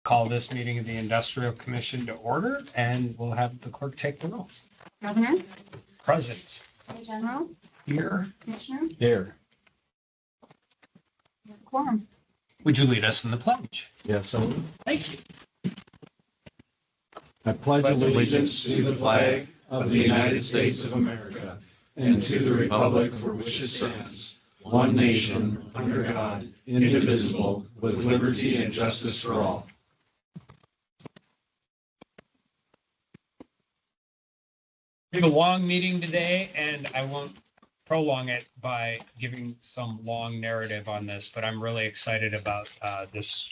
call this meeting of the Industrial Commission to order, and we'll have the clerk take the roll. Governor, Present. Attorney General, Here. Commissioner, There. quorum. Would you lead us in the pledge? Yes, I will. Thank you. I pledge allegiance to the flag of the United States of America and to the republic for which it stands, one nation, under God, indivisible, with liberty and justice for all. We have a long meeting today, and I won't prolong it by giving some long narrative on this, but I'm really excited about this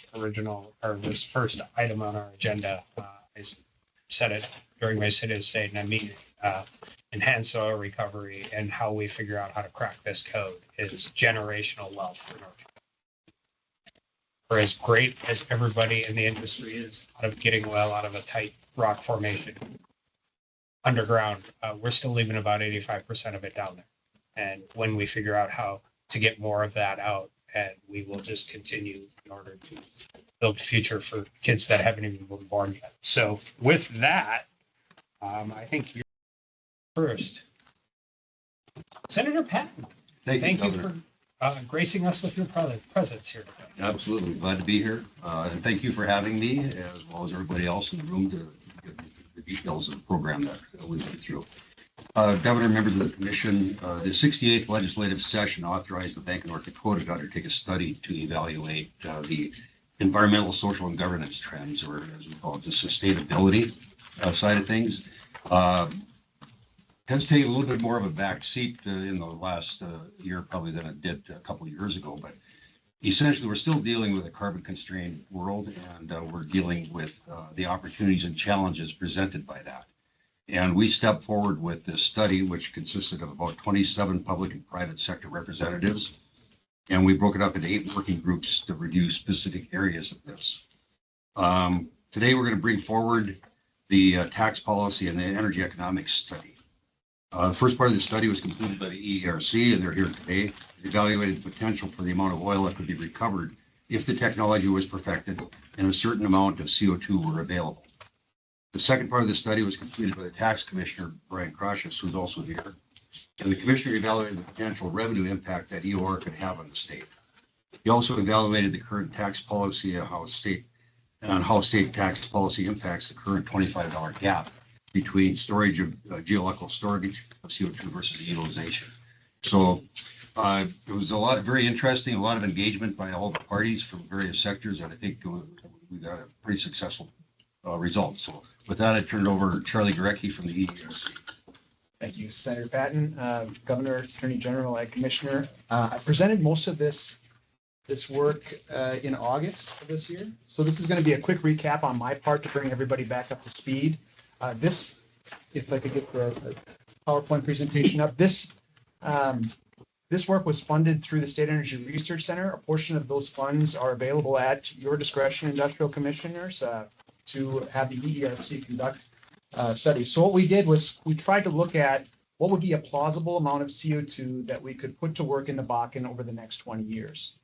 first item on our agenda. I said it during my city state, and I mean enhanced oil recovery and how we figure out how to crack this code is generational wealth for North Dakota. For as great as everybody in the industry is out of getting oil out of a tight rock formation underground, we're still leaving about 85% of it down there. And when we figure out how to get more of that out, and we will just continue in order to build a future for kids that haven't even been born yet. So with that, I think you're first. Senator Patton, thank you for gracing us with your presence here today. Absolutely. Glad to be here. And thank you for having me, as well as everybody else in the room, to give the details of the program that we went through. Governor, members of the commission, the 68th legislative session authorized the Bank of North Dakota to undertake a study to evaluate the environmental, social, and governance trends, or as we call it, the sustainability side of things. Has taken a little bit more of a back seat in the last year, probably, than it did a couple of years ago. But essentially, we're still dealing with a carbon-constrained world, and we're dealing with the opportunities and challenges presented by that. And we stepped forward with this study, which consisted of about 27 public and private sector representatives. And we broke it up into 8 working groups to review specific areas of this. Today, we're going to bring forward the tax policy and the energy economics study. The first part of the study was completed by the EERC, and they're here today. It evaluated the potential for the amount of oil that could be recovered if the technology was perfected and a certain amount of CO2 were available. The second part of the study was completed by the tax commissioner, Brian Krashus, who's also here. And the commissioner evaluated the potential revenue impact that EOR could have on the state. He also evaluated the current tax policy and how state tax policy impacts the current $25 gap between storage of geological storage of CO2 versus the utilization. So it was very interesting, a lot of engagement by all the parties from various sectors, and I think we got a pretty successful result. So with that, I turn it over to Charlie Gorecki from the EERC. Thank you, Senator Patton, Governor, Attorney General, and Commissioner. I presented most of this work in August of this year. So this is going to be a quick recap on my part to bring everybody back up to speed. If I could get the PowerPoint presentation up, this work was funded through the State Energy Research Center. A portion of those funds are available at your discretion, industrial commissioners, to have the EERC conduct studies. So what we did was we tried to look at what would be a plausible amount of CO2 that we could put to work in the Bakken over the next 20 years.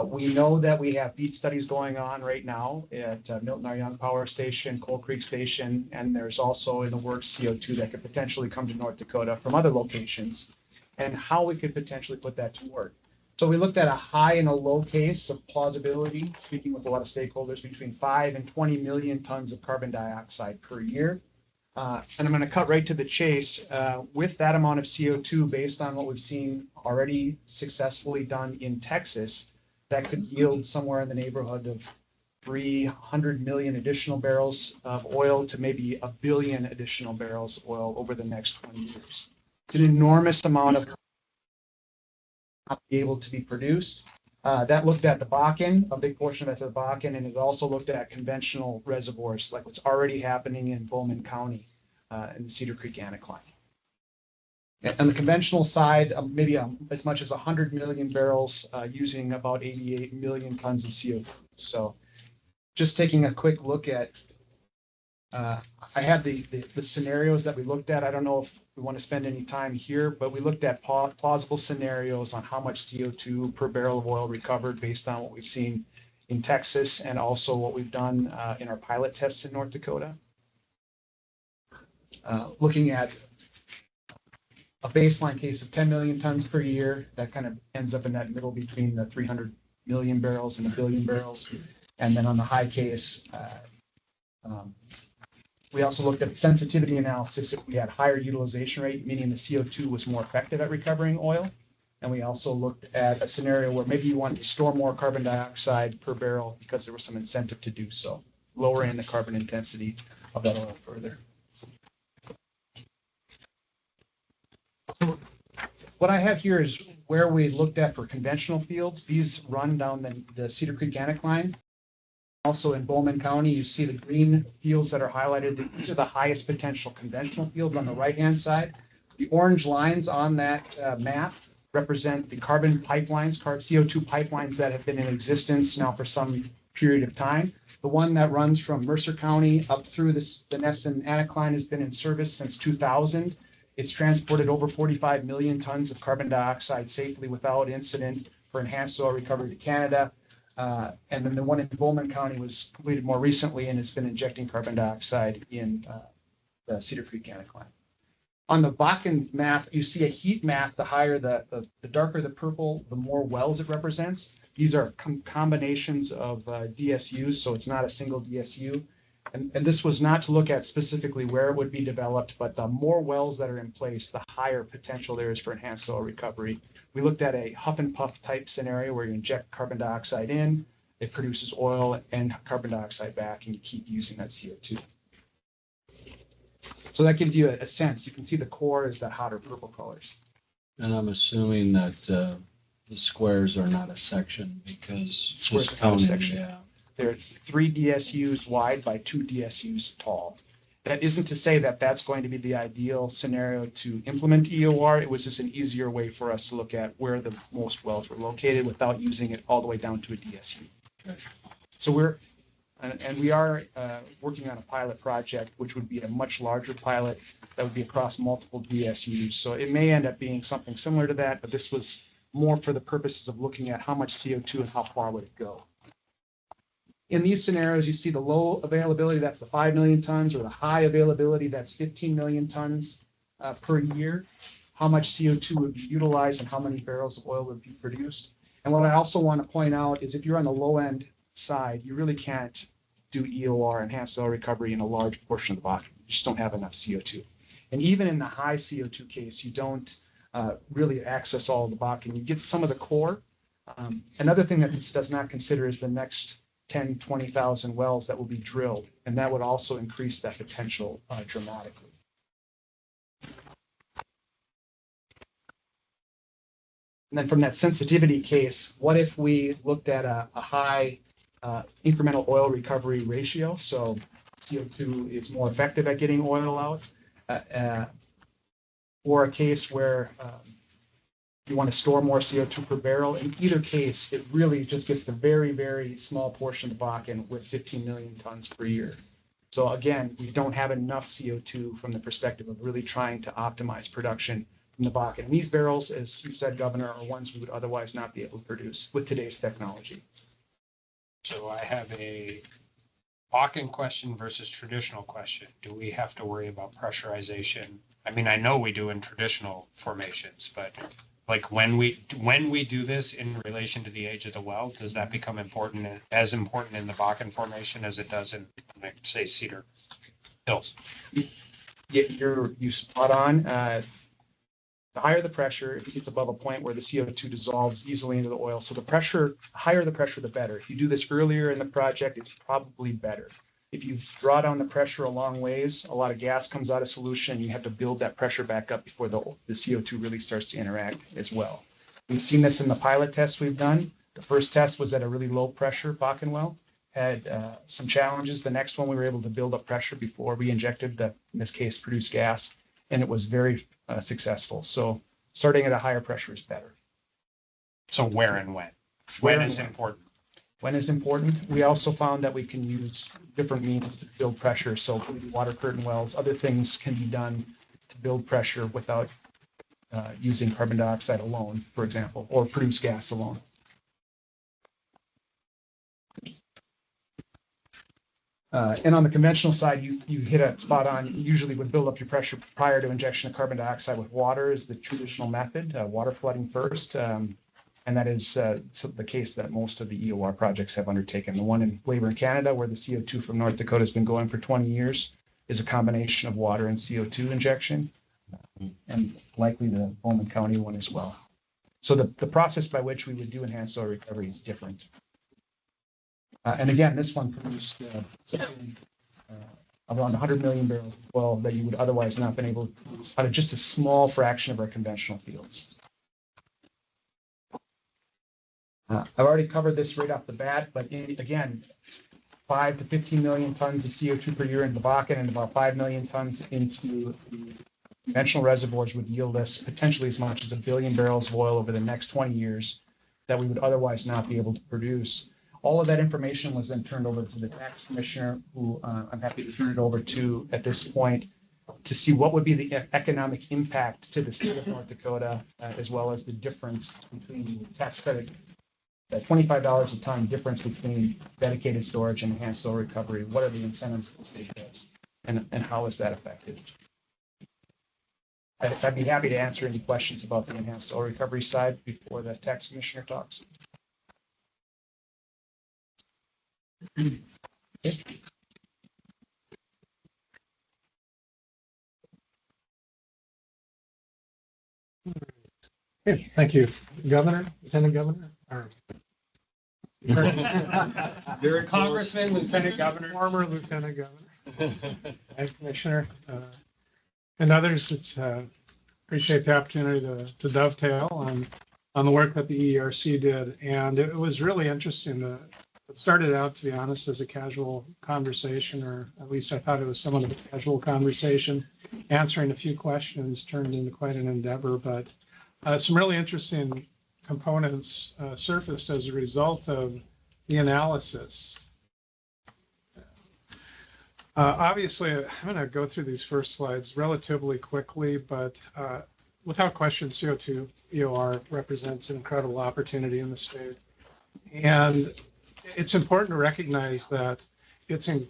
We know that we have FEED studies going on right now at Milton R. Young Power Station, Coal Creek Station, and there's also in the works CO2 that could potentially come to North Dakota from other locations, and how we could potentially put that to work. So we looked at a high and a low case of plausibility, speaking with a lot of stakeholders, between 5 and 20 million tons of carbon dioxide per year. And I'm going to cut right to the chase. With that amount of CO2, based on what we've seen already successfully done in Texas, that could yield somewhere in the neighborhood of 300 million additional barrels of oil to maybe 1 billion additional barrels of oil over the next 20 years. It's an enormous amount of able to be produced. That looked at the Bakken, a big portion of it to the Bakken, and it also looked at conventional reservoirs, like what's already happening in Bowman County in the Cedar Creek Anticline. On the conventional side, maybe as much as 100 million barrels using about 88 million tons of CO2. So just taking a quick look at, I had the scenarios that we looked at. I don't know if we want to spend any time here, but we looked at plausible scenarios on how much CO2 per barrel of oil recovered based on what we've seen in Texas and also what we've done in our pilot tests in North Dakota. Looking at a baseline case of 10 million tons per year, that kind of ends up in that middle between the 300 million barrels and a billion barrels. And then on the high case, we also looked at sensitivity analysis if we had higher utilization rate, meaning the CO2 was more effective at recovering oil. And we also looked at a scenario where maybe you wanted to store more carbon dioxide per barrel because there was some incentive to do so, lowering the carbon intensity of that oil further. What I have here is where we looked at for conventional fields. These run down the Cedar Creek Anticline. Also in Bowman County, you see the green fields that are highlighted. These are the highest potential conventional fields on the right-hand side. The orange lines on that map represent the carbon pipelines, CO2 pipelines that have been in existence now for some period of time. The one that runs from Mercer County up through the Nesson Anticline has been in service since 2000. It's transported over 45 million tons of carbon dioxide safely without incident for enhanced oil recovery to Canada. And then the one in Bowman County was completed more recently and has been injecting carbon dioxide in the Cedar Creek Anticline. On the Bakken map, you see a heat map. The higher the darker the purple, the more wells it represents. These are combinations of DSUs, so it's not a single DSU. And this was not to look at specifically where it would be developed, but the more wells that are in place, the higher potential there is for enhanced oil recovery. We looked at a huff and puff type scenario where you inject carbon dioxide in, it produces oil and carbon dioxide back, and you keep using that CO2. So that gives you a sense. You can see the core is that hotter purple colors. And I'm assuming that the squares are not a section because Squares just are not a counting, section. yeah. They're 3 DSUs wide by 2 DSUs tall. That isn't to say that that's going to be the ideal scenario to implement EOR. It was just an easier way for us to look at where the most wells were located without using it all the way down to a DSU. Okay. So we are working on a pilot project, which would be a much larger pilot that would be across multiple DSUs. So it may end up being something similar to that, but this was more for the purposes of looking at how much CO2 and how far would it go. In these scenarios, you see the low availability, that's the 5 million tons, or the high availability, that's 15 million tons per year. How much CO2 would be utilized and how many barrels of oil would be produced. And what I also want to point out is if you're on the low end side, you really can't do EOR, enhanced oil recovery, in a large portion of the Bakken. You just don't have enough CO2. And even in the high CO2 case, you don't really access all of the Bakken. You get some of the core. Another thing that this does not consider is the next 10, 20,000 wells that will be drilled, and that would also increase that potential dramatically. And then from that sensitivity case, what if we looked at a high incremental oil recovery ratio? So CO2 is more effective at getting oil out, or a case where you want to store more CO2 per barrel. In either case, it really just gets the very, very small portion of the Bakken with 15 million tons per year. So again, we don't have enough CO2 from the perspective of really trying to optimize production in the Bakken. And these barrels, as you said, Governor, are ones we would otherwise not be able to produce with today's technology. So I have a Bakken question versus traditional question. Do we have to worry about pressurization? I mean, I know we do in traditional formations, but like when we do this in relation to the age of the well, does that become important, as important in the Bakken formation as it does in, like, say, Cedar Hills? Yeah, you spot on. The higher the pressure, it gets above a point where the CO2 dissolves easily into the oil. So the pressure, higher the pressure, the better. If you do this earlier in the project, it's probably better. If you draw down the pressure a long ways, a lot of gas comes out of solution. You have to build that pressure back up before the CO2 really starts to interact as well. We've seen this in the pilot tests we've done. The first test was at a really low pressure Bakken well, had some challenges. The next one, we were able to build up pressure before we injected the, in this case, produced gas, and it was very successful. So starting at a higher pressure is better. So where and when? Where When and is when. important? When is important. We also found that we can use different means to build pressure. So water curtain wells, other things can be done to build pressure without using carbon dioxide alone, for example, or produce gas alone. And on the conventional side, you hit a spot on. You usually would build up your pressure prior to injection of carbon dioxide with water is the traditional method, water flooding first. And that is the case that most of the EOR projects have undertaken. The one in Weyburn, Canada, where the CO2 from North Dakota has been going for 20 years, is a combination of water and CO2 injection, and likely the Bowman County one as well. So the process by which we would do enhanced oil recovery is different. And again, this one produced around 100 million barrels of oil that you would otherwise not been able to produce out of just a small fraction of our conventional fields. I've already covered this right off the bat, but again, 5 to 15 million tons of CO2 per year into the Bakken and about 5 million tons into the conventional reservoirs would yield us potentially as much as 1 billion barrels of oil over the next 20 years that we would otherwise not be able to produce. All of that information was then turned over to the tax commissioner, who I'm happy to turn it over to at this point to see what would be the economic impact to the state of North Dakota, as well as the difference between the tax credit, that $25 a ton difference between dedicated storage and enhanced oil recovery. What are the incentives that the state gets, and how is that affected? I'd be happy to answer any questions about the enhanced oil recovery side before the tax commissioner talks. Okay. Okay, thank you. Governor, Lieutenant Governor, or Congressman, Lieutenant Governor. former Lieutenant Governor, and Commissioner, and others. It's appreciate the opportunity to dovetail on the work that the EERC did, and it was really interesting. It started out, to be honest, as a casual conversation, or at least I thought it was somewhat of a casual conversation. Answering a few questions turned into quite an endeavor, but some really interesting components surfaced as a result of the analysis. Obviously, I'm going to go through these first slides relatively quickly, but without question, CO2 EOR represents an incredible opportunity in the state. And it's important to recognize that it's an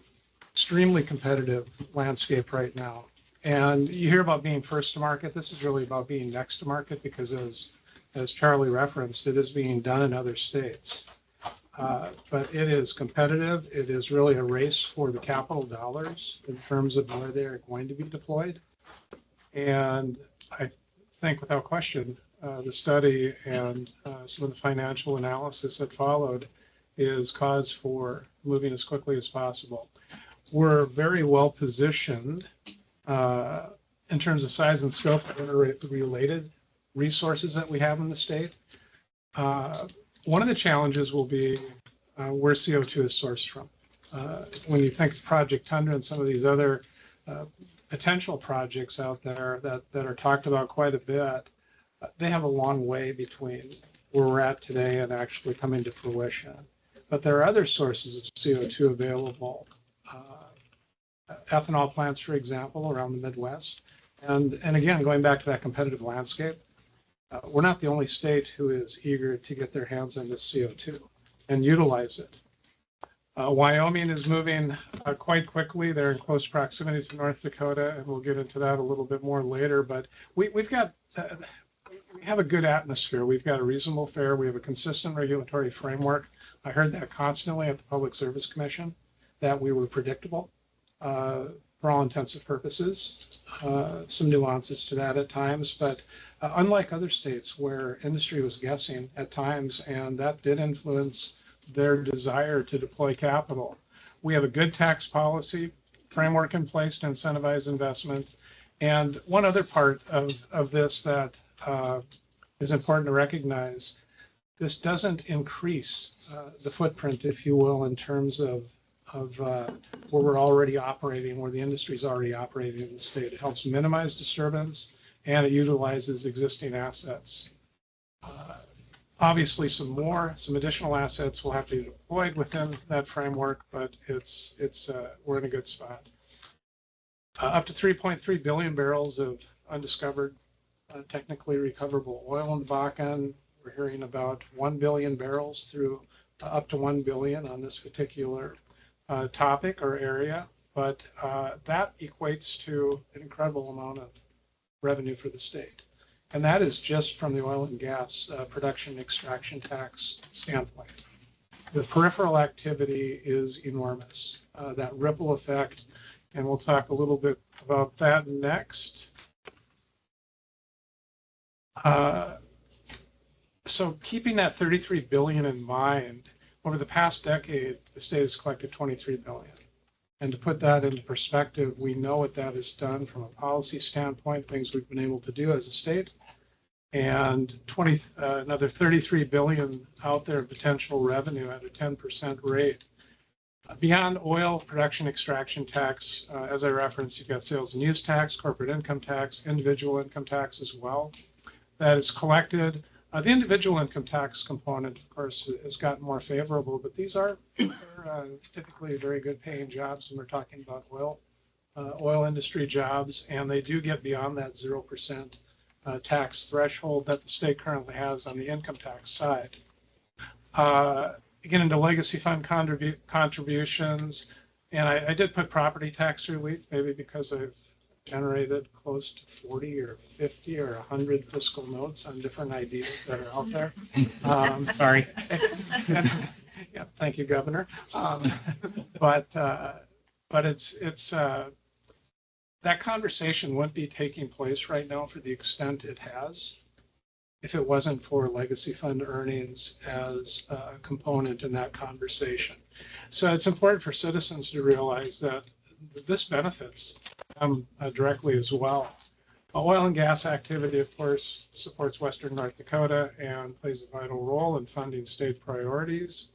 extremely competitive landscape right now. And you hear about being first to market. This is really about being next to market, because as Charlie referenced, it is being done in other states. But it is competitive. It is really a race for the capital dollars in terms of where they're going to be deployed. And I think without question, the study and some of the financial analysis that followed is cause for moving as quickly as possible. We're very well positioned in terms of size and scope of interrelated resources that we have in the state. One of the challenges will be where CO2 is sourced from. When you think of Project Tundra and some of these other potential projects out there that are talked about quite a bit, they have a long way between where we're at today and actually coming to fruition. But there are other sources of CO2 available. Ethanol plants, for example, around the Midwest. And again, going back to that competitive landscape, we're not the only state who is eager to get their hands on this CO2 and utilize it. Wyoming is moving quite quickly. They're in close proximity to North Dakota, and we'll get into that a little bit more later. But we have a good atmosphere. We've got a reasonable fare. We have a consistent regulatory framework. I heard that constantly at the Public Service Commission, that we were predictable for all intents and purposes. Some nuances to that at times, but unlike other states where industry was guessing at times, and that did influence their desire to deploy capital. We have a good tax policy framework in place to incentivize investment. And one other part of this that is important to recognize, this doesn't increase the footprint, if you will, in terms of where we're already operating, where the industry is already operating in the state. It helps minimize disturbance, and it utilizes existing assets. Obviously, some additional assets will have to be deployed within that framework, but we're in a good spot. Up to 3.3 billion barrels of undiscovered, technically recoverable oil in the Bakken. We're hearing about 1 billion barrels through up to 1 billion on this particular topic or area, but that equates to an incredible amount of revenue for the state. And that is just from the oil and gas production extraction tax standpoint. The peripheral activity is enormous, that ripple effect, and we'll talk a little bit about that next. So keeping that 33 billion in mind, over the past decade, the state has collected 23 billion. And to put that into perspective, we know what that has done from a policy standpoint, things we've been able to do as a state, and another 33 billion out there of potential revenue at a 10% rate. Beyond oil production extraction tax, as I referenced, you've got sales and use tax, corporate income tax, individual income tax as well. That is collected. The individual income tax component, of course, has gotten more favorable, but these are typically very good paying jobs when we're talking about oil industry jobs, and they do get beyond that 0% tax threshold that the state currently has on the income tax side. Get into legacy fund contributions, and I did put property tax relief, maybe because I've generated close to 40 or 50 or 100 fiscal notes on different ideas that are out there. Sorry. Yeah, thank you, Governor. But it's that conversation wouldn't be taking place right now for the extent it has if it wasn't for legacy fund earnings as a component in that conversation. So it's important for citizens to realize that this benefits them directly as well. Oil and gas activity, of course, supports Western North Dakota and plays a vital role in funding state priorities.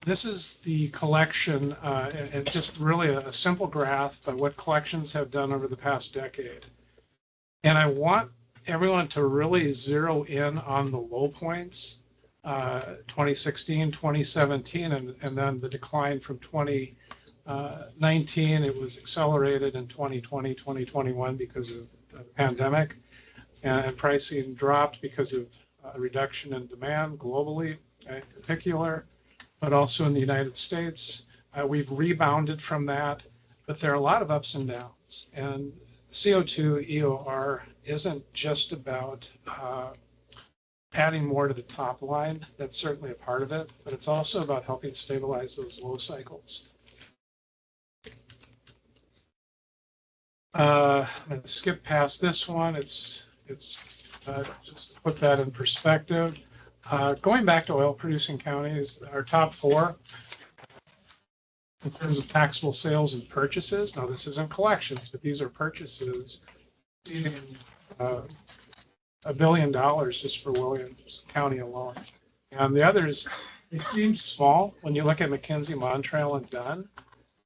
This is the collection, and just really a simple graph, but what collections have done over the past decade. And I want everyone to really zero in on the low points, 2016, 2017, and then the decline from 2019. It was accelerated in 2020, 2021 because of the pandemic, and pricing dropped because of a reduction in demand globally in particular, but also in the United States. We've rebounded from that, but there are a lot of ups and downs. And CO2 EOR isn't just about adding more to the top line. That's certainly a part of it, but it's also about helping stabilize those low cycles. I'm going to skip past this one. It's just to put that in perspective. Going back to oil producing counties, our top four in terms of taxable sales and purchases. Now, this isn't collections, but these are purchases exceeding $1 billion just for Williams County alone. And the others, they seem small when you look at McKinsey, Montreal, and Dunn,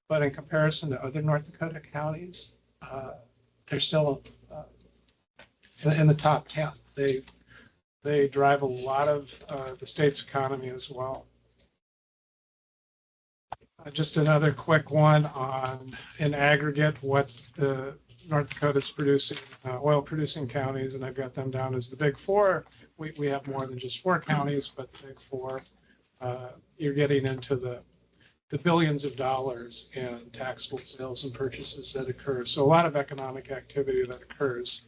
but in comparison to other North Dakota counties, they're still in the top 10. They drive a lot of the state's economy as well. Just another quick one on, in aggregate, what the North Dakota's producing, oil producing counties, and I've got them down as the big four. We have more than just 4 counties, but the big four, you're getting into the billions of dollars in taxable sales and purchases that occur. So a lot of economic activity that occurs.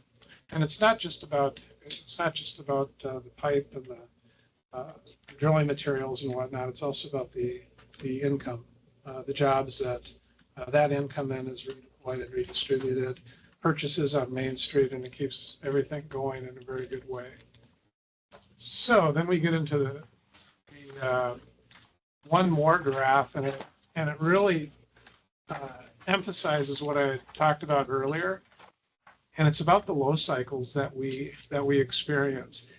And it's not just about the pipe and the drilling materials and whatnot. It's also about the income, the jobs that income in is redeployed and redistributed, purchases on Main Street, and it keeps everything going in a very good way. So then we get into the one more graph, and it really emphasizes what I talked about earlier. And it's about the low cycles that we experience.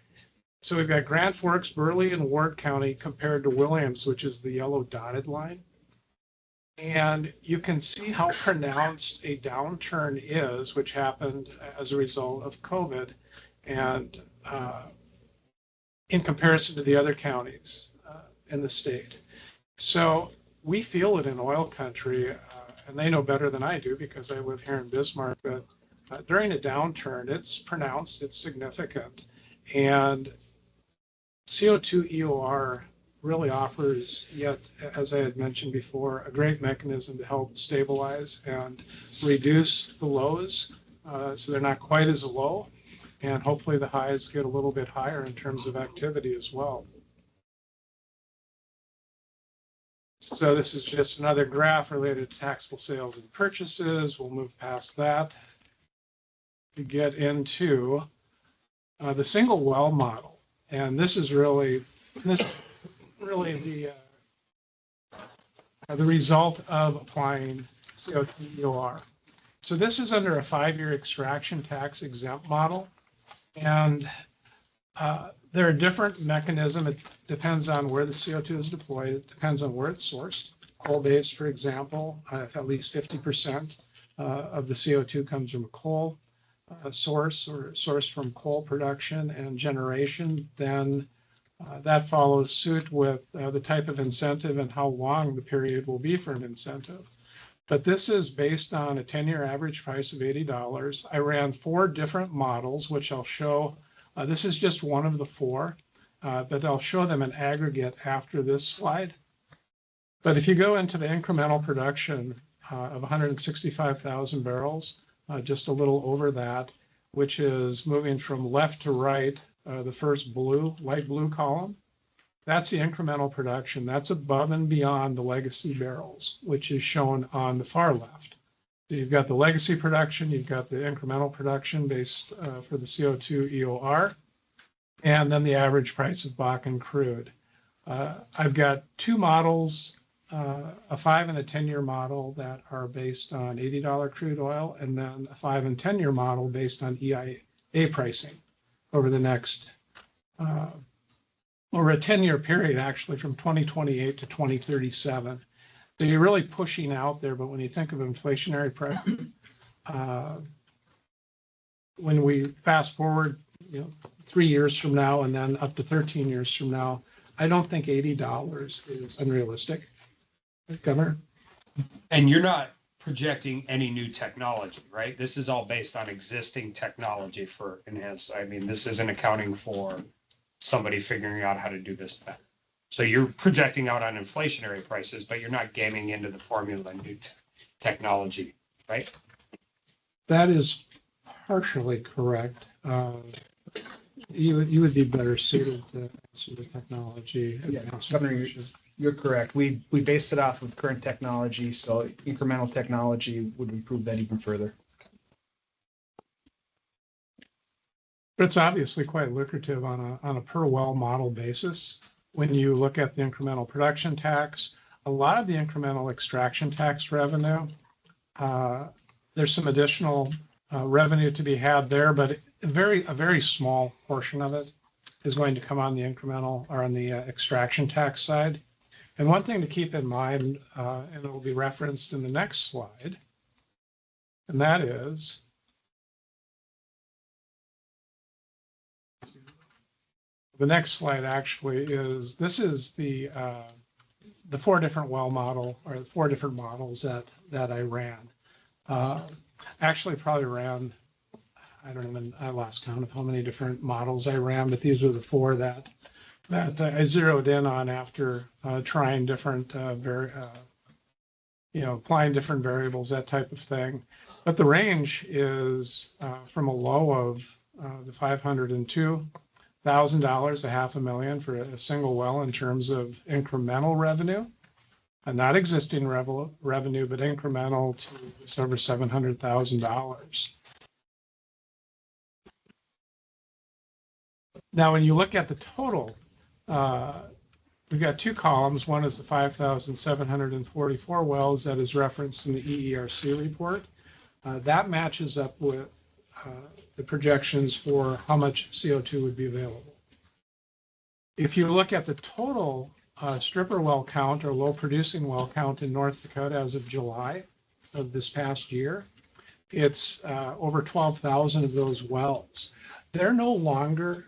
So we've got Grand Forks, Burley, and Ward County compared to Williams, which is the yellow dotted line. And you can see how pronounced a downturn is, which happened as a result of COVID, and in comparison to the other counties in the state. So we feel it in oil country, and they know better than I do because I live here in Bismarck, but during a downturn, it's pronounced, it's significant. And CO2 EOR really offers yet, as I had mentioned before, a great mechanism to help stabilize and reduce the lows so they're not quite as low. And hopefully the highs get a little bit higher in terms of activity as well. So this is just another graph related to taxable sales and purchases. We'll move past that to get into the single well model. And this is really the result of applying CO2 EOR. So this is under a 5-year extraction tax exempt model. And there are different mechanisms. It depends on where the CO2 is deployed. It depends on where it's sourced. Coal-based, for example, if at least 50% of the CO2 comes from a coal source or sourced from coal production and generation, then that follows suit with the type of incentive and how long the period will be for an incentive. But this is based on a 10-year average price of $80. I ran 4 different models, which I'll show. This is just one of the 4, but I'll show them in aggregate after this slide. But if you go into the incremental production of 165,000 barrels, just a little over that, which is moving from left to right, the first light blue column, that's the incremental production. That's above and beyond the legacy barrels, which is shown on the far left. So you've got the legacy production, you've got the incremental production based for the CO2 EOR, and then the average price of Bakken crude. I've got 2 models, a 5 and a 10-year model that are based on $80 crude oil, and then a 5 and 10-year model based on EIA pricing over the next over a 10-year period, actually, from 2028 to 2037. So you're really pushing out there, but when you think of inflationary pressure, when we fast forward, 3 years from now and then up to 13 years from now, I don't think $80 is unrealistic. Governor? And you're not projecting any new technology, right? This is all based on existing technology for enhanced. I mean, this isn't accounting for somebody figuring out how to do this better. So you're projecting out on inflationary prices, but you're not gaming into the formula new technology, right? That is partially correct. You would be better suited to answer the technology. Yeah, Governor, you're correct. We based it off of current technology, so incremental technology would improve that even further. But it's obviously quite lucrative on a per well model basis. When you look at the incremental production tax, a lot of the incremental extraction tax revenue, there's some additional revenue to be had there, but a very small portion of it is going to come on the incremental or on the extraction tax side. And one thing to keep in mind, and it will be referenced in the next slide, and that is the next slide actually is, this is the 4 different well model or the 4 different models that I ran. Actually probably ran, I lost count of how many different models I ran, but these were the 4 that I zeroed in on after trying different, applying different variables, that type of thing. But the range is from a low of the $502,000, $500,000 for a single well in terms of incremental revenue, and not existing revenue, but incremental to just over $700,000. Now, when you look at the total, we've got 2 columns. One is the 5,744 wells that is referenced in the EERC report. That matches up with the projections for how much CO2 would be available. If you look at the total stripper well count or low producing well count in North Dakota as of July of this past year, it's over 12,000 of those wells. They're no longer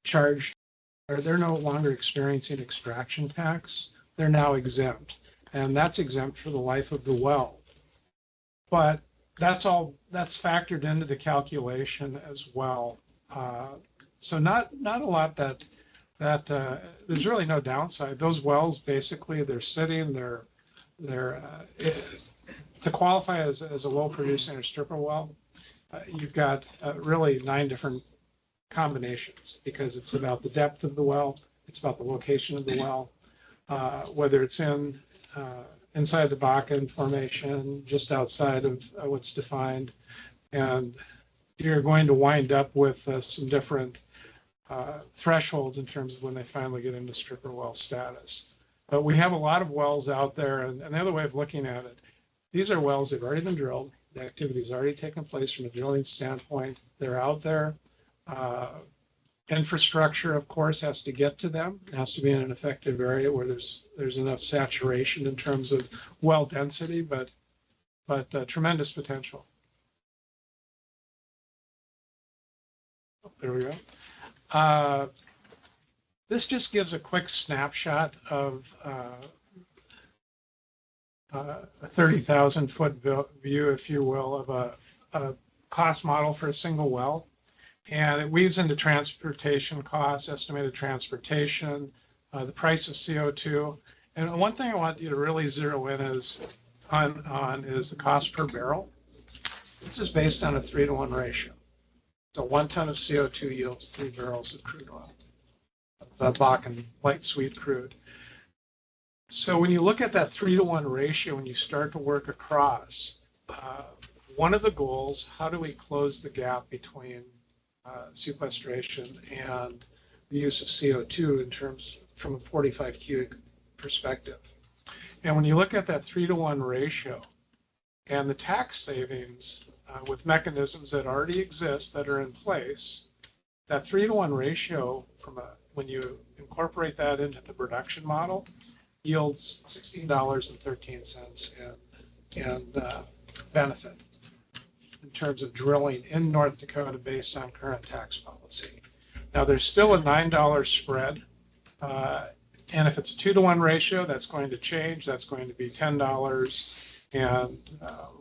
charged, or they're no longer experiencing extraction tax. They're now exempt, and that's exempt for the life of the well. But that's factored into the calculation as well. So not a lot that that there's really no downside. Those wells, basically, they're sitting, to qualify as a low producing or stripper well, you've got really 9 different combinations because it's about the depth of the well, it's about the location of the well, whether it's inside the Bakken formation, just outside of what's defined, and you're going to wind up with some different thresholds in terms of when they finally get into stripper well status. But we have a lot of wells out there, and the other way of looking at it, these are wells that have already been drilled. The activity's already taken place from a drilling standpoint. They're out there. Infrastructure, of course, has to get to them. It has to be in an effective area where there's enough saturation in terms of well density, but tremendous potential. There we go. This just gives a quick snapshot of a 30,000 foot view, if you will, of a cost model for a single well. And it weaves into transportation costs, estimated transportation, the price of CO2. And one thing I want you to really zero in on is the cost per barrel. This is based on a 3-to-1 ratio. So 1 ton of CO2 yields 3 barrels of crude oil, Bakken light sweet crude. So when you look at that 3-to-1 ratio, when you start to work across, one of the goals, how do we close the gap between sequestration and the use of CO2 in terms from a 45Q perspective? And when you look at that 3-to-1 ratio and the tax savings with mechanisms that already exist that are in place, that 3-to-1 ratio when you incorporate that into the production model yields $16.13 in benefit in terms of drilling in North Dakota based on current tax policy. Now there's still a $9 spread, and if it's a 2-to-1 ratio, that's going to change. That's going to be $10 and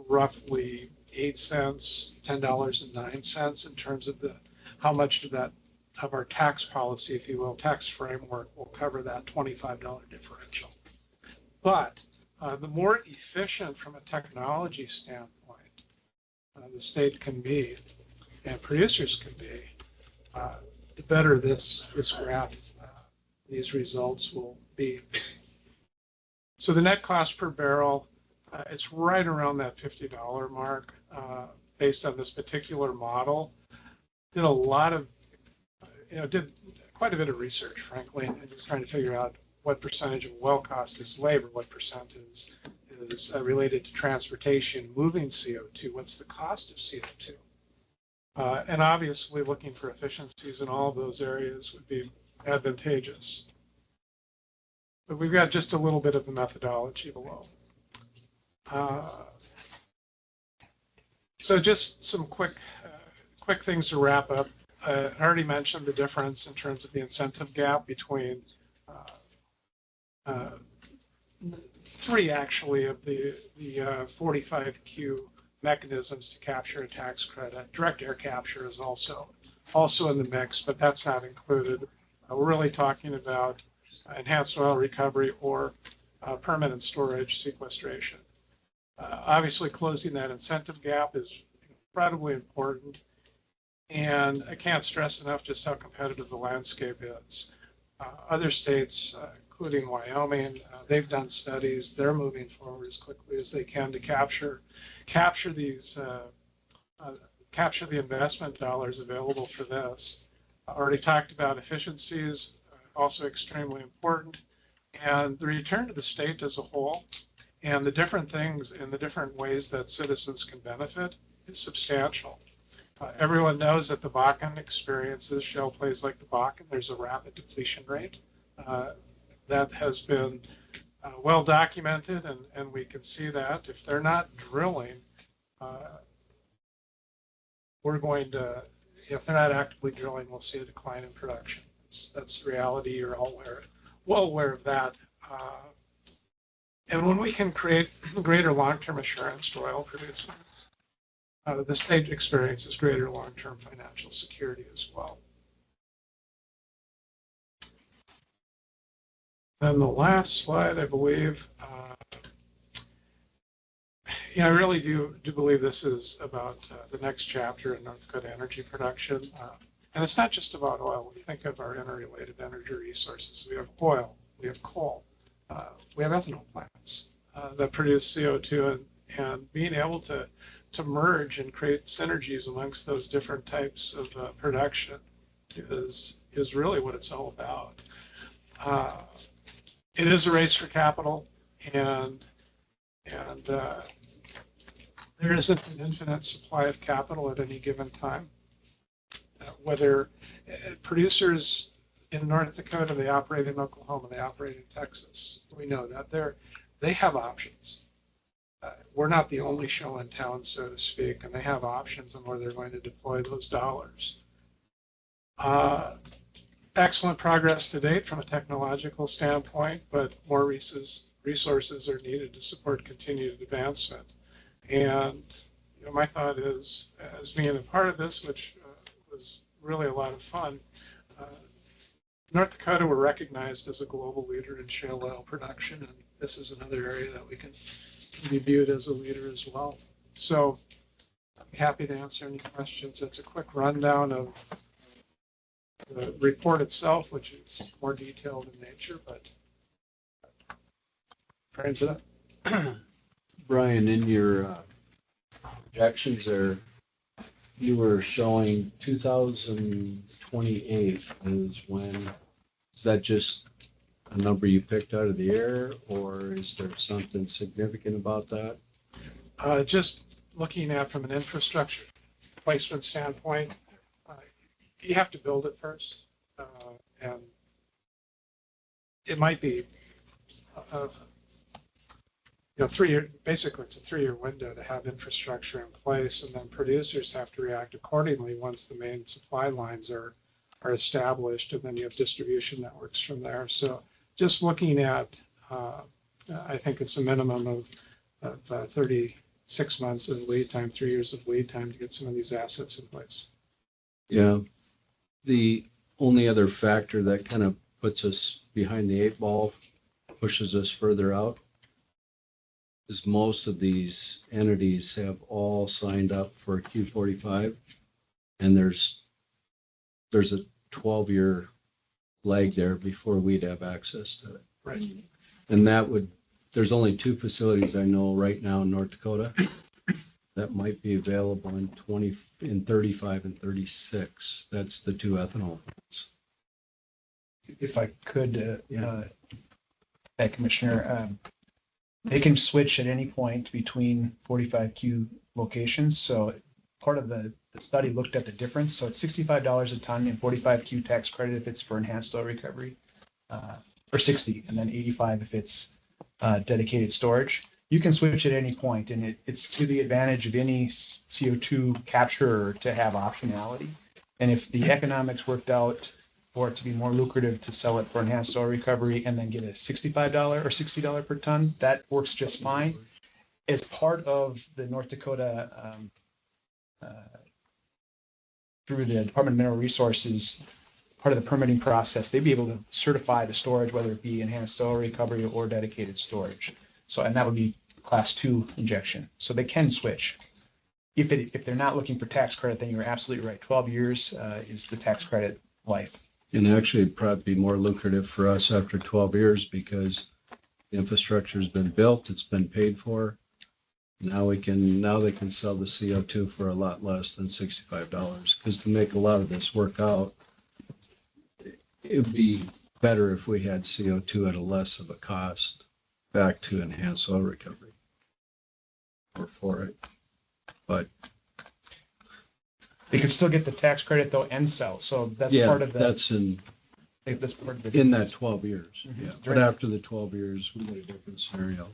roughly 8 cents, $10.09 in terms of how much of our tax policy, if you will, tax framework will cover that $25 differential. But the more efficient from a technology standpoint the state can be and producers can be, the better this graph, these results will be. So the net cost per barrel, it's right around that $50 mark based on this particular model. Did a lot of, did quite a bit of research, frankly, and just trying to figure out what percentage of well cost is labor, what percent is related to transportation, moving CO2, what's the cost of CO2? And obviously looking for efficiencies in all of those areas would be advantageous. But we've got just a little bit of the methodology below. So just some quick things to wrap up. I already mentioned the difference in terms of the incentive gap between 3 actually of the 45Q mechanisms to capture a tax credit. Direct air capture is also in the mix, but that's not included. We're really talking about enhanced oil recovery or permanent storage sequestration. Obviously, closing that incentive gap is incredibly important, and I can't stress enough just how competitive the landscape is. Other states, including Wyoming, they've done studies. They're moving forward as quickly as they can to capture the investment dollars available for this. I already talked about efficiencies, also extremely important, and the return to the state as a whole and the different things and the different ways that citizens can benefit is substantial. Everyone knows that the Bakken experiences shale plays like the Bakken. There's a rapid depletion rate that has been well documented, and we can see that if they're not drilling, we're going to, if they're not actively drilling, we'll see a decline in production. That's the reality. You're all well aware of that. And when we can create greater long-term assurance to oil producers, the state experiences greater long-term financial security as well. And the last slide, I believe, I really do believe this is about the next chapter in North Dakota energy production. And it's not just about oil. When you think of our interrelated energy resources, we have oil, we have coal, we have ethanol plants that produce CO2, and being able to merge and create synergies amongst those different types of production is really what it's all about. It is a race for capital, and there isn't an infinite supply of capital at any given time. Whether producers in North Dakota, they operate in Oklahoma, they operate in Texas, we know that they have options. We're not the only show in town, so to speak, and they have options on where they're going to deploy those dollars. Excellent progress to date from a technological standpoint, but more resources are needed to support continued advancement. And my thought is, as being a part of this, which was really a lot of fun, North Dakota were recognized as a global leader in shale oil production, and this is another area that we can be viewed as a leader as well. So I'm happy to answer any questions. It's a quick rundown of the report itself, which is more detailed in nature, but frames it up. Brian, in your projections there, you were showing 2028 is when, is that just a number you picked out of the air, or is there something significant about that? Just looking at from an infrastructure placement standpoint, you have to build it first, and it might be 3 year. Basically, it's a 3-year window to have infrastructure in place, and then producers have to react accordingly once the main supply lines are established, and then you have distribution networks from there. So just looking at, I think it's a minimum of 36 months of lead time, 3 years of lead time to get some of these assets in place. Yeah. The only other factor that kind of puts us behind the 8 ball, pushes us further out, is most of these entities have all signed up for a Q45, and there's a 12-year lag there before we'd have access to it. Right. And there's only 2 facilities I know right now in North Dakota that might be available in 35 and 36. That's the 2 ethanol plants. If I could, Yeah. Commissioner, they can switch at any point between 45Q locations. So part of the study looked at the difference. So it's $65 a ton in 45Q tax credit if it's for enhanced oil recovery, or 60, and then 85 if it's dedicated storage. You can switch at any point, and it's to the advantage of any CO2 capturer to have optionality. And if the economics worked out for it to be more lucrative to sell it for enhanced oil recovery and then get a $65 or $60 per ton, that works just fine. As part of the North Dakota, through the Department of Mineral Resources, part of the permitting process, they'd be able to certify the storage, whether it be enhanced oil recovery or dedicated storage. So, and that would be class 2 injection. So they can switch. If they're not looking for tax credit, then you're absolutely right. 12 years is the tax credit life. And actually, it'd probably be more lucrative for us after 12 years because the infrastructure's been built, it's been paid for. Now they can sell the CO2 for a lot less than $65. Because to make a lot of this work out, it'd be better if we had CO2 at a less of a cost back to enhanced oil recovery. Or for it. But They could still get the tax credit though and sell. So that's yeah, part of the. that's That's part of the. in that 12 years. Mhm. Yeah. But after the 12 years, we get a different scenario.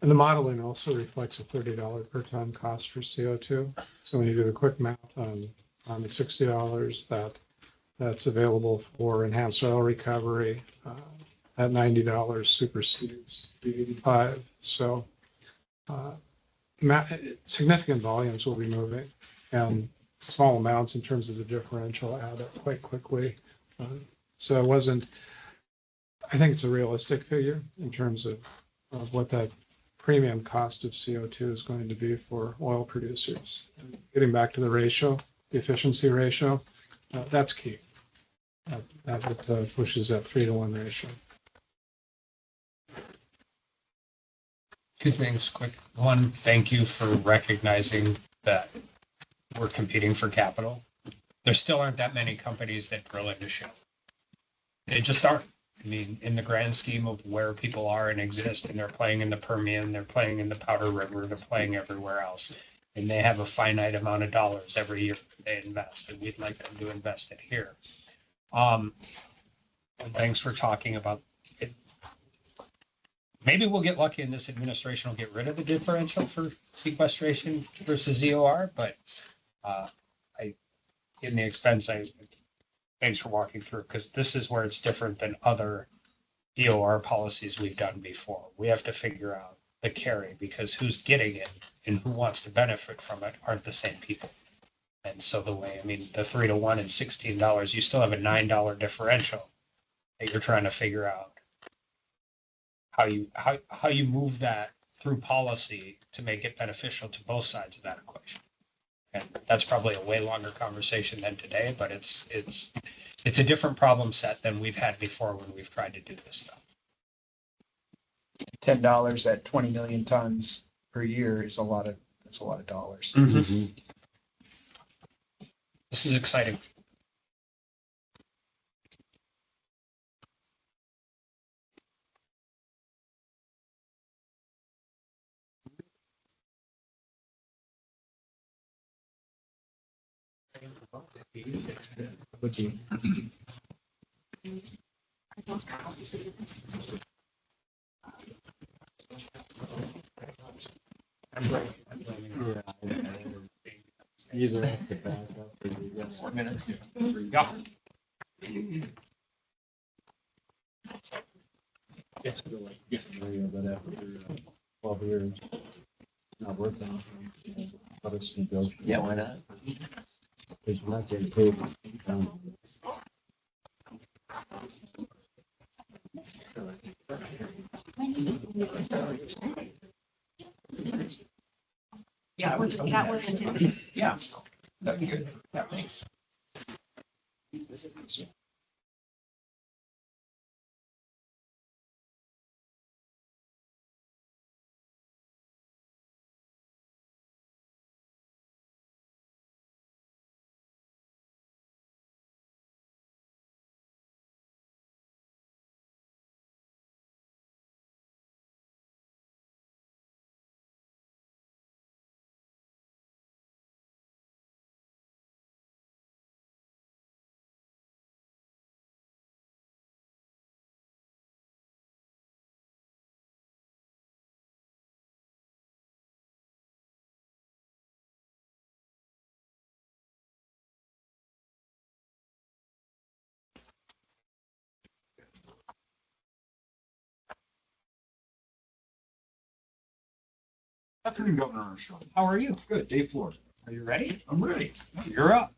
And the modeling also reflects a $30 per ton cost for CO2. So when you do the quick math on the $60 that's available for enhanced oil recovery, at $90 supersedes the 85. So significant volumes will be moving, and small amounts in terms of the differential add up quite quickly. So it wasn't I think it's a realistic figure in terms of what that premium cost of CO2 is going to be for oil producers. And getting back to the ratio, the efficiency ratio, that's key. That pushes that 3-to-1 ratio. Two things quick. One, thank you for recognizing that we're competing for capital. There still aren't that many companies that drill into shale. They just aren't. I mean, in the grand scheme of where people are and exist, and they're playing in the Permian, they're playing in the Powder River, they're playing everywhere else. And they have a finite amount of dollars every year they invest, and we'd like them to invest it here. And thanks for talking about it. Maybe we'll get lucky and this administration will get rid of the differential for sequestration versus EOR, but in the expense, thanks for walking through, because this is where it's different than other EOR policies we've done before. We have to figure out the carry, because who's getting it and who wants to benefit from it aren't the same people. And so the 3-to-1 and $16, you still have a $9 differential that you're trying to figure out how you move that through policy to make it beneficial to both sides of that equation. And that's probably a way longer conversation than today, but it's a different problem set than we've had before when we've tried to do this stuff. $10 at 20 million tons per year is that's a lot of dollars. Mhm. This is exciting. Either have to back up or you got 4 minutes. Yeah. Yes. but after 12 years, it's not worth it. Let us negotiate. Yeah, why not? Because you're not getting paid. Yeah, That wasn't it. yeah, that'd be good. Yeah, thanks. Afternoon, Governor Armstrong. How are you? Good, Dave Ford. Are you ready? I'm ready. You're up.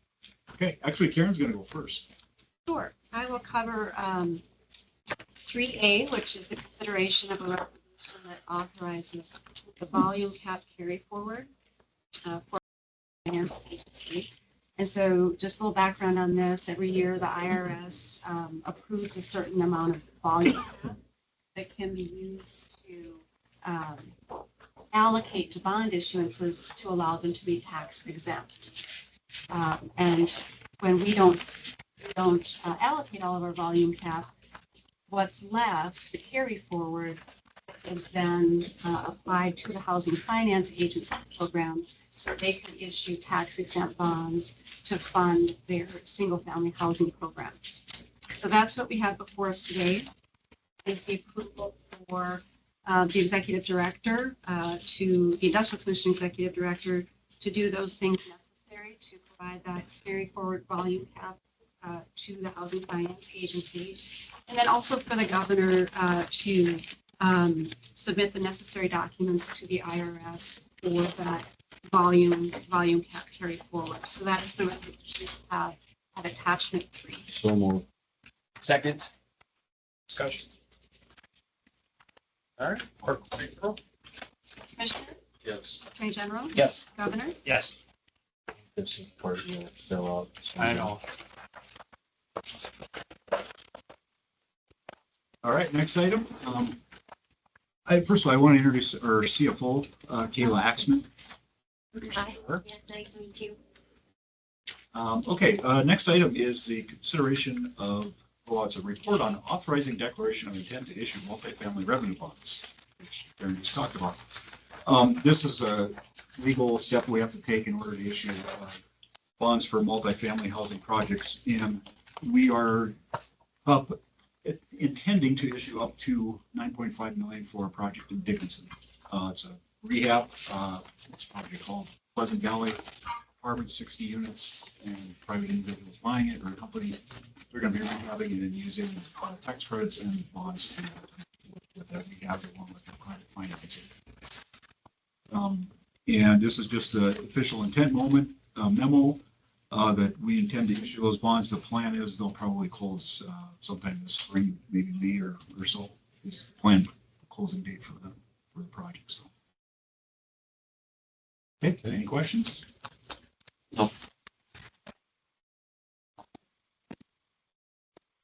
Okay, actually Karen's gonna go first. Sure. I will cover 3A, which is the consideration of a resolution that authorizes the volume cap carry forward for finance agency. And so just a little background on this. Every year, the IRS approves a certain amount of volume cap that can be used to allocate to bond issuances to allow them to be tax exempt. And when we don't allocate all of our volume cap, what's left, the carry forward, is then applied to the Housing Finance Agency program so they can issue tax exempt bonds to fund their single family housing programs. So that's what we have before us today, is the approval for the executive director to the Industrial Commission executive director to do those things necessary to provide that carry forward volume cap to the Housing Finance Agency. And then also for the governor to submit the necessary documents to the IRS for that volume cap carry forward. So that is the resolution we have at attachment 3. So moved. Second. Discussion. All right. Clerk, please roll. Commissioner, Yes. Attorney General, Yes. Governor, Yes. This is part you fill out. I know. All right, next item. First of all, I want to introduce our CFO, Kayla Axman. Hi. Yeah, nice to meet you. Okay, next item is the consideration of, well, it's a report on authorizing declaration of intent to issue multifamily revenue bonds, which Karen just talked about. This is a legal step we have to take in order to issue bonds for multifamily housing projects. And we are intending to issue up to 9.5 million for a project in Dickinson. It's a rehab, it's a project called Pleasant Valley Apartments, 60 units, and private individuals buying it, or a company. They're going to be rehabbing it and using tax credits and bonds to with that rehab along with the private financing. And this is just the official intent memo that we intend to issue those bonds. The plan is they'll probably close sometime this spring, maybe May or so. Is the planned closing date for the project. So, okay, any questions? No.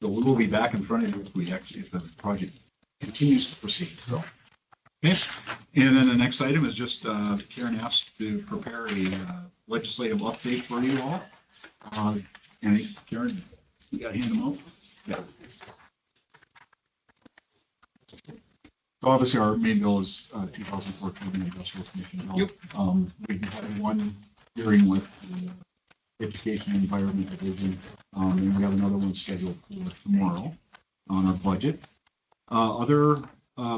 So we will be back in front of you if the project continues to proceed. So, okay. And then the next item is just Karen asked to prepare a legislative update for you all. And Karen, you got to hand them out. Yeah. So obviously our main bill is 2014 Industrial Commission bill. Yep. We had one hearing with the Education and Environment Division, and we have another one scheduled for tomorrow on our budget. Other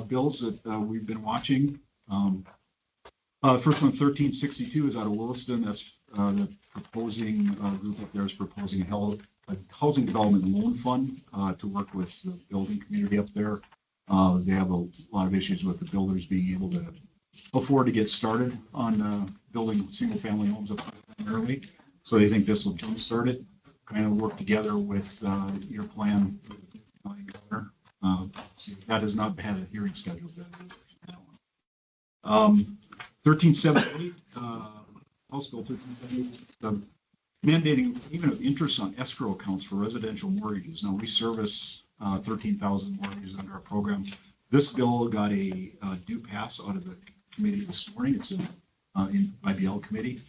bills that we've been watching. First one, 1362, is out of Williston. That's the proposing group up there is proposing a housing development loan fund to work with the building community up there. They have a lot of issues with the builders being able to afford to get started on building single family homes up early. So they think this will jumpstart it, kind of work together with your plan. That has not had a hearing scheduled. 1378, House Bill 1378, mandating even interest on escrow accounts for residential mortgages. Now we service 13,000 mortgages under our program. This bill got a due pass out of the committee this morning. It's in IBL committee.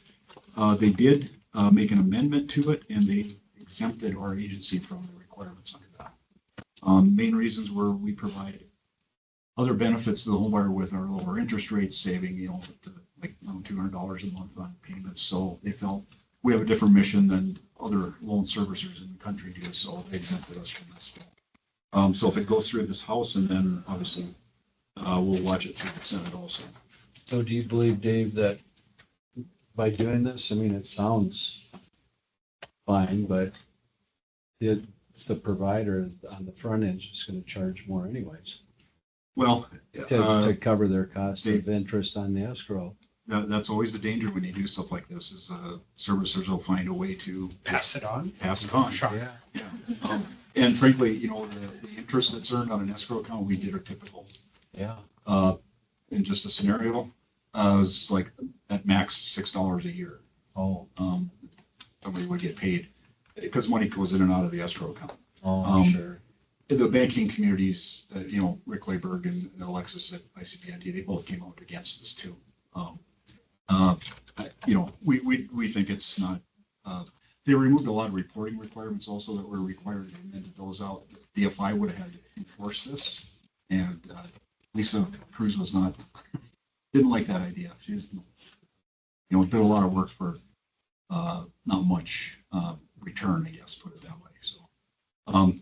They did make an amendment to it, and they exempted our agency from the requirements under that. Main reasons were we provide other benefits to the homebuyer with our lower interest rates, saving, like $200 a month on payments. So they felt we have a different mission than other loan servicers in the country do, so they exempted us from this bill. So if it goes through this House, and then obviously we'll watch it through the Senate also. So do you believe, Dave, that by doing this, I mean, it sounds fine, but the provider on the front end is just going to charge more anyways Well, to cover their cost of interest on the escrow. that's always the danger when you do stuff like this, is servicers will find a way to Pass it on. pass it on. Sure. Yeah. And frankly, the interest that's earned on an escrow account, we did a typical, Yeah. in just a scenario, was like at max $6 a year. Oh, Somebody would get paid because money goes in and out of the escrow account. sure. The banking communities, Rick Layberg and Alexis at ICPNT, they both came out against this too. We think it's not, they removed a lot of reporting requirements also that were required, and amended those out. DFI would have had to enforce this, and Lisa Cruz was didn't like that idea. She's, did a lot of work for not much return, I guess, put it that way.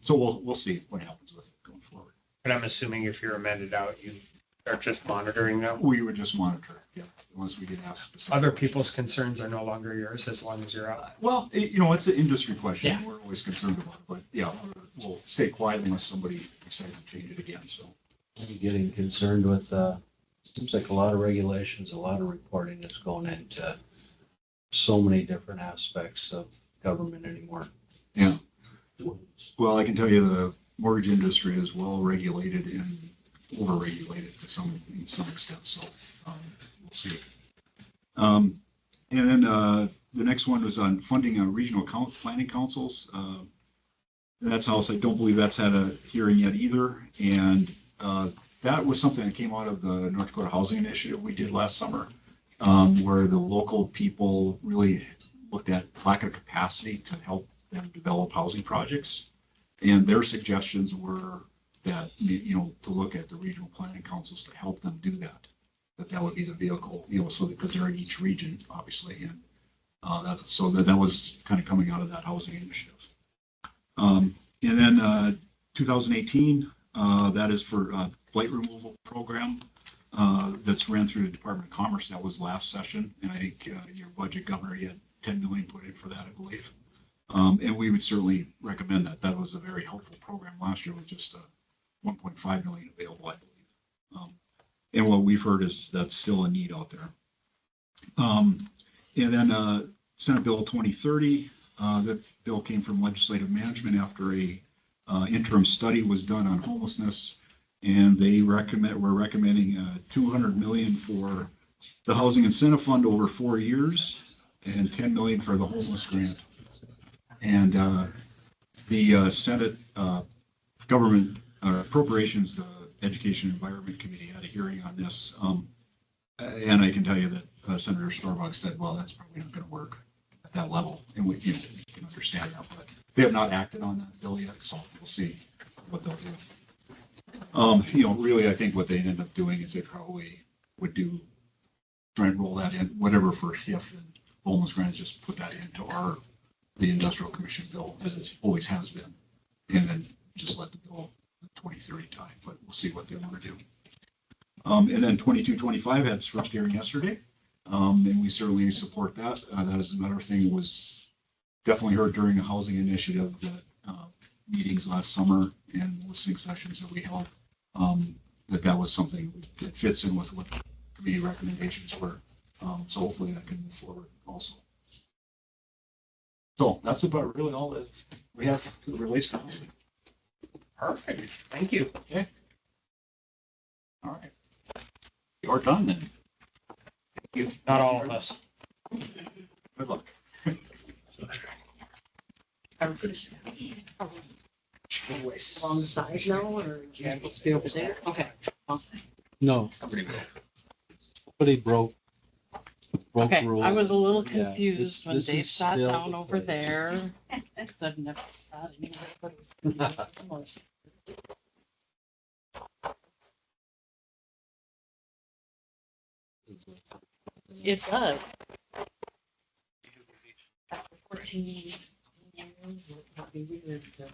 So we'll see what happens with it going forward. But I'm assuming if you're amended out, you are just monitoring now. We would just monitor, yeah, unless we get asked specific Other questions. people's concerns are no longer yours as long as you're out. Well, it's an industry question. Yeah. We're always concerned about it, but yeah, we'll stay quiet unless somebody decides to change it again, so. I'm getting concerned with, seems like a lot of regulations, a lot of reporting that's going into so many different aspects of government anymore. Yeah. Well, I can tell you the mortgage industry is well regulated, and overregulated to in some extent, so, we'll see. And then, the next one was on funding, regional planning councils. That's house, I don't believe that's had a hearing yet either, and, that was something that came out of the North Dakota Housing Initiative we did last summer, where the local people really looked at lack of capacity to help them develop housing projects. And their suggestions were that, to look at the regional planning councils to help them do that. That would be the vehicle, so because they're in each region, obviously. And that was kind of coming out of that housing initiative. And then 2018, that is for blight removal program that's ran through the Department of Commerce. That was last session. And I think your budget, Governor, you had 10 million put in for that, I believe. And we would certainly recommend that. That was a very helpful program last year with just 1.5 million available, I believe. And what we've heard is that's still a need out there. And then Senate Bill 2030, that bill came from legislative management after a interim study was done on homelessness. And we're recommending 200 million for the Housing Incentive Fund over 4 years and 10 million for the homeless grant. And the Senate Government Appropriations, the Education and Environment Committee had a hearing on this. And I can tell you that Senator Storbuck said, well, that's probably not going to work at that level. And we can understand that, but they have not acted on that bill yet, so we'll see what they'll do. Really, I think what they end up doing is they probably would try and roll that in, whatever for HIF and homeless grants, just put that into the Industrial Commission bill, as it always has been, and then just let the bill 2030 time, but we'll see what they want to do. And then 2225 had its first hearing yesterday, and we certainly support that. That is another thing that was definitely heard during the housing initiative meetings last summer and listening sessions that we held, that was something that fits in with what committee recommendations were. So hopefully that can move forward also. So that's about really all that we have that relates to housing. Perfect. Thank you. Okay. All right. You're done then. Thank you. Not all of us. Good luck. Along the side now, or you're supposed to be over there? Okay. No, somebody broke Okay, rule. I was a little Yeah, confused when this Dave is sat still down the over place. there. 'Cause I've never sat anywhere but. It does. After 14 years, it would be weird to.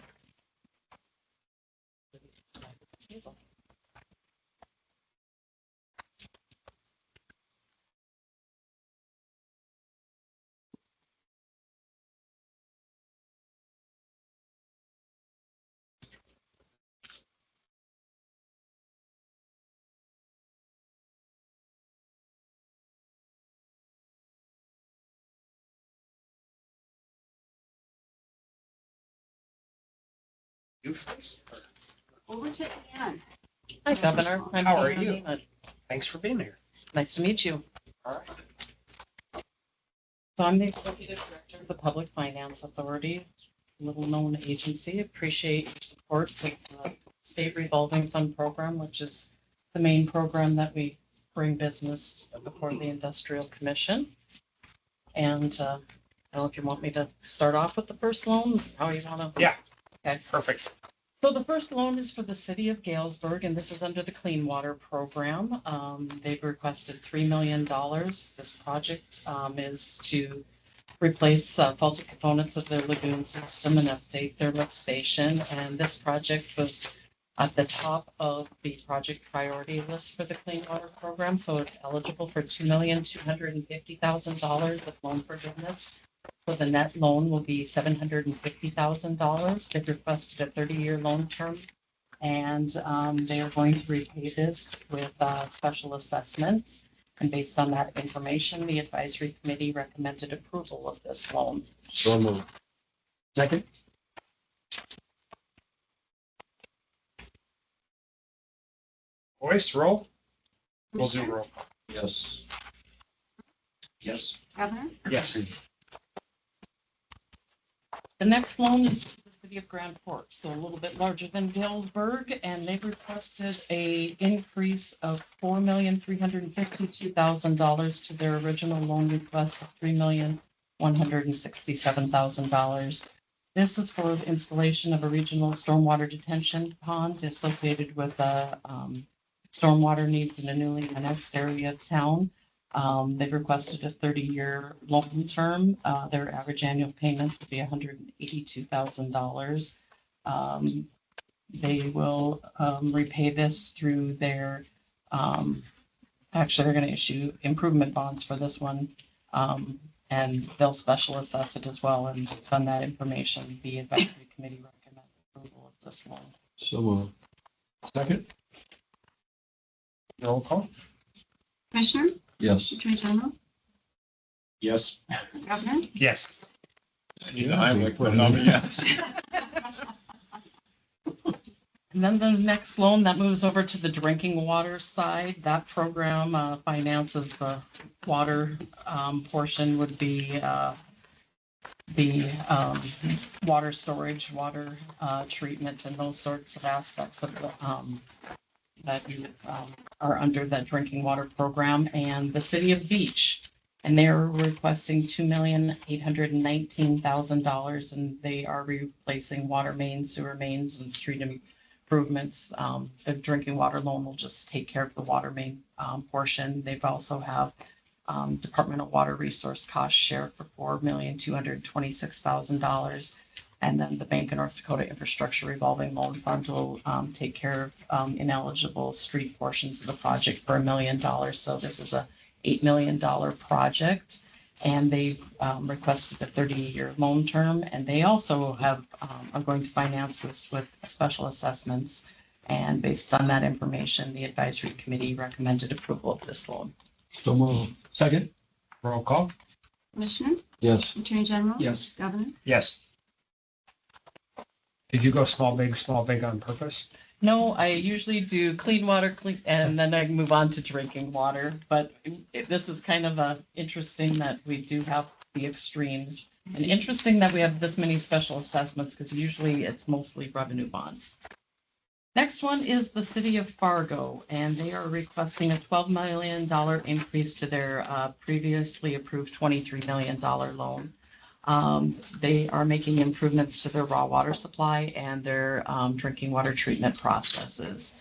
You first. Over to Ann. Hi, Governor. I'm How are Tina you? Neiman. Thanks for being here. Nice to meet you. All right. So I'm the Executive Director of the Public Finance Authority, little-known agency. Appreciate your support of the State Revolving Fund Program, which is the main program that we bring business before the Industrial Commission. And I don't know if you want me to start off with the first loan, how you want to? Yeah. Okay. Perfect. So the first loan is for the city of Galesburg, and this is under the Clean Water Program. They've requested $3 million. This project is to replace faulty components of their lagoon system and update their lift station. And this project was at the top of the project priority list for the Clean Water Program. So it's eligible for $2,250,000 of loan forgiveness. So the net loan will be $750,000. They've requested a 30-year loan term, and they are going to repay this with special assessments. And based on that information, the advisory committee recommended approval of this loan. So moved. Second. Joyce, roll? We'll do Commissioner, roll. Yes. Yes. Governor, Yes. The next loan is for the city of Grand Forks, so a little bit larger than Galesburg, and they've requested a increase of $4,352,000 to their original loan request of $3,167,000. This is for the installation of a regional stormwater detention pond associated with stormwater needs in a newly annexed area of town. They've requested a 30-year loan term. Their average annual payment to be $182,000. They will repay this through their, actually, they're going to issue improvement bonds for this one. And they'll special assess it as well. And based on that information, the advisory committee recommends approval of this loan. So moved. Second. Roll call. Commissioner, Yes. Attorney General, Yes. Governor, Yes. Yeah, I would put it on, yes. And then the next loan that moves over to the drinking water side, that program finances the water portion would be the water storage, water treatment, and those sorts of aspects of the that are under the drinking water program, and the city of Beach. And they're requesting $2,819,000, and they are replacing water mains, sewer mains, and street improvements. The drinking water loan will just take care of the water main portion. They've also have Department of Water Resource Cost Share for $4,226,000. And then the Bank of North Dakota Infrastructure Revolving Loan Fund will take care of ineligible street portions of the project for $1 million. So this is a $8 million project. And they requested a 30-year loan term. And they also have are going to finance this with special assessments. And based on that information, the advisory committee recommended approval of this loan. So moved. Second. Roll call? Commissioner, Yes. Attorney General, Yes. Governor, Yes. Did you go small, big on purpose? No, I usually do clean water, and then I move on to drinking water. But this is kind of interesting that we do have the extremes, and interesting that we have this many special assessments because usually it's mostly revenue bonds. Next one is the city of Fargo, and they are requesting a $12 million increase to their previously approved $23 million loan. They are making improvements to their raw water supply and their drinking water treatment processes.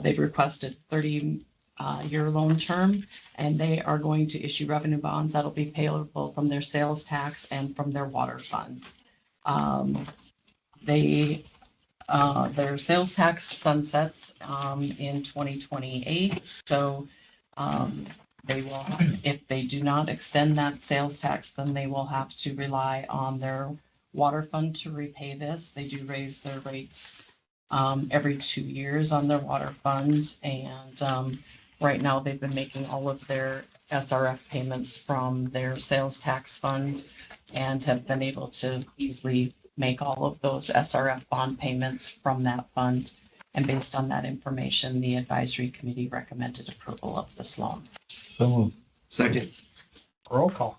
They've requested 30-year loan term, and they are going to issue revenue bonds that'll be payable from their sales tax and from their water fund. Their sales tax sunsets in 2028, so they will, if they do not extend that sales tax, then they will have to rely on their water fund to repay this. They do raise their rates every 2 years on their water funds, and right now they've been making all of their SRF payments from their sales tax fund and have been able to easily make all of those SRF bond payments from that fund. And based on that information, the advisory committee recommended approval of this loan. So moved. Second. Roll call?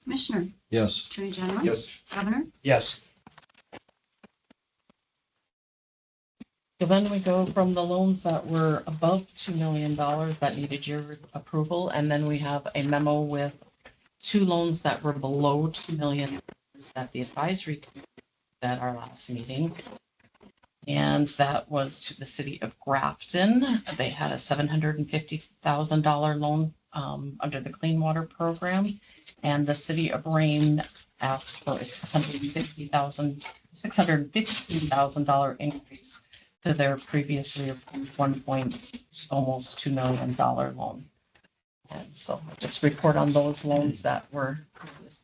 Commissioner, Yes. Attorney General, Yes. Governor, Yes. So then we go from the loans that were above $2 million that needed your approval, and then we have a memo with 2 loans that were below $2 million that the advisory committee at our last meeting. And that was to the city of Grafton. They had a $750,000 loan under the Clean Water Program. And the city of Rain asked for a $615,000 increase to their previously approved almost $2 million loan. And so just report on those loans that were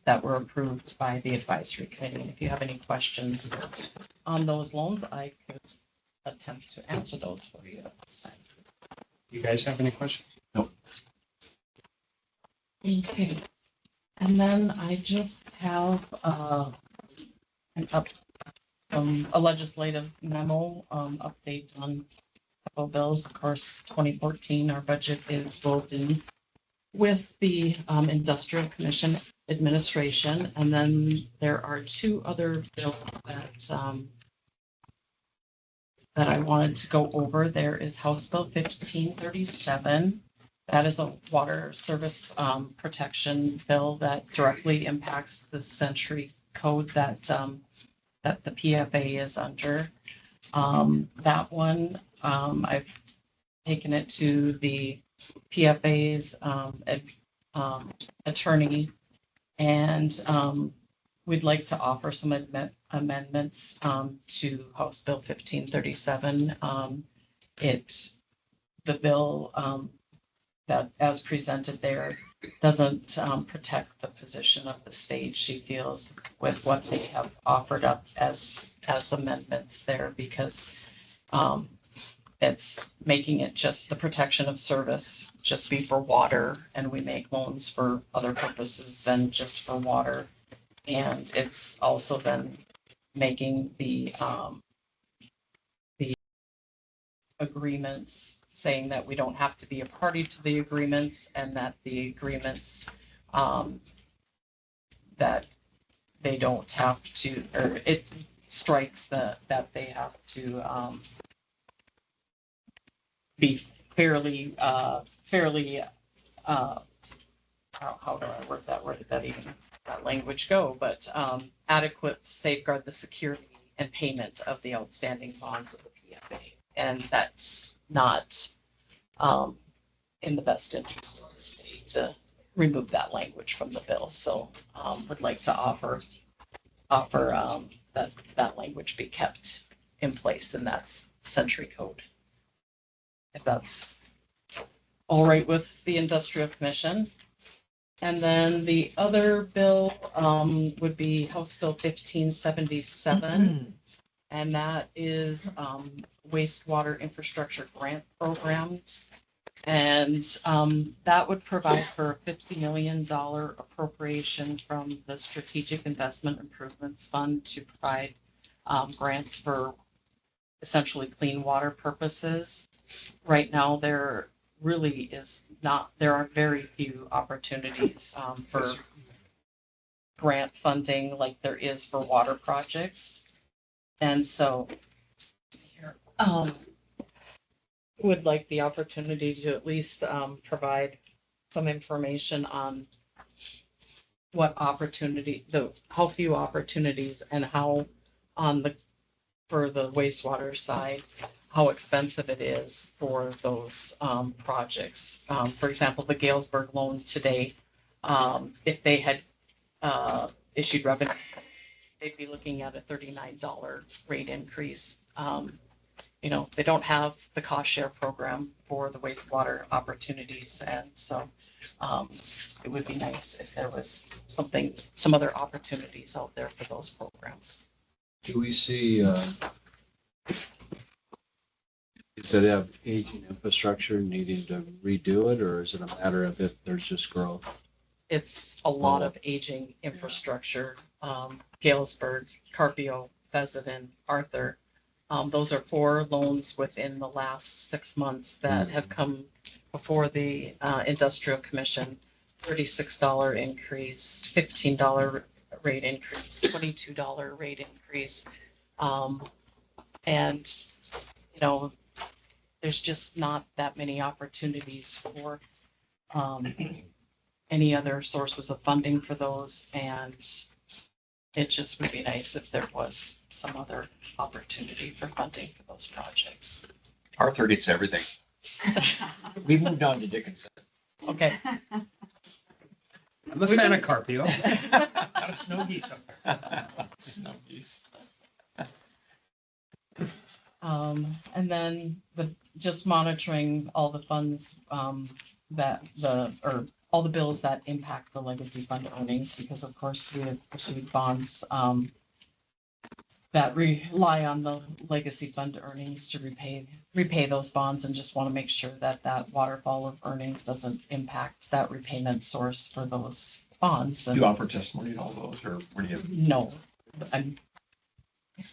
approved by the advisory committee. And if you have any questions on those loans, I could attempt to answer those for you at this time. You guys have any questions? Okay. And then I just have a legislative memo update on couple bills. Of course, 2014, our budget is rolled in with the Industrial Commission administration. And then there are two other bills that I wanted to go over. There is House Bill 1537. That is a water service protection bill that directly impacts the Century Code that the PFA is under. That one, I've taken it to the PFA's attorney, and we'd like to offer some amendments to House Bill 1537. The bill that, as presented there, doesn't protect the position of the state, she feels, with what they have offered up as amendments there, because it's making it just the protection of service just be for water, and we make loans for other purposes than just for water. And it's also then making the agreements, saying that we don't have to be a party to the agreements, and that the agreements that they don't have to, or it strikes that they have to be fairly how do I word that? Where did that language go? But adequate safeguard the security and payment of the outstanding bonds of the PFA. And that's not in the best interest of the state to remove that language from the bill. So would like to offer that language be kept in place, and that's Century Code. If that's all right with the Industrial Commission. And then the other bill would be House Bill 1577. And that is wastewater infrastructure grant program. And that would provide for a $50 million appropriation from the Strategic Investment Improvements Fund to provide grants for essentially clean water purposes. Right now, there really is not, there are very few opportunities for grant funding like there is for water projects. And so here, would like the opportunity to at least provide some information on what opportunity, how few opportunities, and how for the wastewater side, how expensive it is for those projects. For example, the Galesburg loan today, if they had issued revenue, they'd be looking at a $39 rate increase. They don't have the cost share program for the wastewater opportunities. And so it would be nice if there was some other opportunities out there for those programs. Do we see, instead of aging infrastructure needing to redo it, or is it a matter of if there's just growth? It's a lot of aging infrastructure. Galesburg, Carpio, Fezzen, Arthur. Those are 4 loans within the last 6 months that have come before the Industrial Commission. $36 increase, $15 rate increase, $22 rate increase. And, there's just not that many opportunities for any other sources of funding for those. And it just would be nice if there was some other opportunity for funding for those projects. Arthur gets everything. We moved on to Dickinson. Okay. I'm a fan of Carpio. Got a snow geese up there. Snow geese. And then just monitoring all the funds all the bills that impact the legacy fund earnings, because of course we have issued bonds that rely on the legacy fund earnings to repay those bonds, and just want to make sure that waterfall of earnings doesn't impact that repayment source for those bonds. Do you offer testimony to all those, or what do you? No,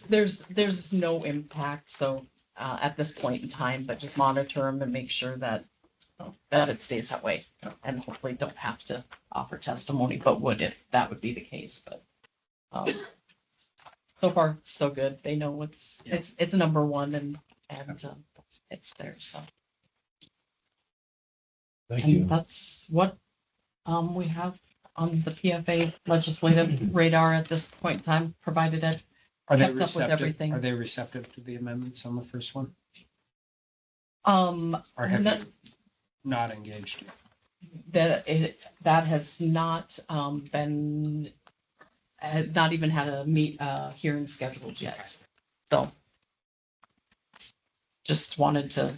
there's no impact. So at this point in time, but just monitor them and make sure that, that it stays that way. And hopefully don't have to offer testimony, but would if that would be the case, but, so far, so good. They know it's number one and, it's there, so. Thank And you. that's what, we have on the PFA legislative radar at this point in time, provided it Are they kept up with receptive? everything. Are they receptive to the amendments on the first one? Or have no- you not engaged? that has not, been, had not even had a hearing scheduled yet. So just wanted to,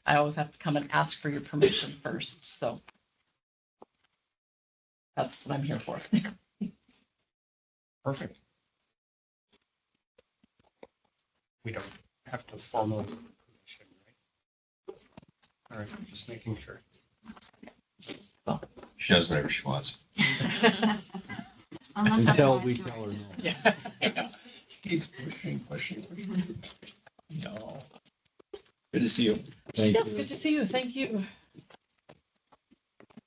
I always have to come and ask for your permission first, so that's what I'm here for. Perfect. We don't have to formally. Permission, right? All right, just making sure. She does whatever she wants. Unless Until we otherwise tell her directed. no. Yeah, I know. Keeps pushing. No. Good to see you. Thank Yes, you. good to see you. Thank you.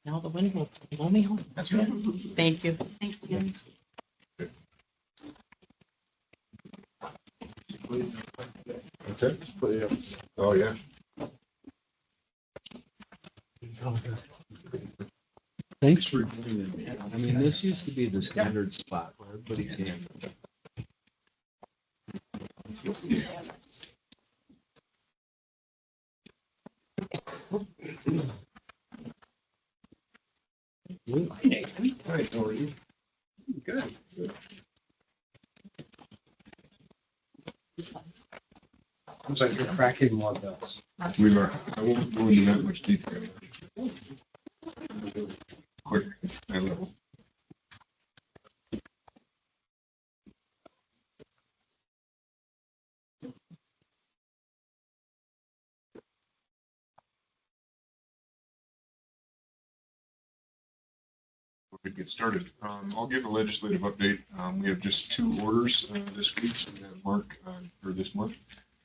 Now the wind will blow me home. That's right. Thank you. Thanks again. That's it? Oh, yeah. Thanks for doing it. I mean, this used to be the standard spot where everybody came. Hi, Nathan. Hi, how are you? Good. Looks like you're cracking more bells. We are. I won't go into that much detail. Quick, high level. We get started. I'll give a legislative update. We have just 2 orders this week, so we have Mark, or this month.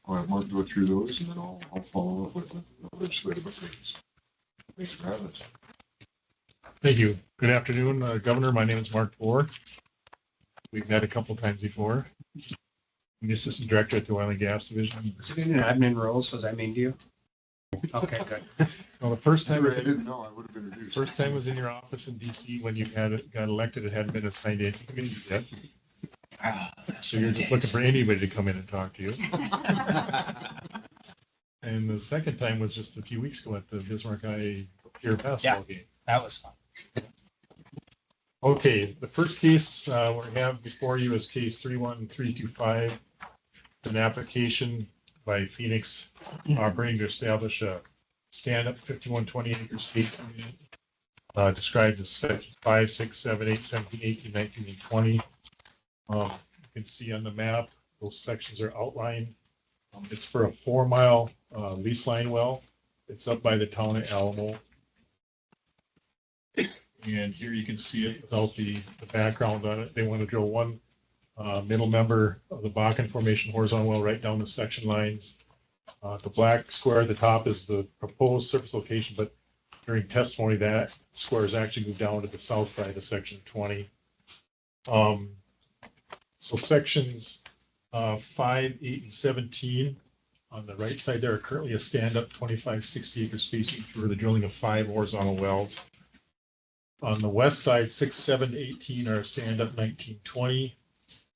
I'll have Mark go through those, and then I'll follow up with the legislative updates. Thanks for having us. Thank you. Good afternoon, Governor. My name is Mark Bohr. We've met a couple times before. I'm the Assistant Director at the Oil and Gas Division. Was it in admin roles? Was I mean to you? Okay, good. Well, the first I time was didn't know. I would have introduced. first time was in your office in DC when you got elected. It hadn't been assigned to any committee yet. So you're just looking for anybody to come in and talk to you. And the second time was just a few weeks ago at the Bismarck High Pier basketball game. That was fun. Okay, the first case we have before you is case 31325. It's an application by Phoenix operating to establish a stand-up 5120 acre state unit, described as sections 5, 6, 7, 8, 17, 18, 19, and 20. You can see on the map, those sections are outlined. It's for a 4-mile lease line well. It's up by the town of Alamo. And here you can see it without the background on it. They want to drill one middle member of the Bakken Formation horizontal well right down the section lines. The black square at the top is the proposed surface location, but during testimony, that square is actually moved down to the south side of section 20. So sections 5, 8, and 17 on the right side there are currently a stand-up 25-60 acre spacing for the drilling of 5 horizontal wells. On the west side, 6, 7, 18 are a stand-up 1920.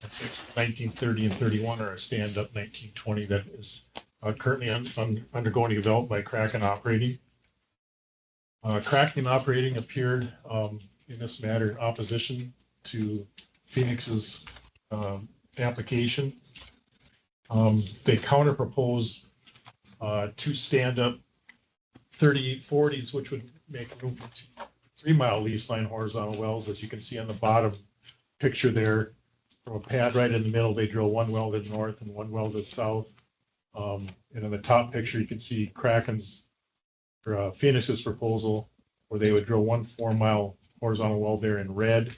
And sections 19, 30, and 31 are a stand-up 1920 that is currently undergoing development by Kraken Operating. Kraken Operating appeared in this matter in opposition to Phoenix's application. They counter-propose 2 stand-up 3840s, which would make room for 2 3-mile lease line horizontal wells. As you can see on the bottom picture there, from a pad right in the middle, they drill 1 well to the north and 1 well to the south. And in the top picture, you can see Kraken's or Phoenix's proposal, where they would drill 1 4-mile horizontal well there in red.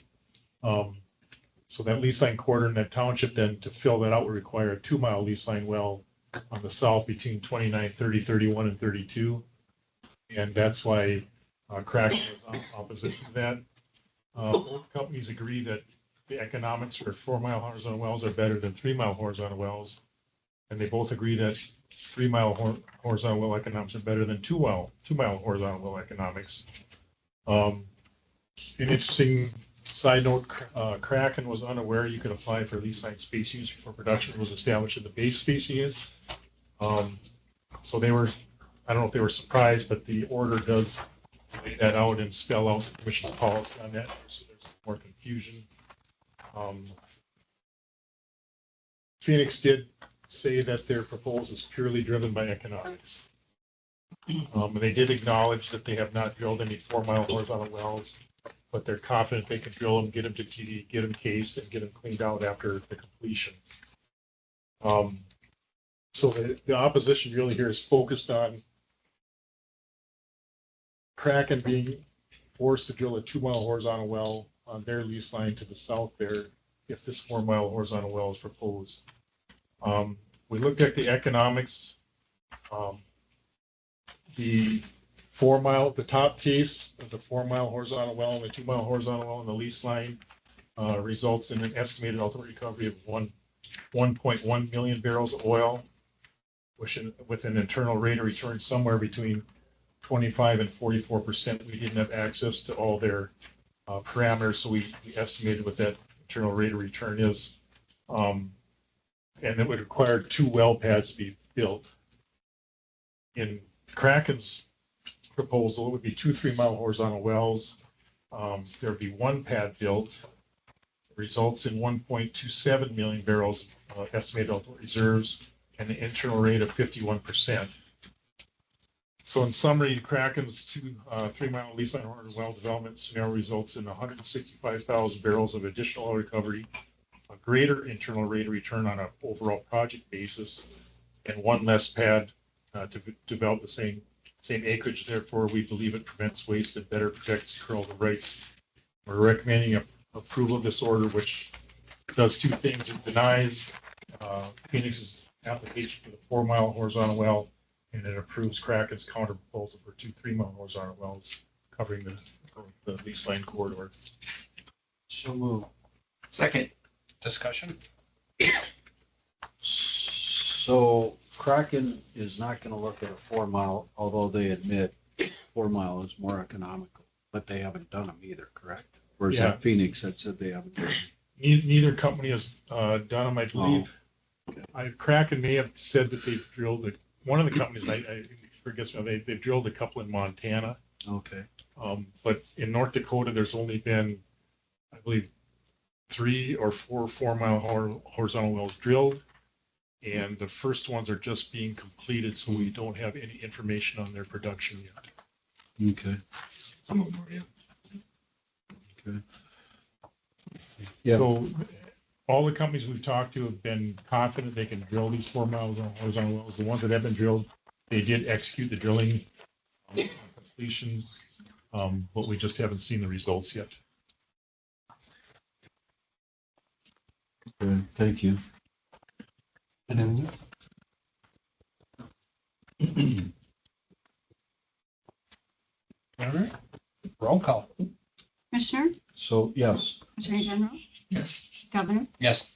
So that lease line quarter in that township then to fill that out would require a 2-mile lease line well on the south between 29, 30, 31, and 32. And that's why Kraken was in opposition to that. Both companies agree that the economics for 4-mile horizontal wells are better than 3-mile horizontal wells. And they both agree that 3-mile horizontal well economics are better than 2-mile horizontal well economics. An interesting side note, Kraken was unaware you could apply for lease line space use for production. It was established in the base spacing units. So they were, I don't know if they were surprised, but the order does lay that out and spell out the commission's policy on that, so there's more confusion. Phoenix did say that their proposal is purely driven by economics. And they did acknowledge that they have not drilled any 4-mile horizontal wells, but they're confident they can drill them, get them to TD, get them cased, and get them cleaned out after the completion. So the opposition really here is focused on Kraken being forced to drill a 2-mile horizontal well on their lease line to the south there if this 4-mile horizontal well is proposed. We looked at the economics. The 4-mile, the top case of the 4-mile horizontal well and the 2-mile horizontal well on the lease line results in an estimated ultimate recovery of 1.1 million barrels of oil, which with an internal rate of return somewhere between 25 and 44%. We didn't have access to all their parameters, so we estimated what that internal rate of return is. And it would require 2 well pads to be built. In Kraken's proposal, it would be 2 3-mile horizontal wells. There would be 1 pad built. It results in 1.27 million barrels estimated ultimate reserves and an internal rate of 51%. So in summary, Kraken's 2 3-mile lease line horizontal well development scenario results in 165,000 barrels of additional oil recovery, a greater internal rate of return on an overall project basis, and 1 less pad to develop the same acreage. Therefore, we believe it prevents waste and better protects shareholder rights. We're recommending approval of this order, which does 2 things. It denies Phoenix's application for the 4-mile horizontal well, and it approves Kraken's counter proposal for 2 3-mile horizontal wells covering the lease line corridor. So move. Second. Discussion? So Kraken is not going to look at a 4-mile, although they admit 4-mile is more economical, but they haven't done them either, correct? Or is that Phoenix that said they haven't done them? Neither company has done them, I believe. Kraken may have said that they've drilled one of the companies, I forget, they've drilled a couple in Montana. Okay. But in North Dakota, there's only been, I believe, 3 or 4 4-mile horizontal wells drilled. And the first ones are just being completed, so we don't have any information on their production yet. Okay. Some of them are, yeah. Okay. Yeah. So all the companies we've talked to have been confident they can drill these 4-mile horizontal wells. The ones that have been drilled, they did execute the drilling completions, but we just haven't seen the results yet. Okay, thank you. All right. Roll call. Commissioner, So, yes. Attorney General, Yes. Governor. Yes.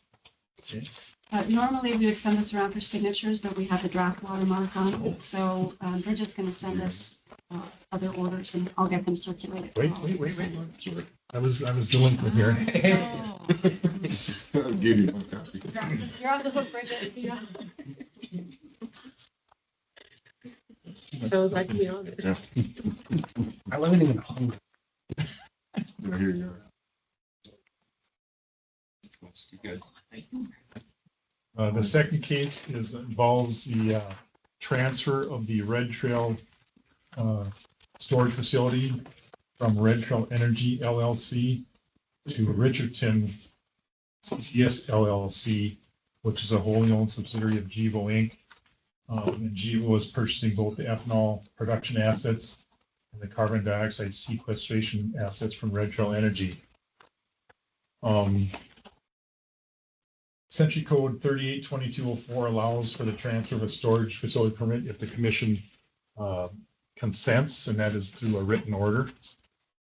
Normally, we would send this around for signatures, but we have the draft watermark on it. So they're just going to send us other orders, and I'll get them circulated. Wait. I was delinquent here. I'll give you one copy. You're on the hook, Bridget. Yeah. Sounds like me on it. I wasn't even hungry. Here you are. That's good. The second case involves the transfer of the Red Trail storage facility from Red Trail Energy LLC to Richardson CCS LLC, which is a wholly owned subsidiary of Gevo Inc. And Gevo is purchasing both the ethanol production assets and the carbon dioxide sequestration assets from Red Trail Energy. Century Code 382204 allows for the transfer of a storage facility permit if the commission consents, and that is through a written order.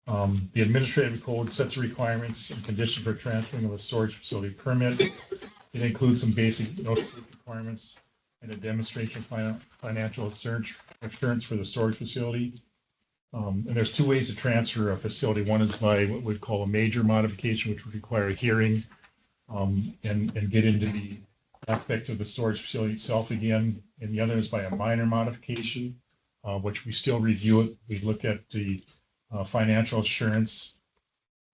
The administrative code sets the requirements and conditions for transferring of a storage facility permit. It includes some basic notification requirements and a demonstration financial assurance for the storage facility. And there's two ways to transfer a facility. One is by what we'd call a major modification, which would require a hearing and get into the aspects of the storage facility itself again. And the other is by a minor modification, which we still review it. We look at the financial assurance,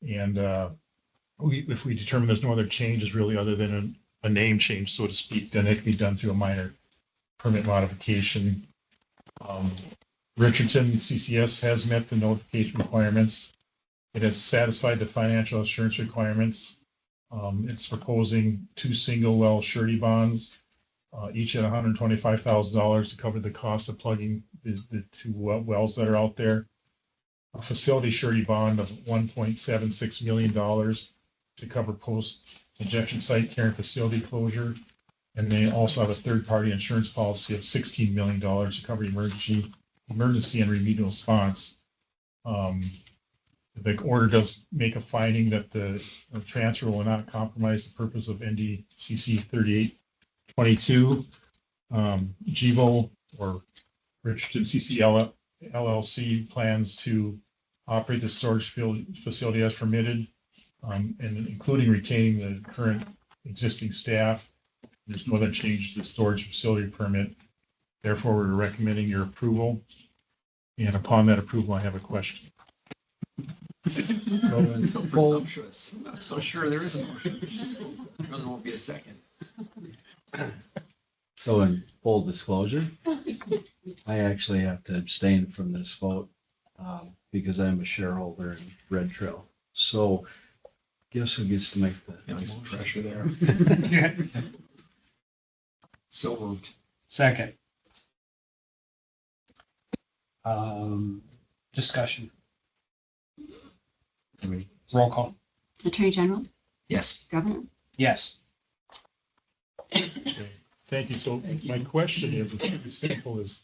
and if we determine there's no other changes really other than a name change, so to speak, then it can be done through a minor permit modification. Richardson CCS has met the notification requirements. It has satisfied the financial assurance requirements. It's proposing 2 single well surety bonds, each at $125,000 to cover the cost of plugging the 2 wells that are out there. A facility surety bond of $1.76 million to cover post-injection site care and facility closure. And they also have a third-party insurance policy of $16 million to cover emergency and remedial response. The order does make a finding that the transfer will not compromise the purpose of NDCC 3822. GEVO or Richardson CCL LLC plans to operate the storage facility as permitted, and including retaining the current existing staff. There's no other change to the storage facility permit. Therefore, we're recommending your approval. And upon that approval, I have a question. So presumptuous. I'm not so sure there is a motion. There won't be a second. So in full disclosure, I actually have to abstain from this vote because I'm a shareholder in Red Trail. So guess who gets to make the Some pressure there. So moved. Second. Discussion. Roll call. Attorney General, Yes. Governor. Yes. Okay, thank you. So my question is, it's pretty simple, is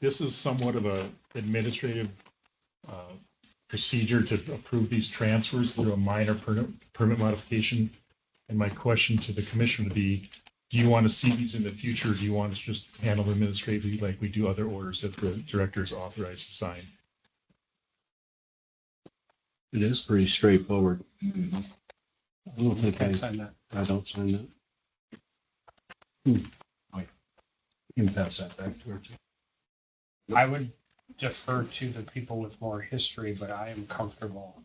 this is somewhat of a administrative procedure to approve these transfers through a minor permit modification. And my question to the commission would be, do you want to see these in the future? Or do you want us to just handle administratively like we do other orders that the director is authorized to sign? It is pretty straightforward. Mm-hmm. I don't think Can't sign that. I don't sign that. Wait. You can pass that back to her too. I would defer to the people with more history, but I am comfortable.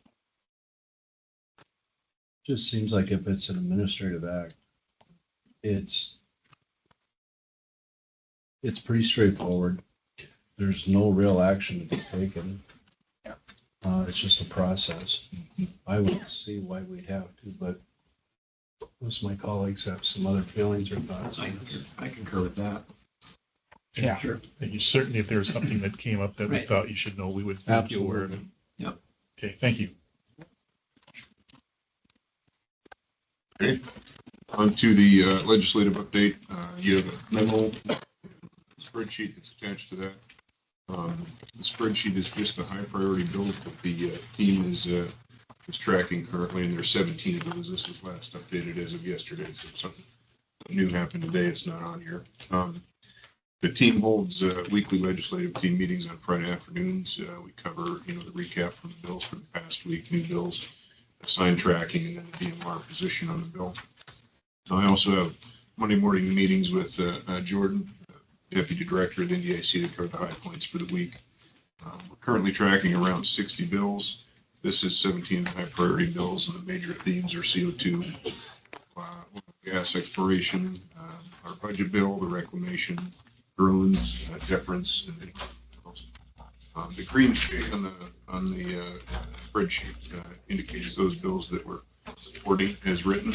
Just seems like if it's an administrative act, it's pretty straightforward. There's no real action to be taken. Yeah. It's just a process. I would see why we'd have to, but most of my colleagues have some other feelings or thoughts. I concur with that. Yeah. Sure. And you certainly, if there was something that came up that we Right. thought you should know, we would make you aware of it. Absolutely. Yep. Okay, thank you. Okay, on to the legislative update. You have a memo spreadsheet that's attached to that. The spreadsheet is just the high priority bills that the team is tracking currently, and there's 17 of those. This was last updated as of yesterday, so if something new happened today, it's not on here. The team holds weekly legislative team meetings on Friday afternoons. We cover, the recap from the bills for the past week, new bills, assigned tracking, and then the DMR position on the bill. I also have Monday morning meetings with Jordan, Deputy Director of the NDIC, to cover the high points for the week. We're currently tracking around 60 bills. This is 17 high priority bills, and the major themes are CO2, gas exploration, our budget bill, the reclamation, drones, deference, and anything else. The green shade on the spreadsheet indicates those bills that we're supporting as written.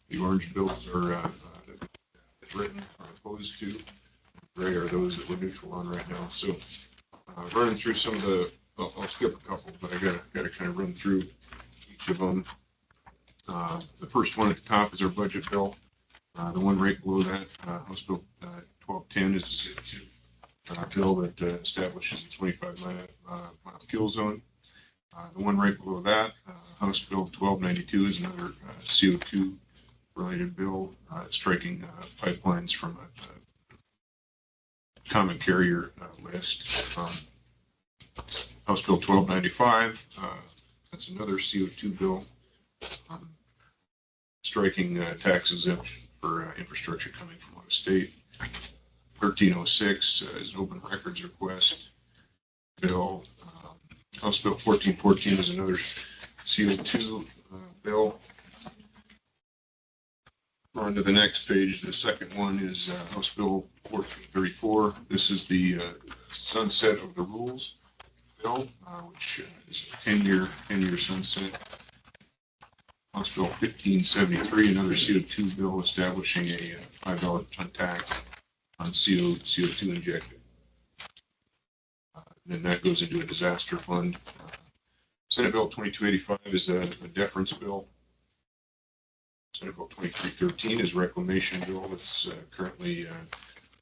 The orange bills are as written or opposed to. Gray are those that we're neutral on right now. So running through some of the, I'll skip a couple, but I gotta kind of run through each of them. The first one at the top is our budget bill. The one right below that, House Bill 1210 is a CO2 bill that establishes a 25-mile kill zone. The one right below that, House Bill 1292 is another CO2 related bill, striking pipelines from a common carrier list. House Bill 1295, that's another CO2 bill, striking tax exemption for infrastructure coming from out of state. 1306 is an open records request bill. House Bill 1414 is another CO2 bill. On to the next page, the second one is House Bill 1434. This is the sunset of the rules bill, which is a 10-year sunset. House Bill 1573, another CO2 bill establishing a $5 per ton tax on CO2 injected. Then that goes into a disaster fund. Senate Bill 2285 is a deference bill. Senate Bill 2313 is a reclamation bill that's currently,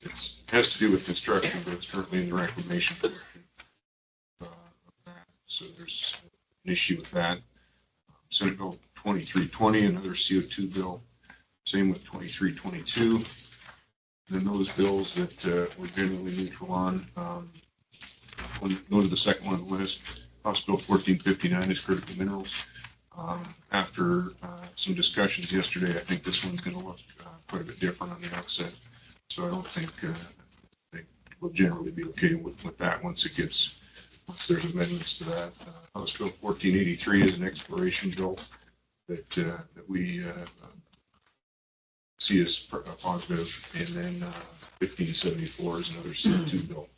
it has to do with construction, but it's currently in the reclamation portion of that. So there's an issue with that. Senate Bill 2320, another CO2 bill. Same with 2322. And then those bills that we're generally neutral on, go to the second one on the list. House Bill 1459 is critical minerals. After some discussions yesterday, I think this one's going to look quite a bit different on the outset. So I don't think we'll generally be okay with that once there's amendments to that. House Bill 1483 is an exploration bill that we see as positive, and then 1574 is another CO2 bill,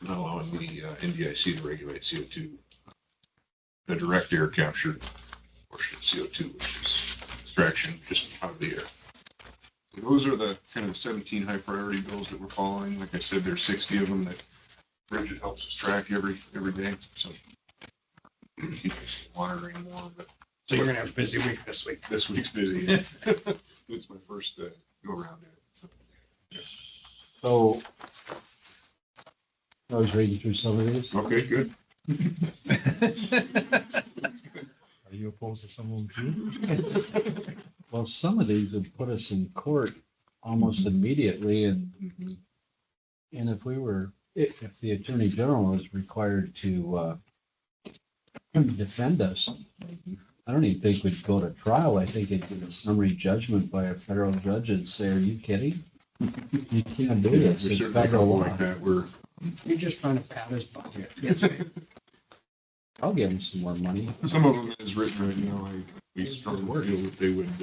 not allowing the NDIC to regulate CO2, the direct air capture portion of CO2, which is extraction just out of the air. So those are the kind of 17 high priority bills that we're following. Like I said, there's 60 of them that Bridget helps us track every day. So keep us monitoring more. But So you're gonna have a busy week this week. this week's busy. It's my first go around at it. So I was reading through some of these. Okay, good. Are you opposed to some of them too? Well, some of these would put us in court almost immediately, and if the Attorney General was required to defend us, I don't even think we'd go to trial. I think it'd be a summary judgment by a federal judge and say, "Are you kidding? You can't do this. There's It's certainly a federal couple law." like that where You're just trying to pad his budget. That's right. I'll give him some more money. some of them is written right now. We strongly feel that they would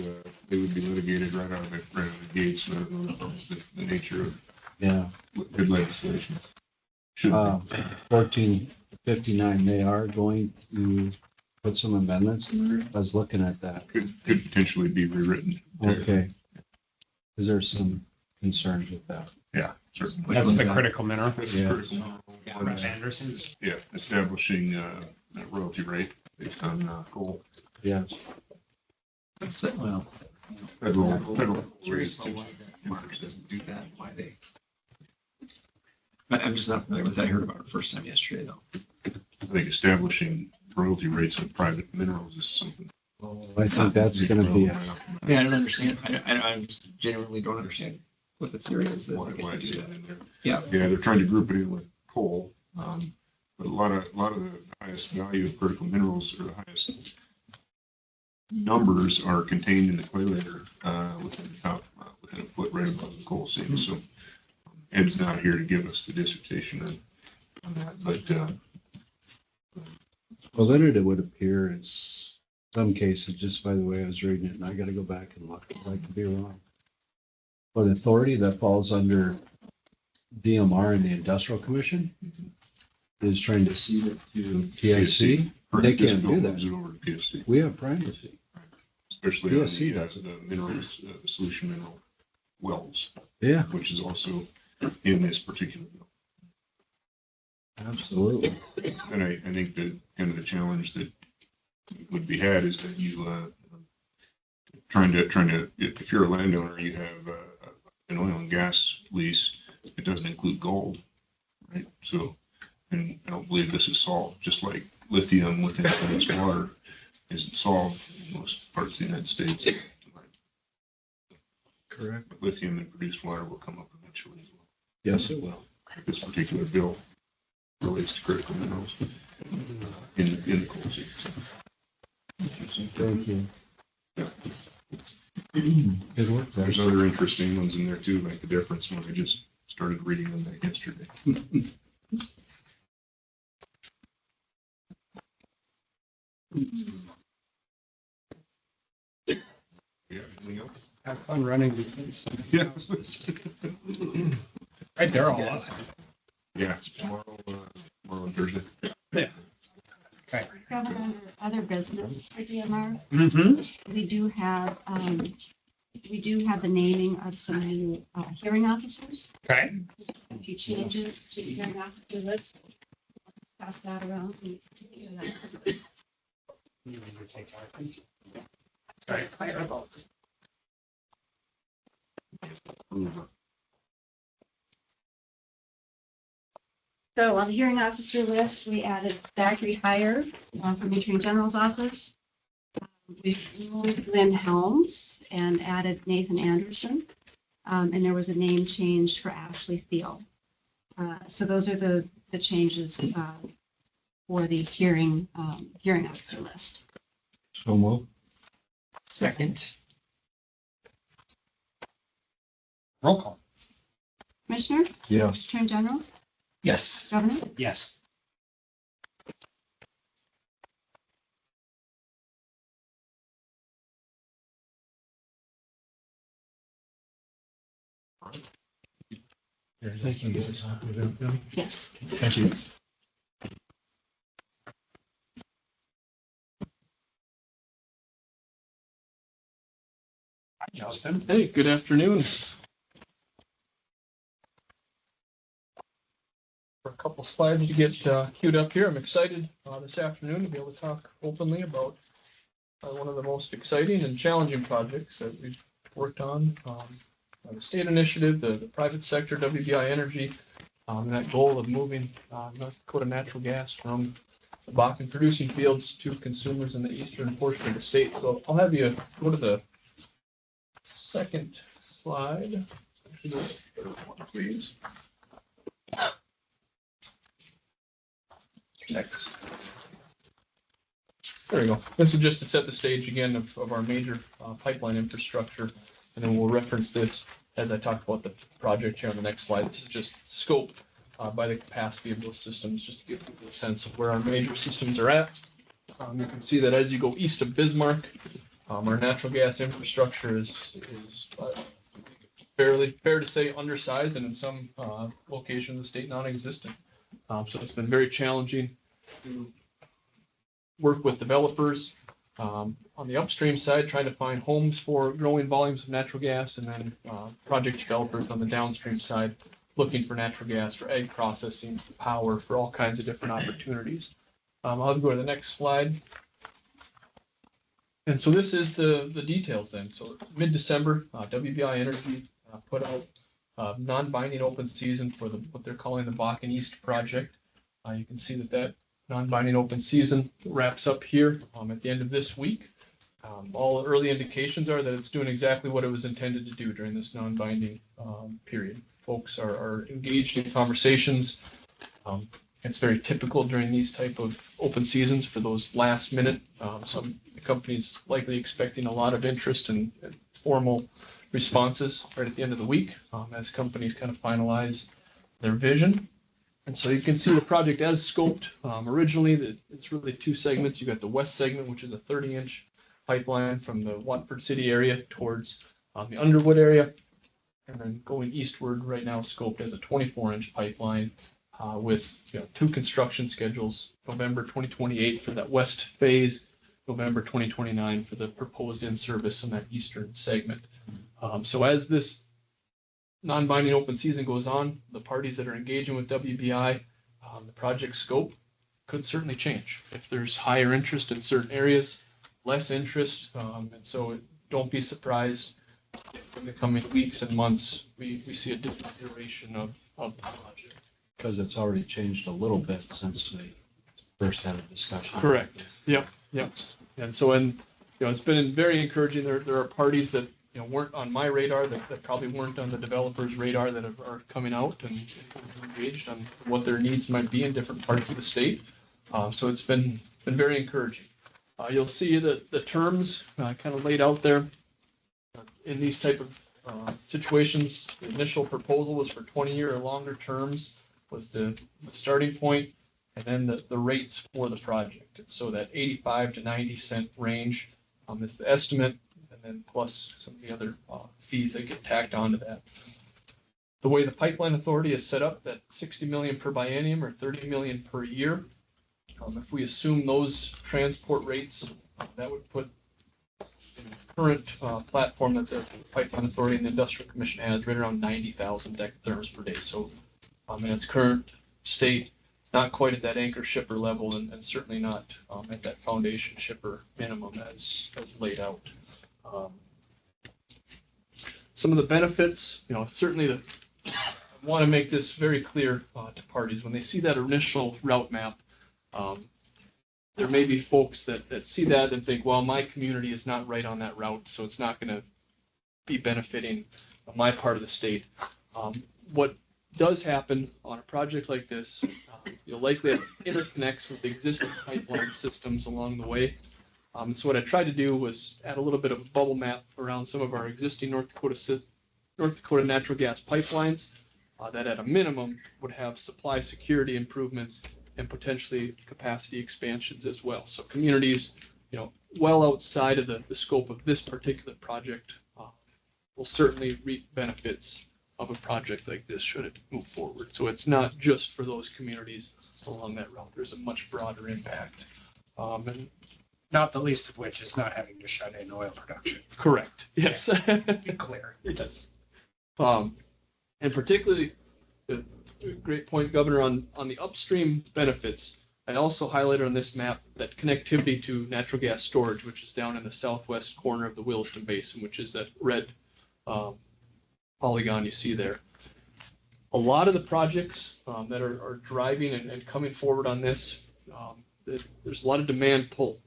be litigated right out of the gates. And I don't know if that's the nature of Yeah. good legislation. Should be. 1459, they are going to put some amendments in there. I was looking at that. Could potentially be rewritten. Okay. Is there some concerns with that? Yeah, certainly. That's the critical mineral. That's Yeah. critical. From Anderson's. Yeah, establishing a royalty rate based on coal. Yes. That's it, well. Federal Curious rates. about why that Mars doesn't do that, why they. I'm just not familiar with that. I heard about it first time yesterday, though. I think establishing royalty rates on private minerals is something. I think that's going to be, Yeah, I don't understand. I just genuinely don't understand what the theory is that Why they get to it's do that. in there. Yeah. Yeah, they're trying to group it in with coal. But a lot of the highest value of critical minerals or the highest numbers are contained in the clay layer within a foot right above the coal seam. So Ed's not here to give us the dissertation on that, but well, then it would appear in some cases, just by the way I was reading it, and I got to go back and look, I could be wrong. But authority that falls under DMR and the Industrial Commission is trying to cede it to TSC. They this can't bill do moves that. it over to PSC, We have primacy. especially on PSC does the minerals, solution mineral wells, Yeah, which is also in this particular bill. absolutely. And I think that kind of the challenge that would be had is that you trying to, if you're a landowner, you have an oil and gas lease, it doesn't include gold, right? So, and I don't believe this is solved, just like lithium within produced water isn't solved in most parts of the United States. Correct. But lithium in produced water will come up eventually as well. Yes, it will. This particular bill relates to critical minerals in the coal seam. Thank you. Good work, there. There's other interesting ones in there too, like the difference when I just started reading them that yesterday. Yeah, anything else? Have fun running between some. Yeah. Right, they're all awesome. Yeah, tomorrow and Thursday. Okay. Governor, other business for DMR, Mm-hmm. we do have the naming of some new hearing officers. Okay. A few changes to the hearing officer list. Pass that around. and continue that. You need to take our. Sorry, fire vote. So on the hearing officer list, we added Zachary Heyer from the Attorney General's office. We've removed Lynn Helms and added Nathan Anderson. And there was a name change for Ashley Thiel. So those are the changes for the hearing officer list. So move. Second. Roll call. Commissioner, Yes. Attorney General, Yes. Governor, Yes. Thank you. yes. Thank you. Hi, Justin. Hey, good afternoon. For a couple slides to get queued up here, I'm excited this afternoon to be able to talk openly about one of the most exciting and challenging projects that we've worked on. The state initiative, the private sector, WBI Energy, and that goal of moving North Dakota natural gas from the Bakken producing fields to consumers in the eastern portion of the state. So I'll have you go to the second slide. Actually, the third one, please. Next. There we go. This is just to set the stage again of our major pipeline infrastructure. And then we'll reference this as I talk about the project here on the next slide. This is just scoped by the capacity of those systems, just to give people a sense of where our major systems are at. You can see that as you go east of Bismarck, our natural gas infrastructure is fair to say undersized, and in some locations of the state non-existent. So it's been very challenging to work with developers on the upstream side, trying to find homes for growing volumes of natural gas, and then project developers on the downstream side, looking for natural gas for egg processing, power, for all kinds of different opportunities. I'll go to the next slide. And so this is the details then. So mid-December, WBI Energy put out a non-binding open season for what they're calling the Bakken East project. You can see that non-binding open season wraps up here at the end of this week. All early indications are that it's doing exactly what it was intended to do during this non-binding period. Folks are engaged in conversations. It's very typical during these type of open seasons for those last minute. Some companies likely expecting a lot of interest and formal responses right at the end of the week as companies kind of finalize their vision. And so you can see the project as scoped originally. It's really two segments. You got the west segment, which is a 30-inch pipeline from the Watford City area towards the Underwood area, and then going eastward right now scoped as a 24-inch pipeline with two construction schedules: November 2028 for that west phase, November 2029 for the proposed in-service in that eastern segment. So as this non-binding open season goes on, the parties that are engaging with WBI, the project scope could certainly change. If there's higher interest in certain areas, less interest, and so don't be surprised if in the coming weeks and months, we see a different iteration of the project. Because it's already changed a little bit since we first had a discussion. Correct. Yep. And so, it's been very encouraging. There are parties that, weren't on my radar, that probably weren't on the developer's radar that are coming out and engaged on what their needs might be in different parts of the state. So it's been very encouraging. You'll see the terms kind of laid out there in these type of situations. The initial proposal was for 20-year or longer terms was the starting point, and then the rates for the project. So that 85 to 90 cent range is the estimate, and then plus some of the other fees that get tacked onto that. The way the pipeline authority is set up, that 60 million per biennium or 30 million per year. If we assume those transport rates, that would put in the current platform that the pipeline authority and the industrial commission has right around 90,000 decatherms per day. So in its current state, not quite at that anchor shipper level, and certainly not at that foundation shipper minimum as laid out. Some of the benefits, certainly I want to make this very clear to parties. When they see that initial route map, there may be folks that see that and think, well, my community is not right on that route, so it's not going to be benefiting my part of the state. What does happen on a project like this, you'll likely have interconnects with existing pipeline systems along the way. So what I tried to do was add a little bit of a bubble map around some of our existing North Dakota natural gas pipelines that at a minimum would have supply security improvements and potentially capacity expansions as well. So communities, well outside of the scope of this particular project will certainly reap benefits of a project like this should it move forward. So it's not just for those communities along that route. There's a much broader impact. And Not the least of which is not having to shut in oil production. correct. Yes. Be clear. Yes. And particularly, the great point, Governor, on the upstream benefits. I also highlighted on this map that connectivity to natural gas storage, which is down in the southwest corner of the Williston Basin, which is that red polygon you see there. A lot of the projects that are driving and coming forward on this, there's a lot of demand pull.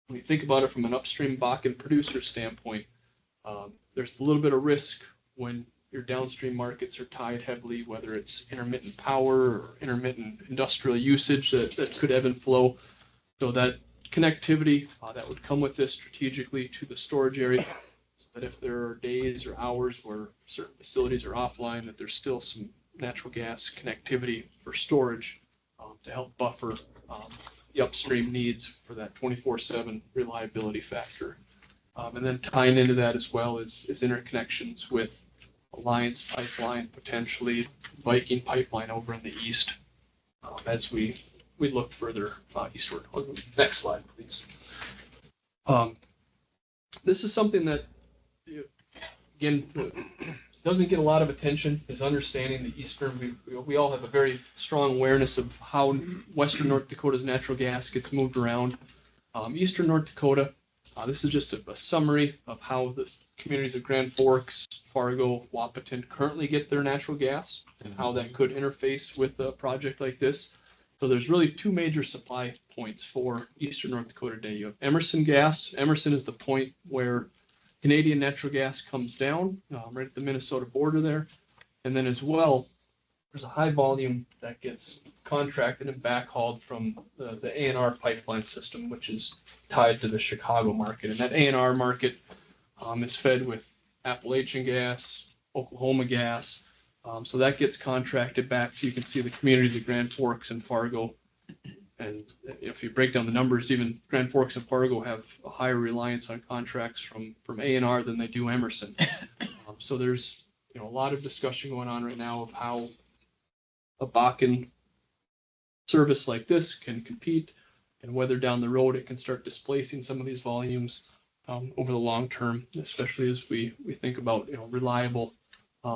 When you think about it from an upstream Bakken producer standpoint, there's a little bit of risk when your downstream markets are tied heavily, whether it's intermittent power or intermittent industrial usage that could ebb and flow. So that connectivity that would come with this strategically to the storage area, so that if there are days or hours where certain facilities are offline, that there's still some natural gas connectivity for storage to help buffer the upstream needs for that 24/7 reliability factor. And then tying into that as well is interconnections with Alliance Pipeline, potentially Viking Pipeline over in the east, as we look further eastward. Next slide, please. This is something that, again, doesn't get a lot of attention, is understanding the eastern. We all have a very strong awareness of how western North Dakota's natural gas gets moved around. Eastern North Dakota, this is just a summary of how the communities of Grand Forks, Fargo, Wahpeton currently get their natural gas and how that could interface with a project like this. So there's really two major supply points for Eastern North Dakota today. You have Emerson Gas. Emerson is the point where Canadian natural gas comes down, right at the Minnesota border there. And then as well, there's a high volume that gets contracted and backhauled from the ANR pipeline system, which is tied to the Chicago market. And that ANR market is fed with Appalachian gas, Oklahoma gas. So that gets contracted back to, you can see the communities of Grand Forks and Fargo. And if you break down the numbers, even Grand Forks and Fargo have a higher reliance on contracts from ANR than they do Emerson. So there's a lot of discussion going on right now of how a Bakken service like this can compete and whether down the road it can start displacing some of these volumes over the long term, especially as we think about reliable,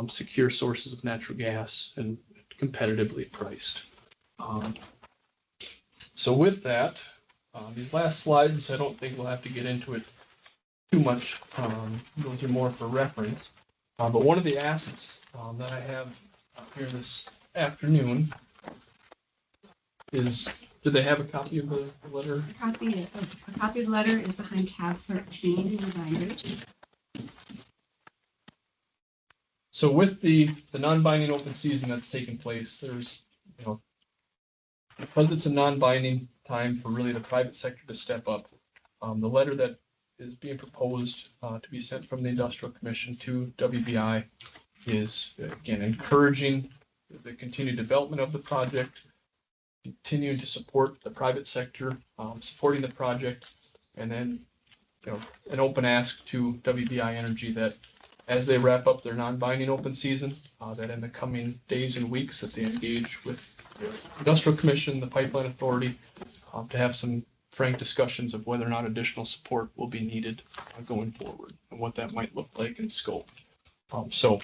secure sources of natural gas and competitively priced. So with that, these last slides, I don't think we'll have to get into it too much. Those are more for reference. But one of the asks that I have up here this afternoon is, do they have a copy of the letter? A copy of the letter is behind tab 13 in the binders. So with the non-binding open season that's taking place, there's, because it's a non-binding time for really the private sector to step up, the letter that is being proposed to be sent from the Industrial Commission to WBI is, again, encouraging the continued development of the project, continuing to support the private sector, supporting the project, and then, an open ask to WBI Energy that as they wrap up their non-binding open season, that in the coming days and weeks that they engage with the Industrial Commission, the Pipeline Authority, to have some frank discussions of whether or not additional support will be needed going forward and what that might look like in scope. So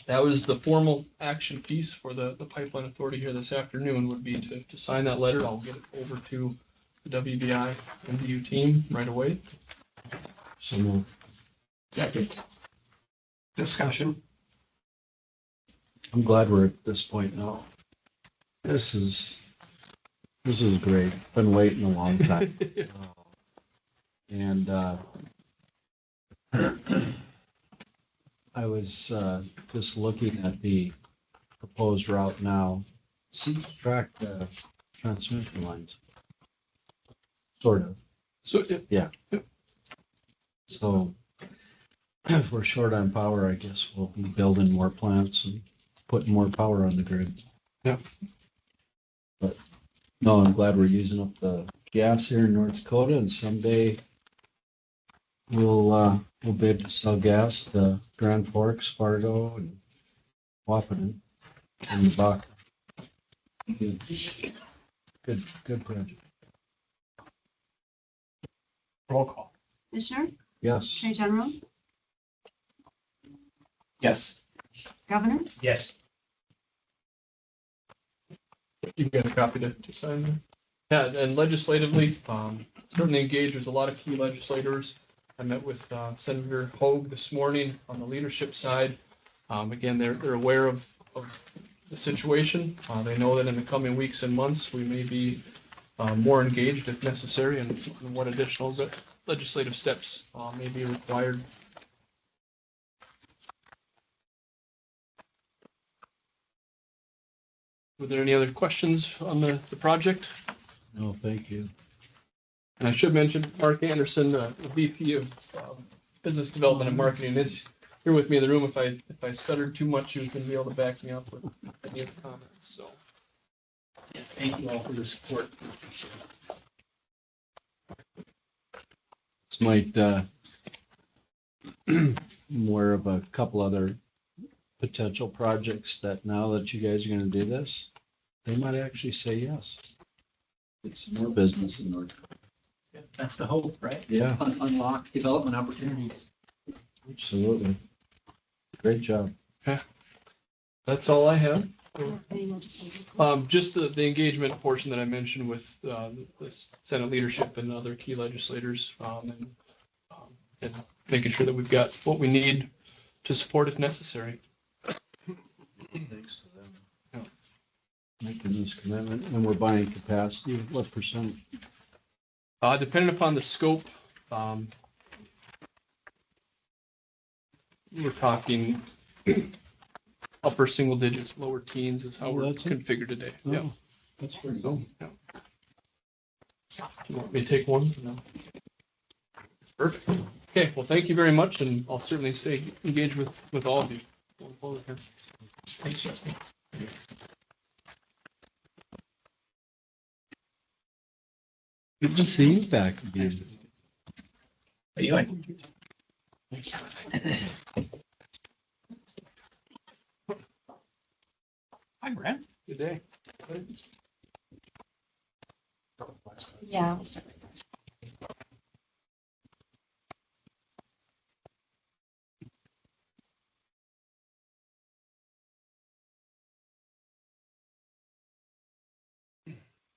that was the formal action piece for the Pipeline Authority here this afternoon, would be to sign that letter. I'll get it over to the WBI MDU team right away. So Second. Discussion. I'm glad we're at this point now. This is great. Been waiting a long time. And I was just looking at the proposed route now. Seems to track the transmission lines. Sort of. So, Yeah. So if we're short on power, I guess we'll be building more plants and putting more power on the grid. Yeah. But no, I'm glad we're using up the gas here in North Dakota, and someday we'll be able to sell gas to Grand Forks, Fargo, and Wahpeton, and the Baca. Good project. roll call. Commissioner, Yes. Attorney General, Yes. Governor, Yes. You got a copy to sign there? Yeah, and legislatively, certainly engaged. There's a lot of key legislators. I met with Senator Hogue this morning on the leadership side. Again, they're aware of the situation. They know that in the coming weeks and months, we may be more engaged if necessary, and what additional legislative steps may be required. Were there any other questions on the project? No, thank you. And I should mention, Mark Anderson, the VP of Business Development and Marketing, is here with me in the room. If I stuttered too much, you can be able to back me up with any of the comments. So, Thank you all for the support. This might more of a couple other potential projects that now that you guys are going to do this, they might actually say yes. It's more business in North Dakota. That's the hope, right? Yeah, Unlock development opportunities. absolutely. Great job. that's all I have. any legislative. Just the engagement portion that I mentioned with the Senate leadership and other key legislators, and making sure that we've got what we need to support if necessary. Thanks to them. Making this commitment, and we're buying capacity. What percent? Depending upon the scope, we're talking upper single digits, lower teens is how we're That's it? configured today. Oh, Yeah. that's pretty So, good. yeah. Do you want me to take one? No. Perfect. Okay, well, thank you very much, and I'll certainly stay engaged with all of you going forward here. Thanks, Justin. Good to see you back again. How you doing? Hi, Brent. Good day. Yeah. I'll start.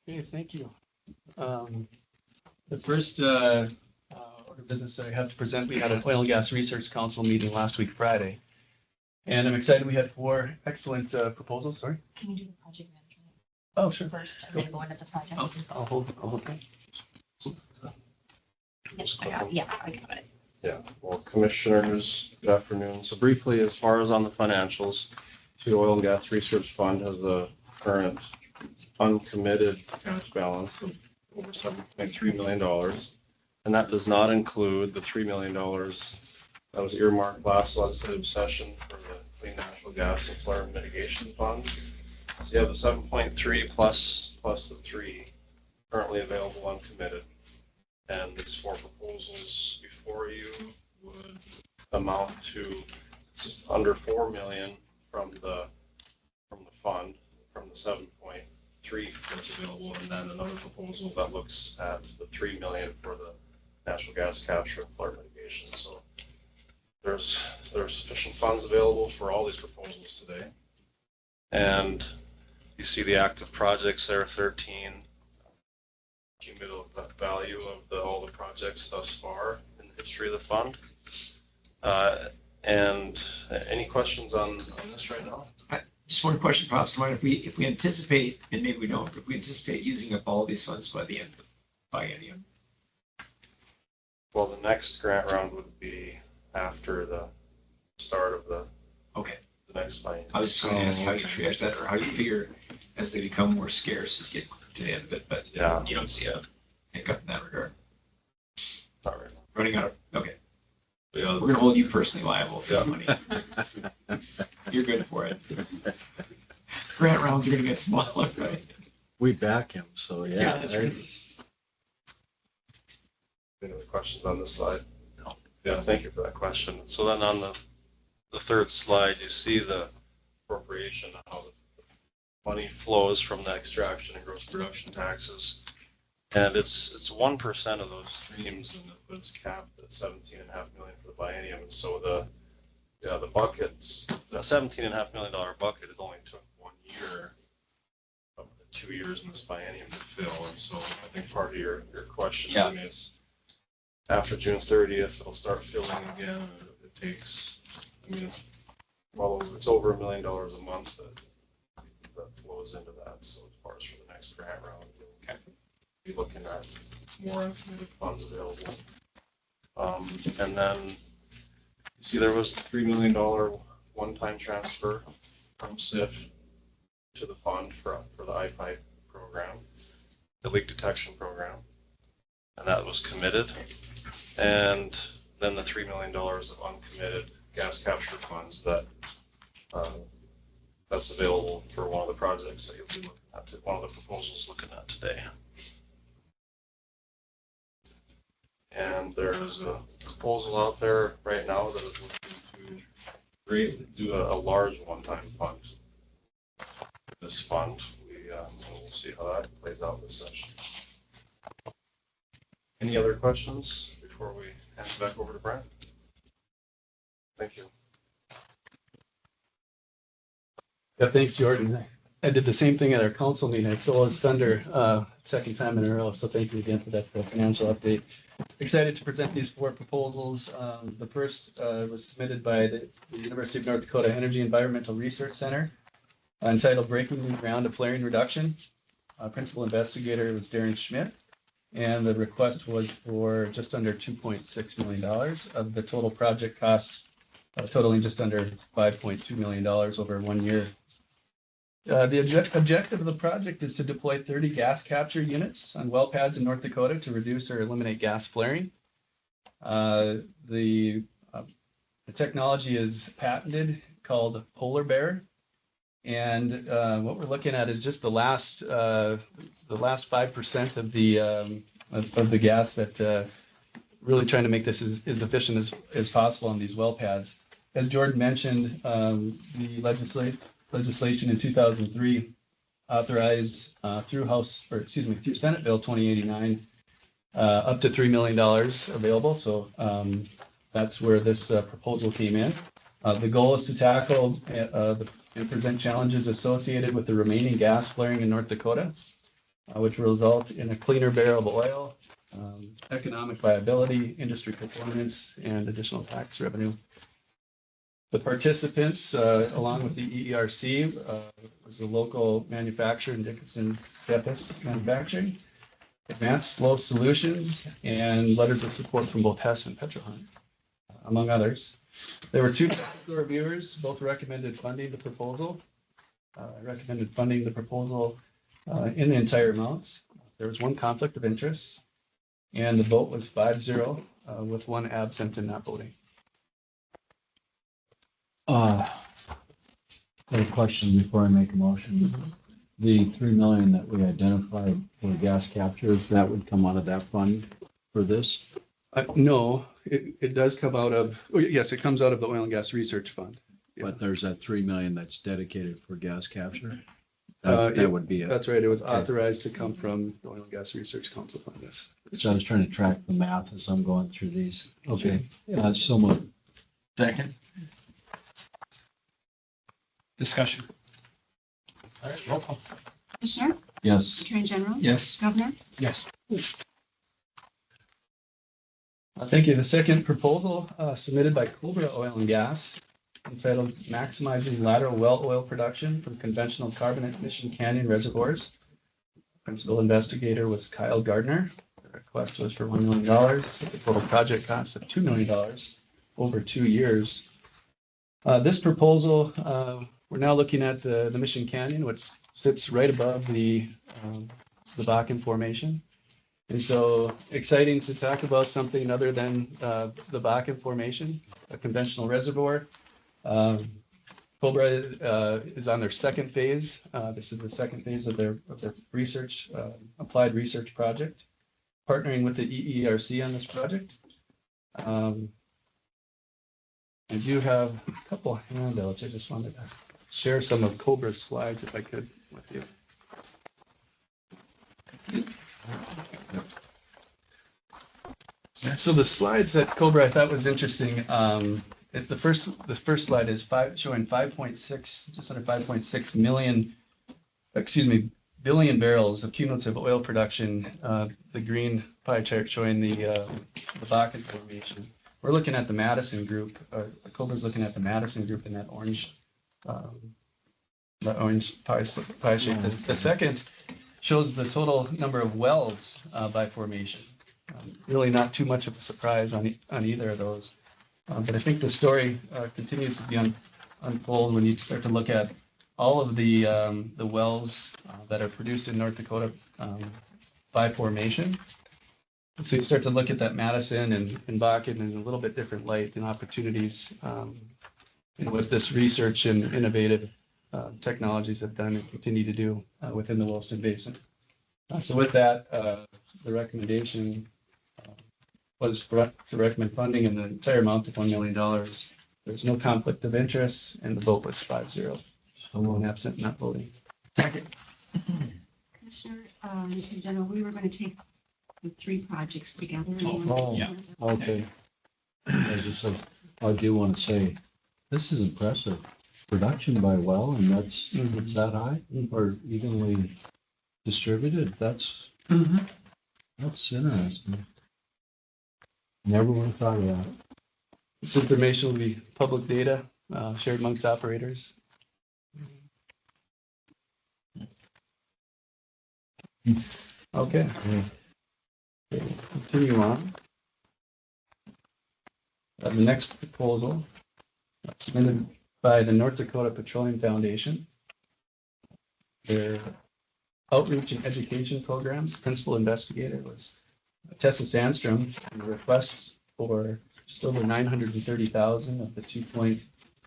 Okay, thank you. The first order of business that I have to present. We had an Oil and Gas Research Council meeting last week, Friday. And I'm excited. We had 4 excellent proposals. Sorry. Can you do the project management Oh, sure. first, and then go into the projects? I'll hold that. Yeah, I got it. Yeah, well, commissioners, good afternoon. So briefly, as far as on the financials, the Oil and Gas Research Fund has a current uncommitted cash balance of over $7.3 million. And that does not include the $3 million that was earmarked last legislative session for the Clean Natural Gas and Flare Mitigation Fund. So you have the 7.3 plus the 3 currently available uncommitted. And these 4 proposals before you would amount to just under 4 million from the fund, from the 7.3 that's available, and then another proposal that looks at the 3 million for the natural gas capture and flare mitigation. So there's sufficient funds available for all these proposals today. And you see the active projects there, 13. Cumulative value of all the projects thus far in the history of the fund. And any questions on this right now? Just one question, perhaps, if we anticipate, and maybe we don't, if we anticipate using up all these funds by the end of the biennium. Well, the next grant round would be after the start of the next biennium. I was just going to ask how you triage that, or how you figure as they become more scarce, get to the end of it, but yeah, you don't see a hiccup in that regard. Not really. Running out of, okay. We're going to hold you personally liable for the money. You're good for it. Grant rounds are going to get smaller, right? We back him, so yeah. Yeah, that's right. Any other questions on this slide? No. Yeah, thank you for that question. So then on the third slide, you see the appropriation, how the money flows from the extraction and gross production taxes. And it's 1% of those streams, and it's capped at $17.5 million for the biennium. And so the buckets, the $17.5 million bucket, it only took 1 year of the 2 years in this biennium to fill. And so I think part of your question to me is after June 30th, it'll start filling again. And it takes, I mean, it's over $1 million a month that flows into that. So as far as for the next grant round, we'll be looking at more uncommitted funds available. And then you see there was the $3 million one-time transfer from SIF to the fund for the IPIPE program, the leak detection program, and that was committed. And then the $3 million of uncommitted gas capture funds that's available for one of the projects that you'll be looking at, one of the proposals looking at today. And there's a proposal out there right now that is looking to do a large one-time fund. This fund, we'll see how that plays out this session. Any other questions before we hand it back over to Brent? Thank you. Yeah, thanks, Jordan. I did the same thing at our council meeting. I stole his thunder second time in a row, so thank you again for that financial update. Excited to present these 4 proposals. The first was submitted by the University of North Dakota Energy Environmental Research Center, entitled Breaking New Ground of Flaring Reduction. Principal investigator was Darren Schmidt, and the request was for just under $2.6 million of the total project costs, totaling just under $5.2 million over 1 year. The objective of the project is to deploy 30 gas capture units on well pads in North Dakota to reduce or eliminate gas flaring. The technology is patented, called Polar Bear, and what we're looking at is just the last 5% of the gas that really trying to make this as efficient as possible on these well pads. As Jordan mentioned, the legislation in 2003 authorized through Senate Bill 2089 up to $3 million available. So that's where this proposal came in. The goal is to tackle and present challenges associated with the remaining gas flaring in North Dakota, which will result in a cleaner barrel of oil, economic viability, industry performance, and additional tax revenue. The participants, along with the EERC, was a local manufacturer in Dickinson Stepis Manufacturing, Advanced Flow Solutions, and letters of support from both Hess and Petrohunt, among others. There were 2 technical reviewers, both recommended funding the proposal. Recommended funding the proposal in the entire amounts. There was 1 conflict of interest, and the vote was 5-0, with 1 absent and not voting. I have a question before I make a motion. The 3 million that we identified for gas capture, that would come out of that fund for this? No, it does come out of, yes, it comes out of the Oil and Gas Research Fund. But there's that 3 million that's dedicated for gas capture? That That would be it. That's right. It was authorized to come from the Oil and Gas Research Council Fund, yes. So I was trying to track the math as I'm going through these. Okay, so moved. Second. Discussion. All right, roll call. Commissioner, Yes. Attorney General, Yes. Governor, Yes. Thank you. The second proposal submitted by Cobra Oil and Gas entitled Maximizing Lateral Well Oil Production from Conventional Carbonate Mission Canyon Reservoirs. Principal investigator was Kyle Gardner. The request was for $1 million, with a total project cost of $2 million over 2 years. This proposal, we're now looking at the Mission Canyon, which sits right above the Bakken Formation. And so exciting to talk about something other than the Bakken Formation, a conventional reservoir. Cobra is on their second phase. This is the second phase of their research, applied research project, partnering with the EERC on this project. I do have a couple handouts. I just wanted to share some of Cobra's slides if I could with you. So the slides that Cobra I thought was interesting. The first slide is showing 5.6, just under 5.6 million, billion barrels of cumulative oil production. The green pie chart showing the Bakken Formation. We're looking at the Madison Group. Cobra's looking at the Madison Group in that orange pie shape. The second shows the total number of wells by formation. Really not too much of a surprise on either of those. But I think the story continues to be unfold when you start to look at all of the wells that are produced in North Dakota by formation. So you start to look at that Madison and Bakken in a little bit different light and opportunities what this research and innovative technologies have done and continue to do within the Williston Basin. So with that, the recommendation was to recommend funding in the entire amount of $1 million. There's no conflict of interest, and the vote was 5-0. So one absent, not voting. Second. Commissioner, in general, we were going to take the 3 projects together. Yeah. Okay. I do want to say, this is impressive. Production by well, and that's that high or evenly distributed. That's interesting. Never would have thought of that. This information will be public data shared amongst operators. Okay. Continue on. The next proposal submitted by the North Dakota Petroleum Foundation. Their outreach and education programs, principal investigator was Tessa Sandstrom, and the request for just over $930,000 of the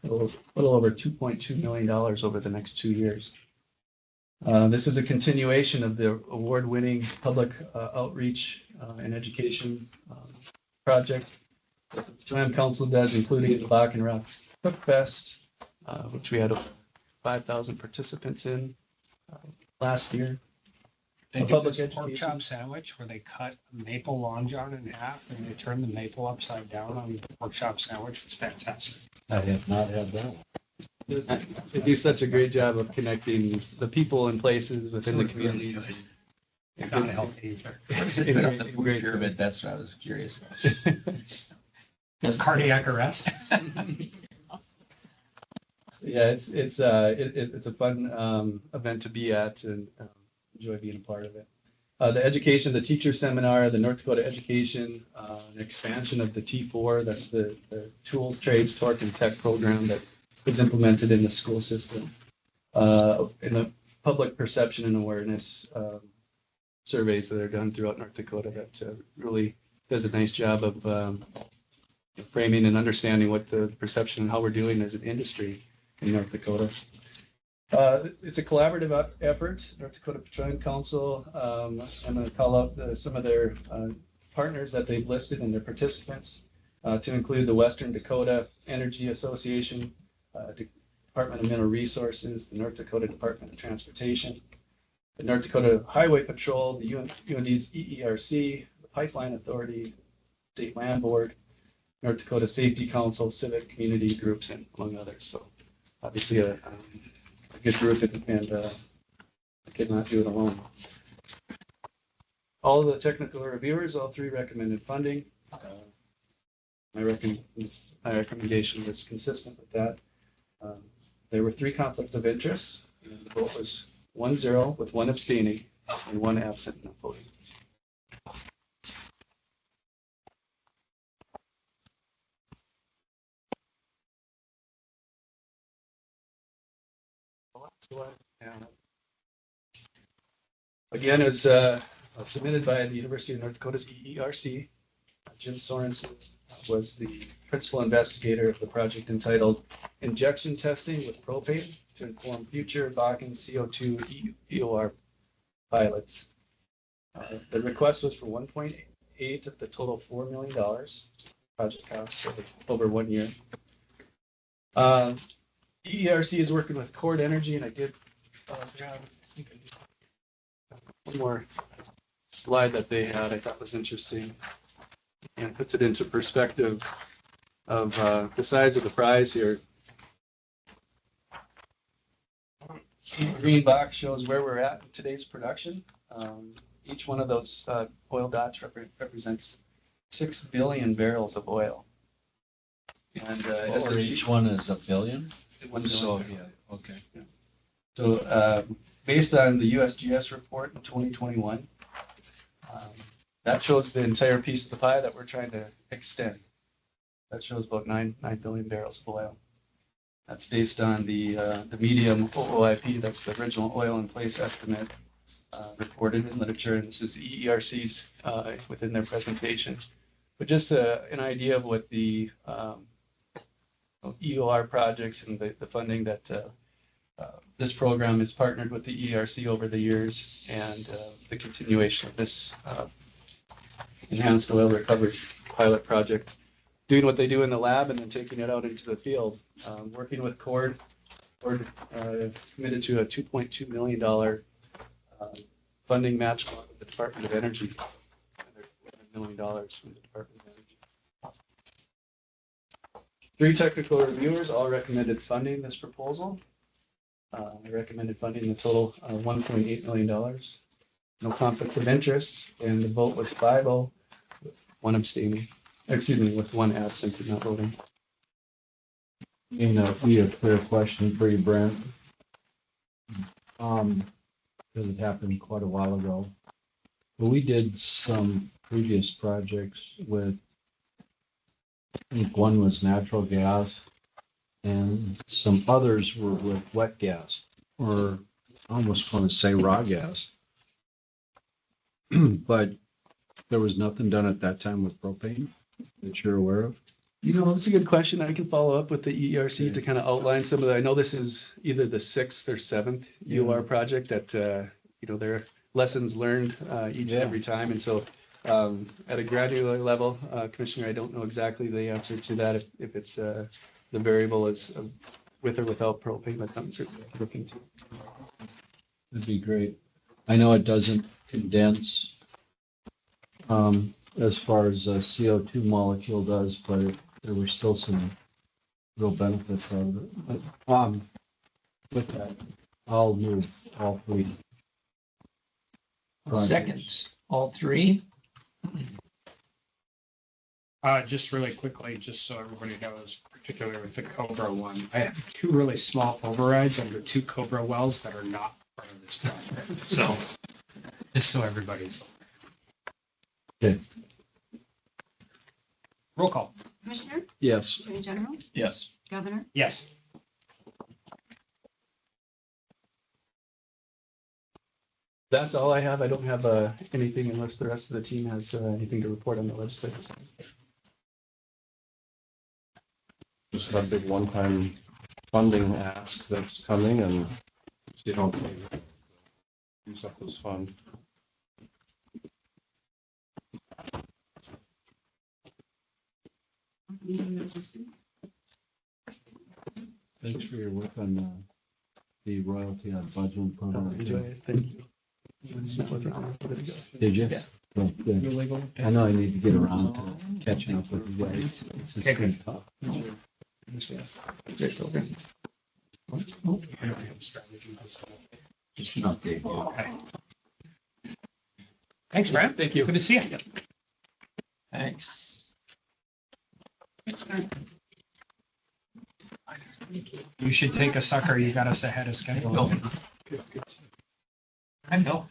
little over $2.2 million over the next 2 years. This is a continuation of the award-winning public outreach and education project that the Petroleum Council does, including the Bakken Rocks Cook Fest, which we had 5,000 participants in last year. They A do public this pork education. chop sandwich where they cut maple long john in half and they turn the maple upside down on the pork chop sandwich. It's fantastic. I have not had that one. They do such a great job of connecting the people and places within the communities. Not healthy either. Is it up the food pyramid? That's what I was curious about. Cardiac arrest. Yeah, it's a fun event to be at and enjoy being a part of it. The education, the teacher seminar, the North Dakota education, an expansion of the T4, that's the tools, trades, torque, and tech program that was implemented in the school system. In the public perception and awareness surveys that are done throughout North Dakota that really does a nice job of framing and understanding what the perception and how we're doing as an industry in North Dakota. It's a collaborative effort. North Dakota Petroleum Council, I'm going to call out some of their partners that they've listed and their participants to include the Western Dakota Energy Association, Department of Mineral Resources, the North Dakota Department of Transportation, the North Dakota Highway Patrol, the UND's EERC, the Pipeline Authority, State Land Board, North Dakota Safety Council, civic community groups, and among others. So obviously a good group, and I could not do it alone. All of the technical reviewers, all three recommended funding. My recommendation was consistent with that. There were 3 conflicts of interest, and the vote was 1-0 with 1 abstaining and 1 absent not voting. Again, it's submitted by the University of North Dakota's EERC. Jim Sorensen was the principal investigator of the project entitled Injection Testing with Propane to Inform Future Bakken CO2 EOR Pilots. The request was for 1.8 of the total $4 million project cost over 1 year. EERC is working with Cord Energy, and I did grab one more slide that they had I thought was interesting and puts it into perspective of the size of the prize here. The green box shows where we're at in today's production. Each one of those oil dots represents 6 billion barrels of oil. And each one is a billion? 1 billion. So, yeah, okay. So based on the USGS report in 2021, that shows the entire piece of the pie that we're trying to extend. That shows about 9 billion barrels of oil. That's based on the medium OOIP, that's the original oil in place estimate reported in literature, and this is the EERC's within their presentation. But just an idea of what the EOR projects and the funding that this program has partnered with the ERC over the years, and the continuation of this enhanced oil recovery pilot project, doing what they do in the lab and then taking it out into the field, working with Cord. Cord committed to a $2.2 million funding match with the Department of Energy, $1 million from the Department of Energy. 3 technical reviewers all recommended funding this proposal. They recommended funding the total $1.8 million. No conflicts of interest, and the vote was 5-0, with 1 abstaining, with 1 absent and not voting. We have a clear question for you, Brent. Because it happened quite a while ago. But we did some previous projects with, I think one was natural gas, and some others were with wet gas, or I almost want to say raw gas. But there was nothing done at that time with propane that you're aware of? You know, that's a good question. I can follow up with the ERC to kind of outline some of the, I know this is either the 6th or 7th EOR project that, there are lessons learned each and every time. And so at a granular level, Commissioner, I don't know exactly the answer to that, if it's the variable is with or without propane, but I'm certainly looking to. That'd be great. I know it doesn't condense as far as a CO2 molecule does, but there were still some real benefits out of it. But, with that, I'll move all 3. Second, all three. Just really quickly, just so everybody knows, particularly with the Cobra one, I have two really small overrides under two Cobra wells that are not part of this project. So, just so everybody's. Okay. Roll call. Commissioner, Yes. Attorney General, Yes. Governor, Yes. That's all I have. I don't have anything unless the rest of the team has anything to report on the legislative side. Just that big one-time funding ask that's coming and see how they use up this fund. Thanks for your work on the royalty on budget program. Enjoy it. Thank you. Did you? Yeah. Well, good. I know I need to get around to catching up with you guys. It's just good talk. Great program. Just an update. Okay. Thanks, Brad. Thank you. Good to see you. Thanks. Thanks, Brent. You should take a sucker. You got us ahead of schedule. I know.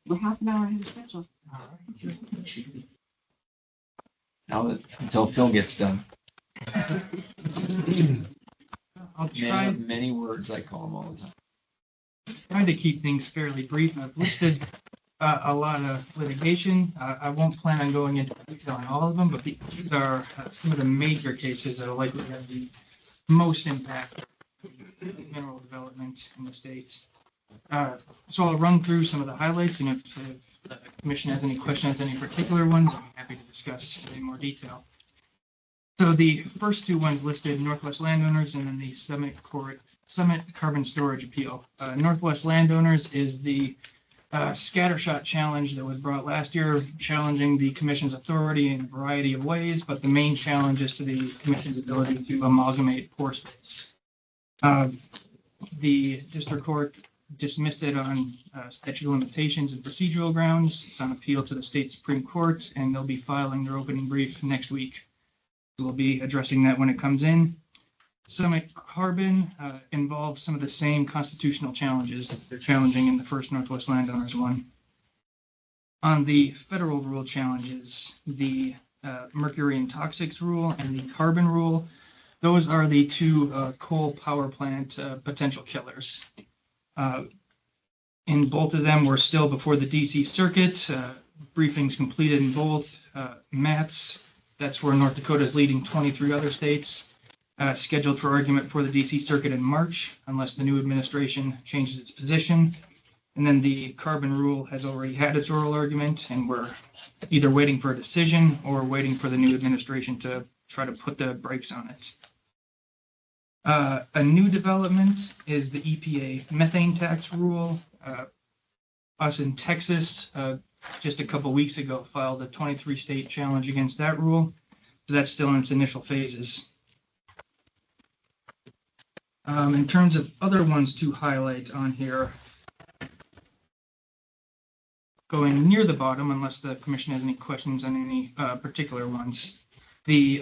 We're half an hour ahead of schedule. Now that, until Phil gets done. I'll try, Many words, I call him all the time. try to keep things fairly brief. I've listed a lot of litigation. I won't plan on going into detail on all of them, but these are some of the major cases that are likely to have the most impact on mineral development in the state. So I'll run through some of the highlights, and if the commission has any questions, any particular ones, I'm happy to discuss in more detail. So the first two ones listed, Northwest Landowners and then the Summit Carbon Storage Appeal. Northwest Landowners is the scattershot challenge that was brought last year, challenging the commission's authority in a variety of ways, but the main challenge is to the commission's ability to amalgamate pore space. The district court dismissed it on statute of limitations and procedural grounds. It's on appeal to the state Supreme Court, and they'll be filing their opening brief next week. We'll be addressing that when it comes in. Summit Carbon involves some of the same constitutional challenges that they're challenging in the first Northwest Landowners one. On the federal rule challenges, the mercury and toxics rule and the carbon rule, those are the two coal power plant potential killers. In both of them, we're still before the DC Circuit. Briefings completed in both. MATS, that's where North Dakota is leading 23 other states. Scheduled for argument for the DC Circuit in March, unless the new administration changes its position. And then the carbon rule has already had its oral argument, and we're either waiting for a decision or waiting for the new administration to try to put the brakes on it. A new development is the EPA methane tax rule. Us in Texas, just a couple weeks ago, filed a 23-state challenge against that rule. So that's still in its initial phases. In terms of other ones to highlight on here, going near the bottom, unless the commission has any questions on any particular ones, the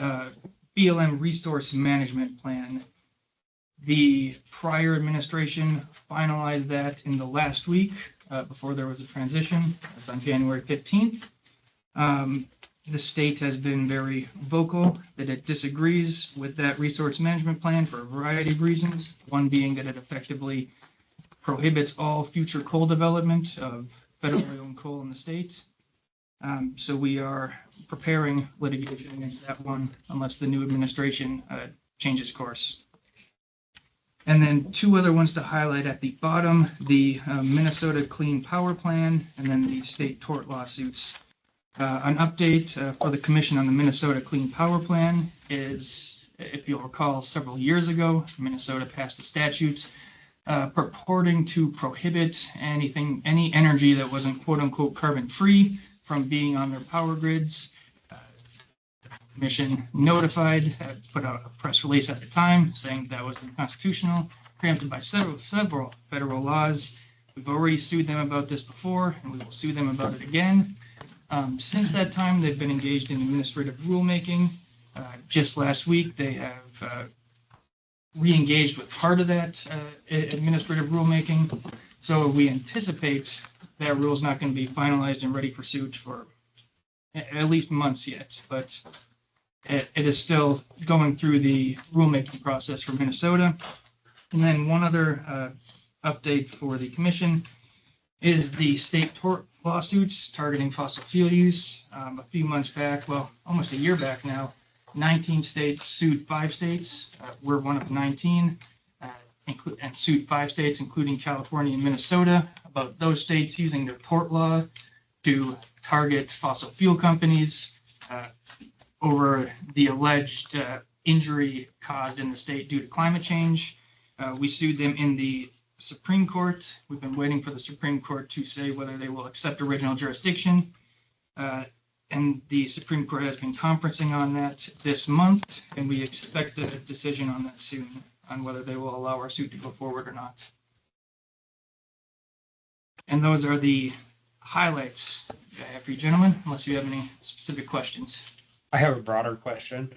BLM Resource Management Plan. The prior administration finalized that in the last week before there was a transition. It's on January 15th. The state has been very vocal that it disagrees with that resource management plan for a variety of reasons. One being that it effectively prohibits all future coal development of federally owned coal in the state. So we are preparing litigation against that one unless the new administration changes course. And then two other ones to highlight at the bottom, the Minnesota Clean Power Plan and then the state tort lawsuits. An update for the commission on the Minnesota Clean Power Plan is, if you'll recall, several years ago, Minnesota passed a statute purporting to prohibit any energy that wasn't quote unquote carbon free from being on their power grids. The commission notified, put out a press release at the time saying that was unconstitutional. preempted by several federal laws. We've already sued them about this before, and we will sue them about it again. Since that time, they've been engaged in administrative rulemaking. Just last week, they have re-engaged with part of that administrative rulemaking. So we anticipate that rule is not going to be finalized and ready for suit for at least months yet, but it is still going through the rulemaking process for Minnesota. And then one other update for the commission is the state tort lawsuits targeting fossil fuel use. A few months back, well, almost a year back now, 19 states sued 5 states. We're one of 19, and sued 5 states, including California and Minnesota, about those states using their tort law to target fossil fuel companies over the alleged injury caused in the state due to climate change. We sued them in the Supreme Court. We've been waiting for the Supreme Court to say whether they will accept original jurisdiction. And the Supreme Court has been conferencing on that this month, and we expect a decision on that soon, on whether they will allow our suit to go forward or not. And those are the highlights I have for you gentlemen, unless you have any specific questions. I have a broader question,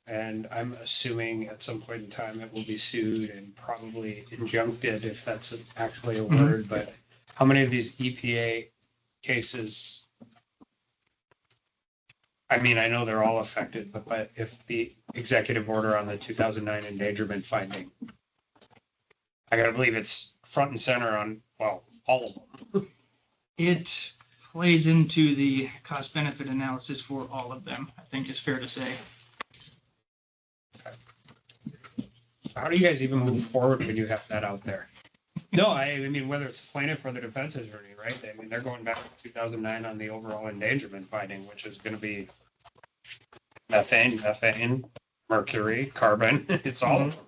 and I'm assuming at some point in time it will be sued and probably injuncted, if that's actually a word, but how many of these EPA cases, I mean, I know they're all affected, but if the executive order on the 2009 endangerment finding, I gotta believe it's front and center on, well, all of them. It plays into the cost benefit analysis for all of them, I think is fair to say. How do you guys even move forward when you have that out there? No, I mean, whether it's plaintiff or the defense attorney, right? I mean, they're going back to 2009 on the overall endangerment finding, which is going to be methane, mercury, carbon. It's all of them.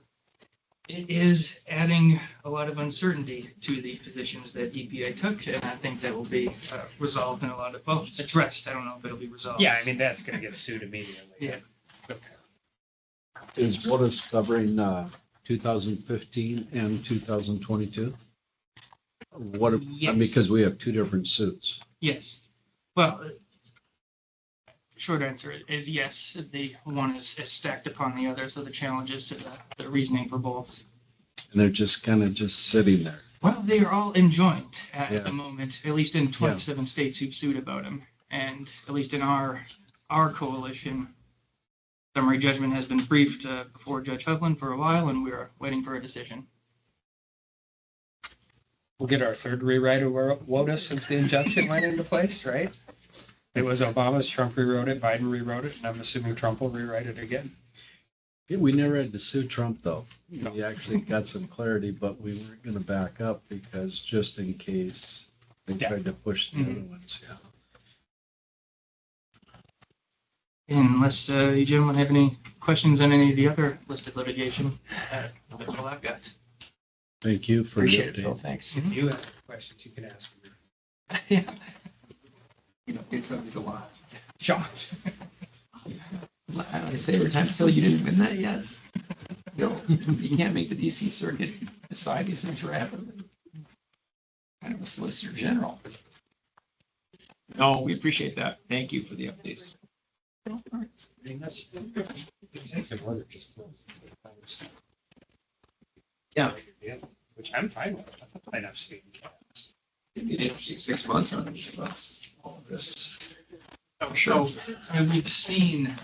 It is adding a lot of uncertainty to the positions that EPA took, and I think that will be resolved in a lot of, well, addressed. I don't know if it'll be resolved. Yeah, I mean, that's going to get sued immediately. Yeah. Is WOTUS covering 2015 and 2022? What, Yes. because we have 2 different suits. Yes. Well, short answer is yes. The one is stacked upon the other, so the challenge is to the reasoning for both. And they're just kind of just sitting there. Well, they are all enjoined at Yeah. the moment, at least in 27 states who've sued about them. And at least in our coalition, summary judgment has been briefed before Judge Hovland for a while, and we are waiting for a decision. We'll get our third rewrite of WOTUS since the injunction went into place, right? It was Obama's, Trump rewrote it, Biden rewrote it, and I'm assuming Trump will rewrite it again. Yeah, we never had to sue Trump, though. No. We actually got some clarity, but we weren't going to back up because just in case they tried to push the other ones, yeah. Unless you gentlemen have any questions on any of the other listed litigation, that's all I've got. Thank you for the Appreciate it, update. Phil. Thanks. If you have questions, you can ask me. Yeah. You know, it's a lot. Shocked. I say every time, Phil, you didn't win that yet. No, you can't make the DC circuit decide these things rapidly. Kind of a solicitor general. No, we appreciate that. Thank you for the updates. Yeah. Which I'm fine with. I know, speaking. You did 6 months on these books, all of this. Oh, sure. We've seen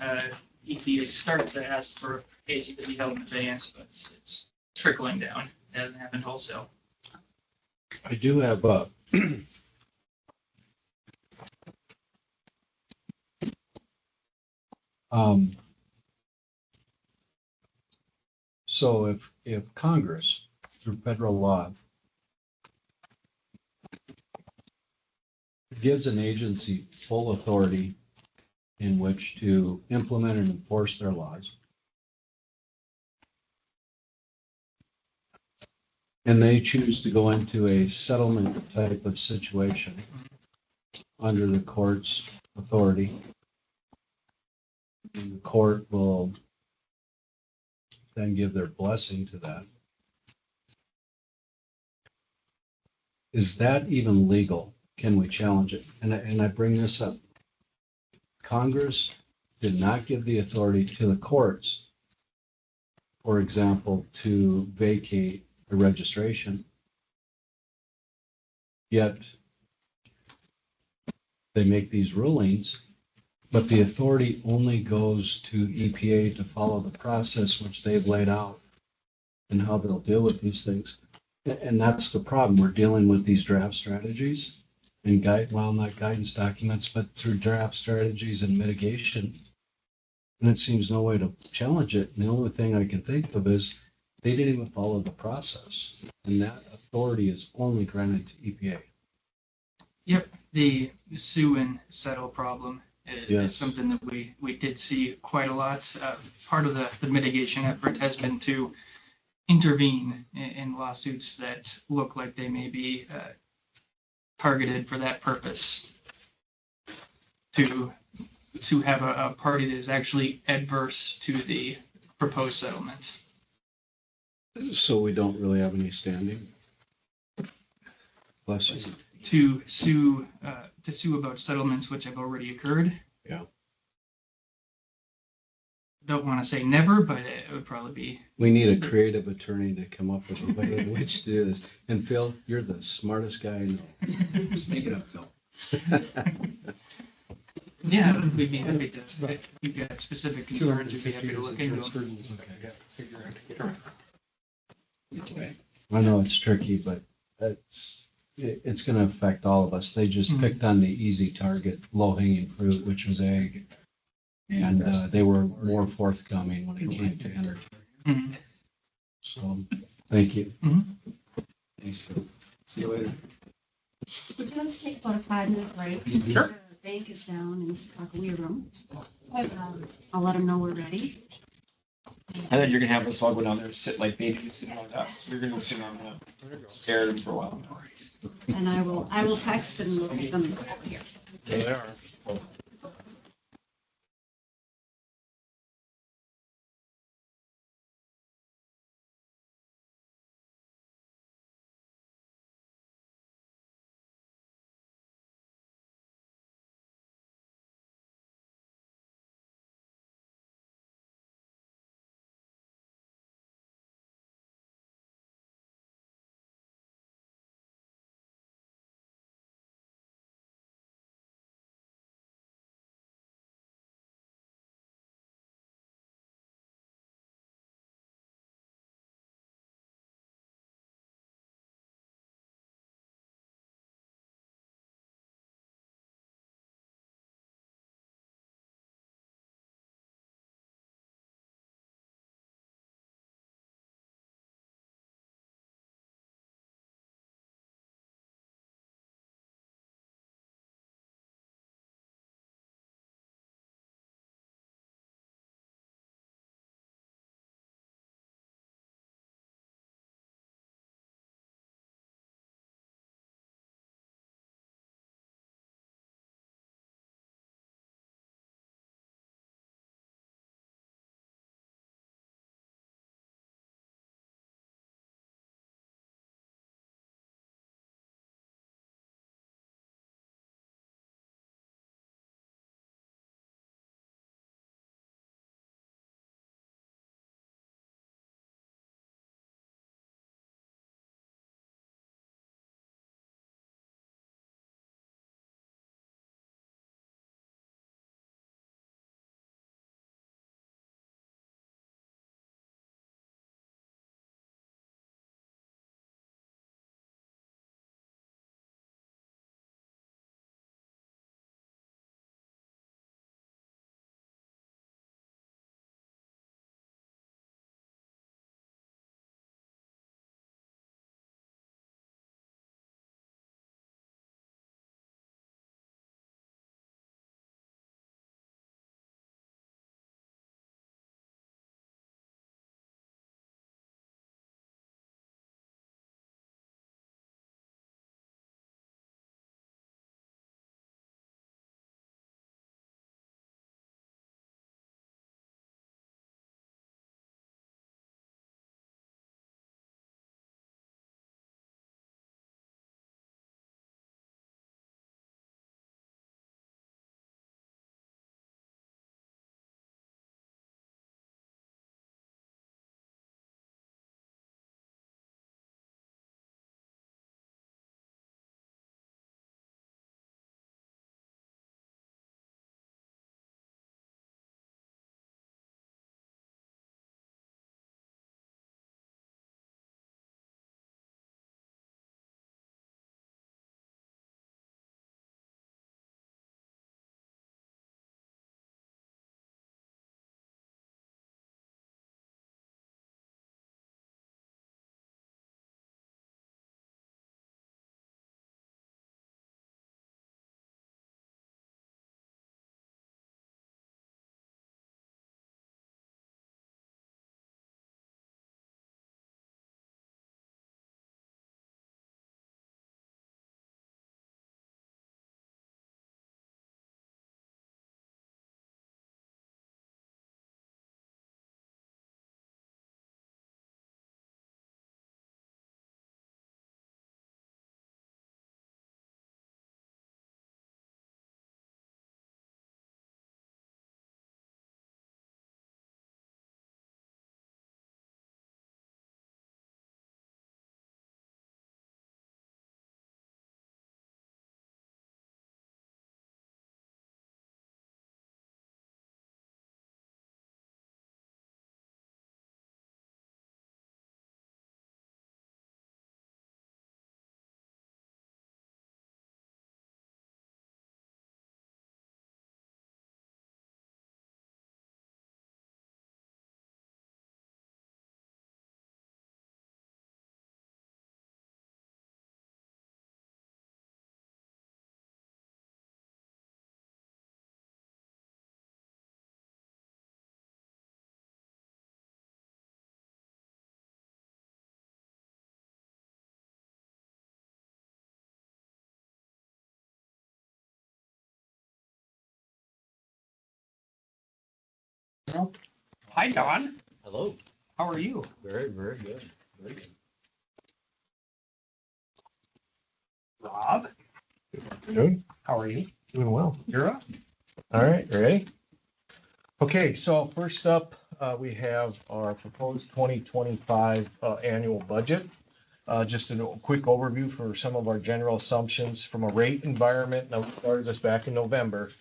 EPA start to ask for cases to be held in advance, but it's trickling down. It hasn't happened wholesale. I do have so if Congress, through federal law, gives an agency full authority in which to implement and enforce their laws, and they choose to go into a settlement type of situation under the court's authority, and the court will then give their blessing to that. is that even legal? Can we challenge it? And I bring this up. Congress did not give the authority to the courts, for example, to vacate the registration. Yet they make these rulings, but the authority only goes to EPA to follow the process which they've laid out and how they'll deal with these things. And that's the problem. We're dealing with these draft strategies and not guidance documents, but through draft strategies and mitigation. And it seems no way to challenge it. And the only thing I can think of is they didn't even follow the process. And that authority is only granted to EPA. Yep, the sue and settle problem is Yes. something that we did see quite a lot. Part of the mitigation effort has been to intervene in lawsuits that look like they may be targeted for that purpose. To have a party that is actually adverse to the proposed settlement. So we don't really have any standing. Bless you. To sue about settlements which have already occurred. Yeah. Don't want to say never, but it would probably be. We need a creative attorney to come up with a way in which to do this. And Phil, you're the smartest guy I know. Just make it up, Phil. Yeah, we'd be happy to. If you've got specific concerns, we'd be happy to look into them. I know it's tricky, but it's going to affect all of us. They just picked on the easy target, low-hanging fruit, which was ag. And they were more forthcoming when it came to energy. So, thank you. Thanks, Phil. See you later. Would you like to take about a 5-minute break? Sure. The bank is down in the Sakakawea room. I'll let them know we're ready. I thought you're gonna have us all go down there and sit like babies sitting on us. We're gonna sit on the stare at them for a while. And I will text and we'll get them here. There they are. Hi, Don. Hello. How are you? Very, very good. Very good. Rob, Afternoon. how are you? Doing well. You're up. All right, ready? Okay, so first up, we have our proposed 2025 annual budget. Just a quick overview for some of our general assumptions from a rate environment. Now, we started this back in November.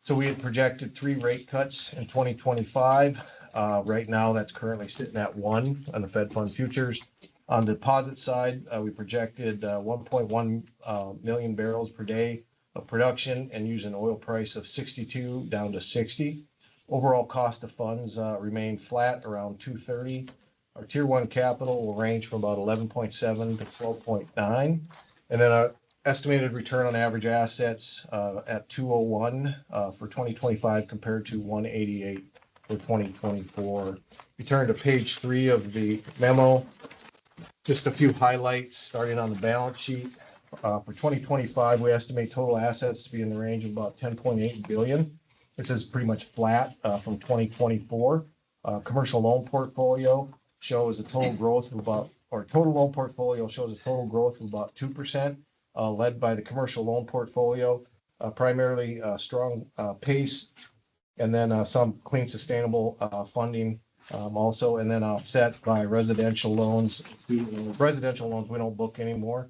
So we had projected 3 rate cuts in 2025. Right now, that's currently sitting at 1 on the Fed Fund futures. On the deposit side, we projected 1.1 million barrels per day of production and use an oil price of 62 down to 60. Overall cost of funds remain flat around 230. Our tier 1 capital will range from about 11.7 to 12.9. And then our estimated return on average assets at 201 for 2025 compared to 188 for 2024. We turn to page 3 of the memo. Just a few highlights starting on the balance sheet. For 2025, we estimate total assets to be in the range of about 10.8 billion. This is pretty much flat from 2024. Commercial loan portfolio shows a total growth of about, or total loan portfolio shows a total growth of about 2%, led by the commercial loan portfolio, primarily strong pace, and then some clean, sustainable funding also, and then offset by residential loans. Residential loans we don't book anymore,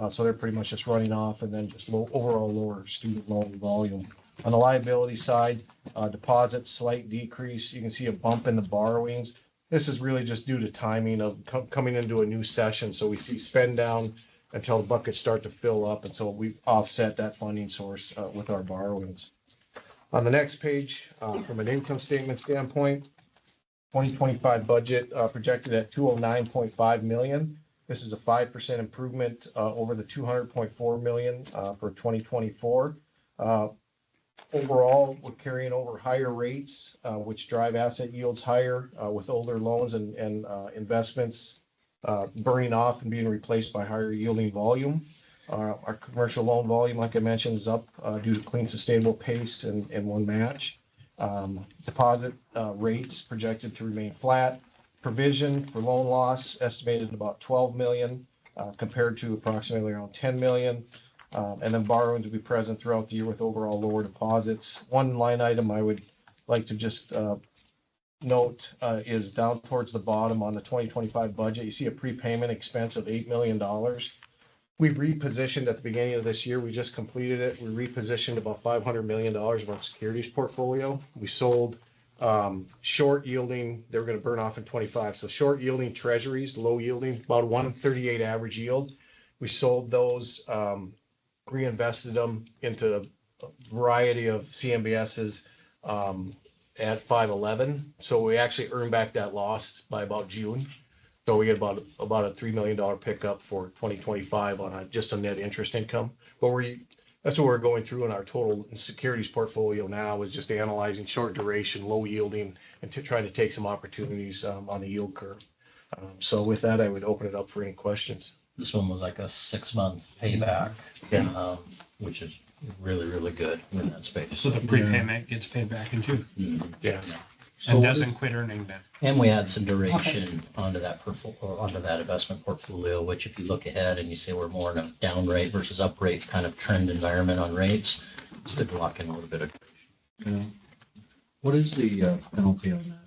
so they're pretty much just running off, and then just overall lower student loan volume. On the liability side, deposits slight decrease. You can see a bump in the borrowings. This is really just due to timing of coming into a new session, so we see spend down until the buckets start to fill up, and so we offset that funding source with our borrowings. On the next page, from an income statement standpoint, 2025 budget projected at 209.5 million. This is a 5% improvement over the 200.4 million for 2024. Overall, we're carrying over higher rates, which drive asset yields higher with older loans and investments burning off and being replaced by higher yielding volume. Our commercial loan volume, like I mentioned, is up due to clean, sustainable pace and one match. Deposit rates projected to remain flat. Provision for loan loss estimated about 12 million compared to approximately around 10 million. And then borrowings will be present throughout the year with overall lower deposits. One line item I would like to just note is down towards the bottom on the 2025 budget. You see a prepayment expense of $8 million. We repositioned at the beginning of this year. We just completed it. We repositioned about $500 million of our securities portfolio. We sold short yielding. They were going to burn off in 25. So short yielding treasuries, low yielding, about 138 average yield. We sold those, reinvested them into a variety of CMBSs at 511. So we actually earned back that loss by about June. So we get about a $3 million pickup for 2025 on just a net interest income. But that's what we're going through in our total securities portfolio now, is just analyzing short duration, low yielding, and trying to take some opportunities on the yield curve. So with that, I would open it up for any questions. This one was like a 6-month payback, which is really, really good in that space. So the prepayment gets paid back in June. Yeah. And doesn't quit earning then. And we add some duration onto that investment portfolio, which if you look ahead and you say we're more in a down rate versus up rate kind of trend environment on rates, it's good to lock in a little bit of duration. What is the penalty on that?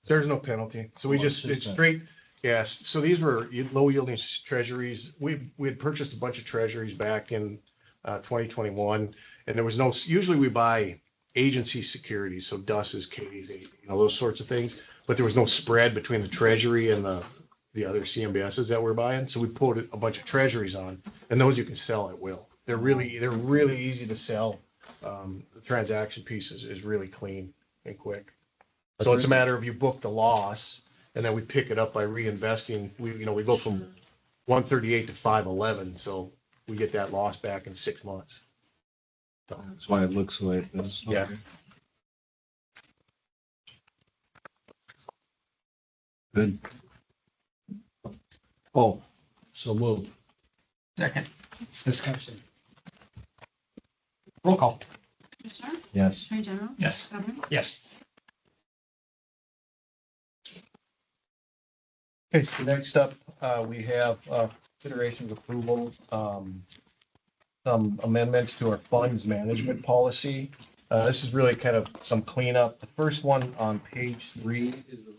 There's no penalty. So we just, it's straight. Yes. So these were low yielding treasuries. We had purchased a bunch of treasuries back in 2021, and there was no, usually we buy agency securities. So DUS's, K's, those sorts of things, but there was no spread between the treasury and the other CMBSs that we're buying. So we put a bunch of treasuries on, and those you can sell at will. They're really easy to sell. The transaction piece is really clean and quick. So it's a matter of you book the loss, and then we pick it up by reinvesting. We go from 138 to 511, so we get that loss back in 6 months. So that's why it looks like this. Yeah. Okay. Good. Oh, so moved. Second. Discussion. Roll call. Commissioner? Yes. Attorney General? Yes. Governor? Yes. Okay, so next up, we have consideration of approval, some amendments to our funds management policy. This is really kind of some cleanup. The first one on page 3 is the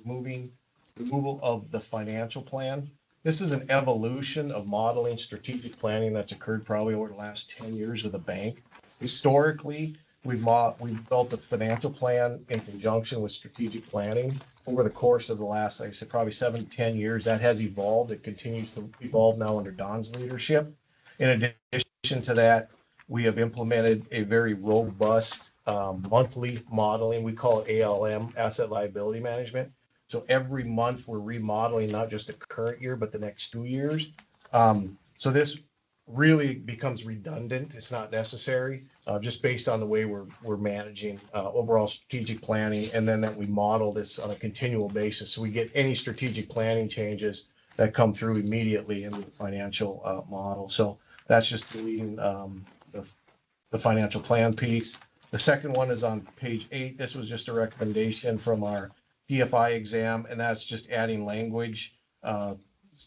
removal of the financial plan. This is an evolution of modeling strategic planning that's occurred probably over the last 10 years of the bank. Historically, we've built a financial plan in conjunction with strategic planning. Over the course of the last, like I said, probably 7 to 10 years, that has evolved. It continues to evolve now under Don's leadership. In addition to that, we have implemented a very robust monthly modeling. We call it ALM, asset liability management. So every month we're remodeling not just the current year, but the next 2 years. So this really becomes redundant. It's not necessary, just based on the way we're managing overall strategic planning, and then that we model this on a continual basis. So we get any strategic planning changes that come through immediately in the financial model. So that's just deleting the financial plan piece. The second one is on page 8. This was just a recommendation from our DFI exam, and that's just adding language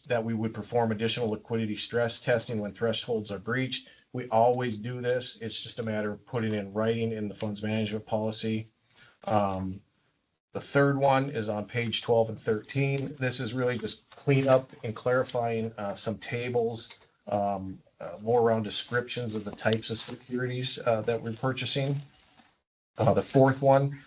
that we would perform additional liquidity stress testing when thresholds are breached. We always do this. It's just a matter of putting in writing in the funds management policy. The third one is on page 12 and 13. This is really just clean up and clarifying some tables, more around descriptions of the types of securities that we're purchasing. The fourth one,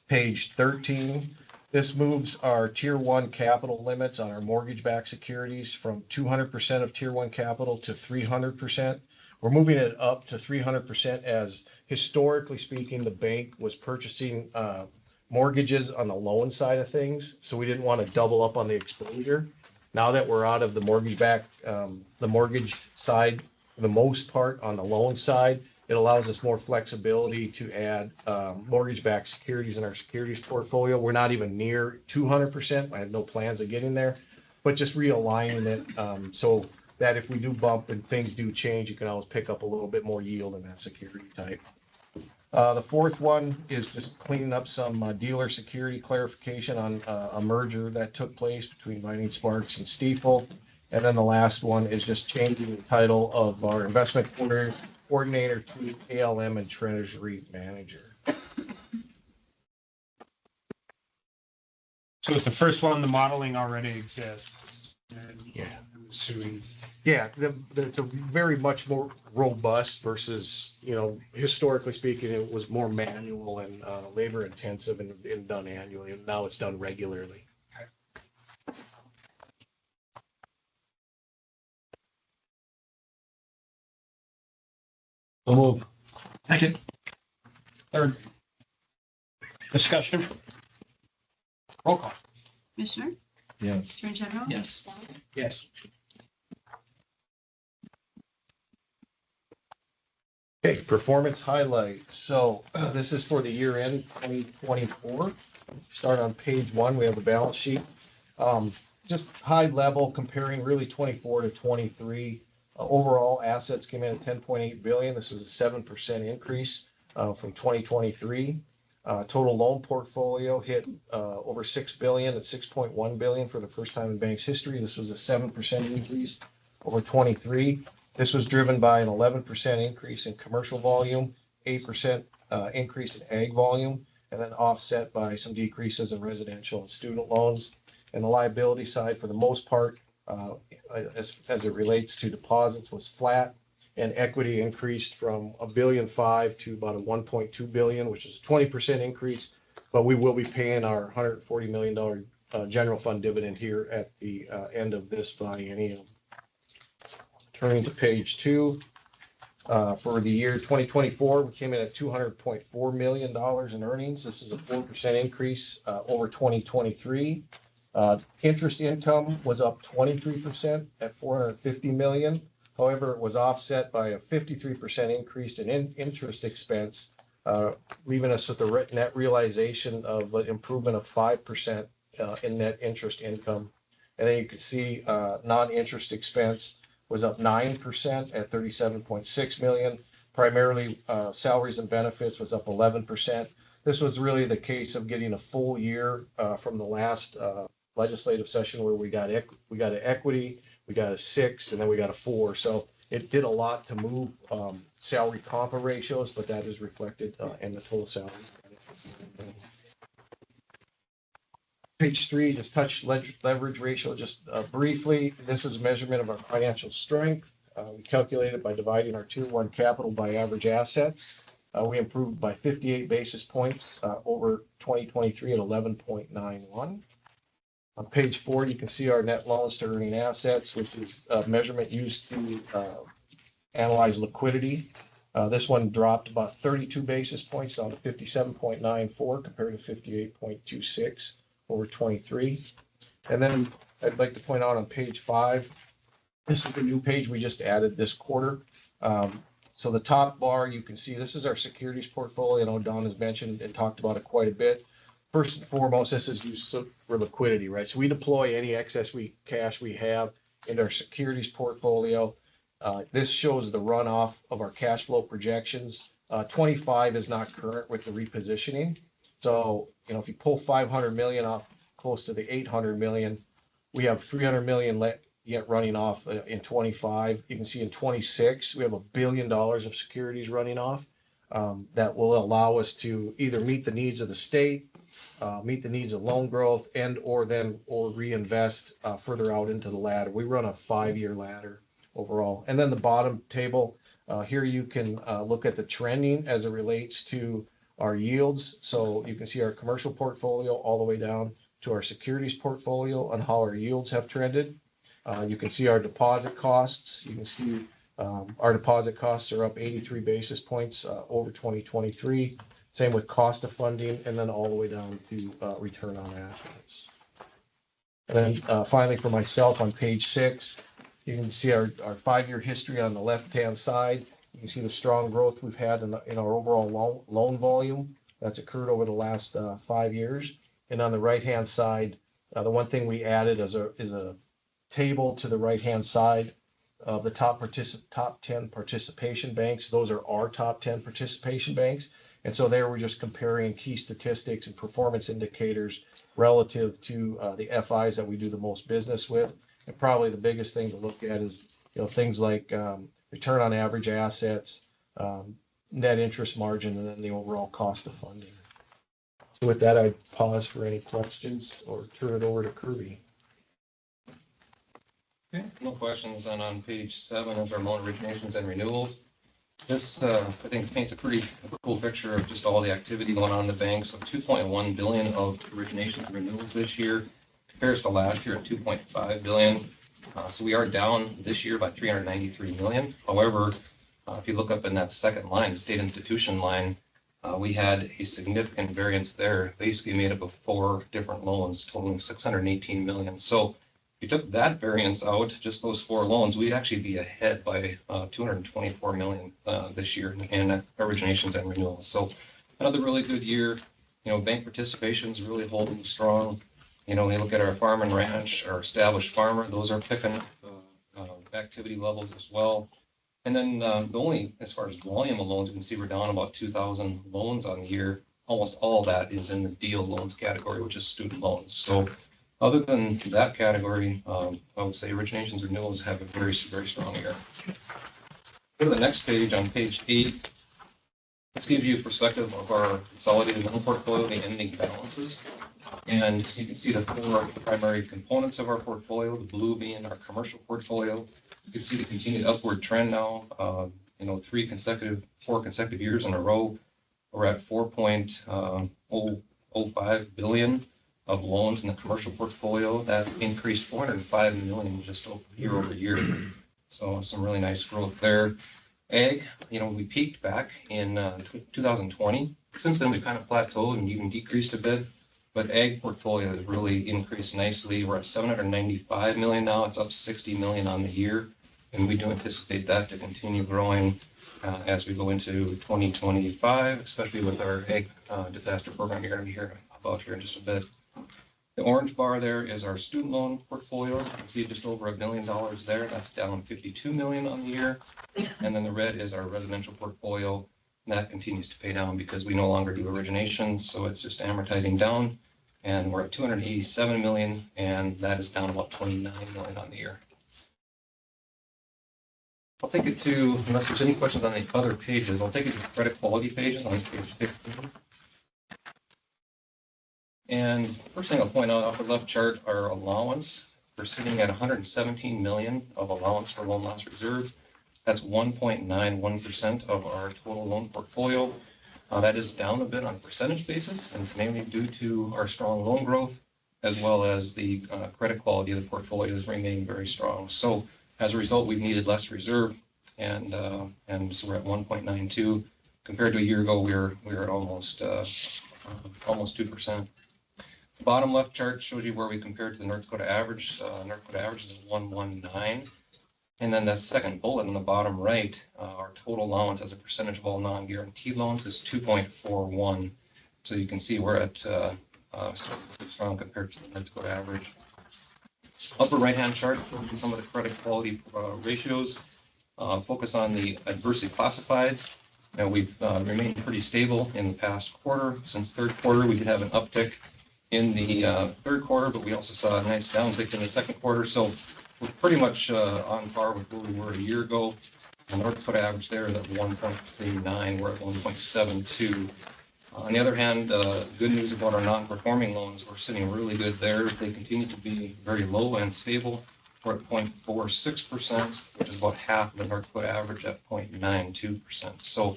page 13. This moves our tier 1 capital limits on our mortgage-backed securities from 200% of tier 1 capital to 300%. We're moving it up to 300% as historically speaking, the bank was purchasing mortgages on the loan side of things. So we didn't want to double up on the exposure. Now that we're out of the the mortgage side, for the most part on the loan side, it allows us more flexibility to add mortgage-backed securities in our securities portfolio. We're not even near 200%. I have no plans of getting there, but just realigning it so that if we do bump and things do change, you can always pick up a little bit more yield in that security type. The fourth one is just cleaning up some dealer security clarification on a merger that took place between Vining Sparks and Stifel. And then the last one is just changing the title of our investment coordinator to ALM and treasury manager. So with the first one, the modeling already exists. And Yeah. I'm assuming. Yeah, it's a very much more robust versus, historically speaking, it was more manual and labor intensive and done annually, and now it's done regularly. So move. Second. Third. Discussion. Roll call. Commissioner, Yes. Attorney General? Yes. Don? Yes. Okay, performance highlights. So this is for the year end 2024. Start on page 1. We have the balance sheet. Just high level comparing really 24 to 23. Overall assets came in at 10.8 billion. This was a 7% increase from 2023. Total loan portfolio hit over 6 billion at 6.1 billion for the first time in bank's history. This was a 7% increase over 23. This was driven by an 11% increase in commercial volume, 8% increase in ag volume, and then offset by some decreases in residential and student loans. And the liability side, for the most part, as it relates to deposits, was flat, and equity increased from $1.5 billion to about a $1.2 billion, which is a 20% increase. But we will be paying our $140 million general fund dividend here at the end of this biennium. Turning to page 2, for the year 2024, we came in at $200.4 million in earnings. This is a 4% increase over 2023. Interest income was up 23% at $450 million. However, it was offset by a 53% increase in interest expense, leaving us with a net realization of an improvement of 5% in net interest income. And then you can see non-interest expense was up 9% at $37.6 million. Primarily, salaries and benefits was up 11%. This was really the case of getting a full year from the last legislative session where we got an equity, we got a 6, and then we got a 4. So it did a lot to move salary compa ratios, but that is reflected in the total salary. Page 3, just touch leverage ratio just briefly. This is a measurement of our financial strength. We calculate it by dividing our Tier 1 capital by average assets. We improved by 58 basis points over 2023 at 11.91. On page 4, you can see our net loans to earning assets, which is a measurement used to analyze liquidity. This one dropped about 32 basis points down to 57.94 compared to 58.26 over 23. And then I'd like to point out on page 5, this is the new page we just added this quarter. So the top bar, you can see this is our securities portfolio. I know Don has mentioned and talked about it quite a bit. First and foremost, this is used for liquidity, right? So we deploy any excess cash we have into our securities portfolio. This shows the runoff of our cash flow projections. 25 is not current with the repositioning. So, if you pull 500 million off close to the 800 million, we have 300 million yet running off in 25. You can see in 26, we have $1 billion of securities running off that will allow us to either meet the needs of the state, meet the needs of loan growth, or reinvest further out into the ladder. We run a 5-year ladder overall. And then the bottom table, here you can look at the trending as it relates to our yields. So you can see our commercial portfolio all the way down to our securities portfolio and how our yields have trended. You can see our deposit costs. You can see our deposit costs are up 83 basis points over 2023. Same with cost of funding, and then all the way down to return on assets. And then finally, for myself on page 6, you can see our 5-year history on the left-hand side. You can see the strong growth we've had in our overall loan volume that's occurred over the last 5 years. And on the right-hand side, the one thing we added is a table to the right-hand side of the top 10 participation banks. Those are our top 10 participation banks. And so there we're just comparing key statistics and performance indicators relative to the FIs that we do the most business with. And probably the biggest thing to look at is things like return on average assets, net interest margin, and then the overall cost of funding. So with that, I'd pause for any questions or turn it over to Kirby. Okay, no questions. And on page 7 is our loan originations and renewals. This, I think, paints a pretty cool picture of just all the activity going on in the bank. So 2.1 billion of originations and renewals this year compares to last year at 2.5 billion. So we are down this year by 393 million. However, if you look up in that second line, the state institution line, we had a significant variance there, basically made up of 4 different loans totaling 618 million. So if you took that variance out, just those 4 loans, we'd actually be ahead by 224 million this year in originations and renewals. So another really good year. Bank participation is really holding strong. We look at our farm and ranch, our established farmer, those are picking up activity levels as well. And then the only, as far as volume of loans, you can see we're down about 2,000 loans on the year. Almost all of that is in the deal loans category, which is student loans. So other than that category, I would say originations renewals have a very, very strong year. Go to the next page, on page 8. This gives you a perspective of our consolidated loan portfolio, the ending balances. And you can see the 4 primary components of our portfolio, the blue being our commercial portfolio. You can see the continued upward trend now, 4 consecutive years in a row. We're at 4.005 billion of loans in the commercial portfolio. That increased 405 million just year over year. So some really nice growth there. Ag, we peaked back in 2020. Since then, we've kind of plateaued and even decreased a bit. But ag portfolio has really increased nicely. We're at 795 million now. It's up 60 million on the year. And we do anticipate that to continue growing as we go into 2025, especially with our ag disaster program you're going to be hearing about here in just a bit. The orange bar there is our student loan portfolio. You can see just over $1 billion there. That's down 52 million on the year. And then the red is our residential portfolio. And that continues to pay down because we no longer do originations. So it's just amortizing down. and we're at 287 million, and that is down about 29 million on the year. I'll take it to, unless there's any questions on the other pages, I'll take it to the credit quality pages on page 15. And first thing I'll point out off the left chart, our allowance, we're sitting at 117 million of allowance for loan loss reserves. That's 1.91% of our total loan portfolio. That is down a bit on a percentage basis, and it's mainly due to our strong loan growth, as well as the credit quality of the portfolio is remaining very strong. So as a result, we've needed less reserve, and so we're at 1.92. Compared to a year ago, we were at almost 2%. The bottom left chart shows you where we compare to the North Dakota average. North Dakota average is 119. And then the second bullet in the bottom right, our total allowance as a percentage of all non-guaranteed loans is 2.41. So you can see we're at strong compared to the North Dakota average. Upper right-hand chart shows you some of the credit quality ratios. Focus on the adversely classifieds. And we've remained pretty stable in the past quarter. Since third quarter, we did have an uptick in the third quarter, but we also saw a nice downtick in the second quarter. So we're pretty much on par with where we were a year ago. The North Dakota average there is at 1.39. We're at 1.72. On the other hand, good news about our non-performing loans. We're sitting really good there. They continue to be very low and stable. We're at 0.46%, which is about half of the North Dakota average at 0.92%. So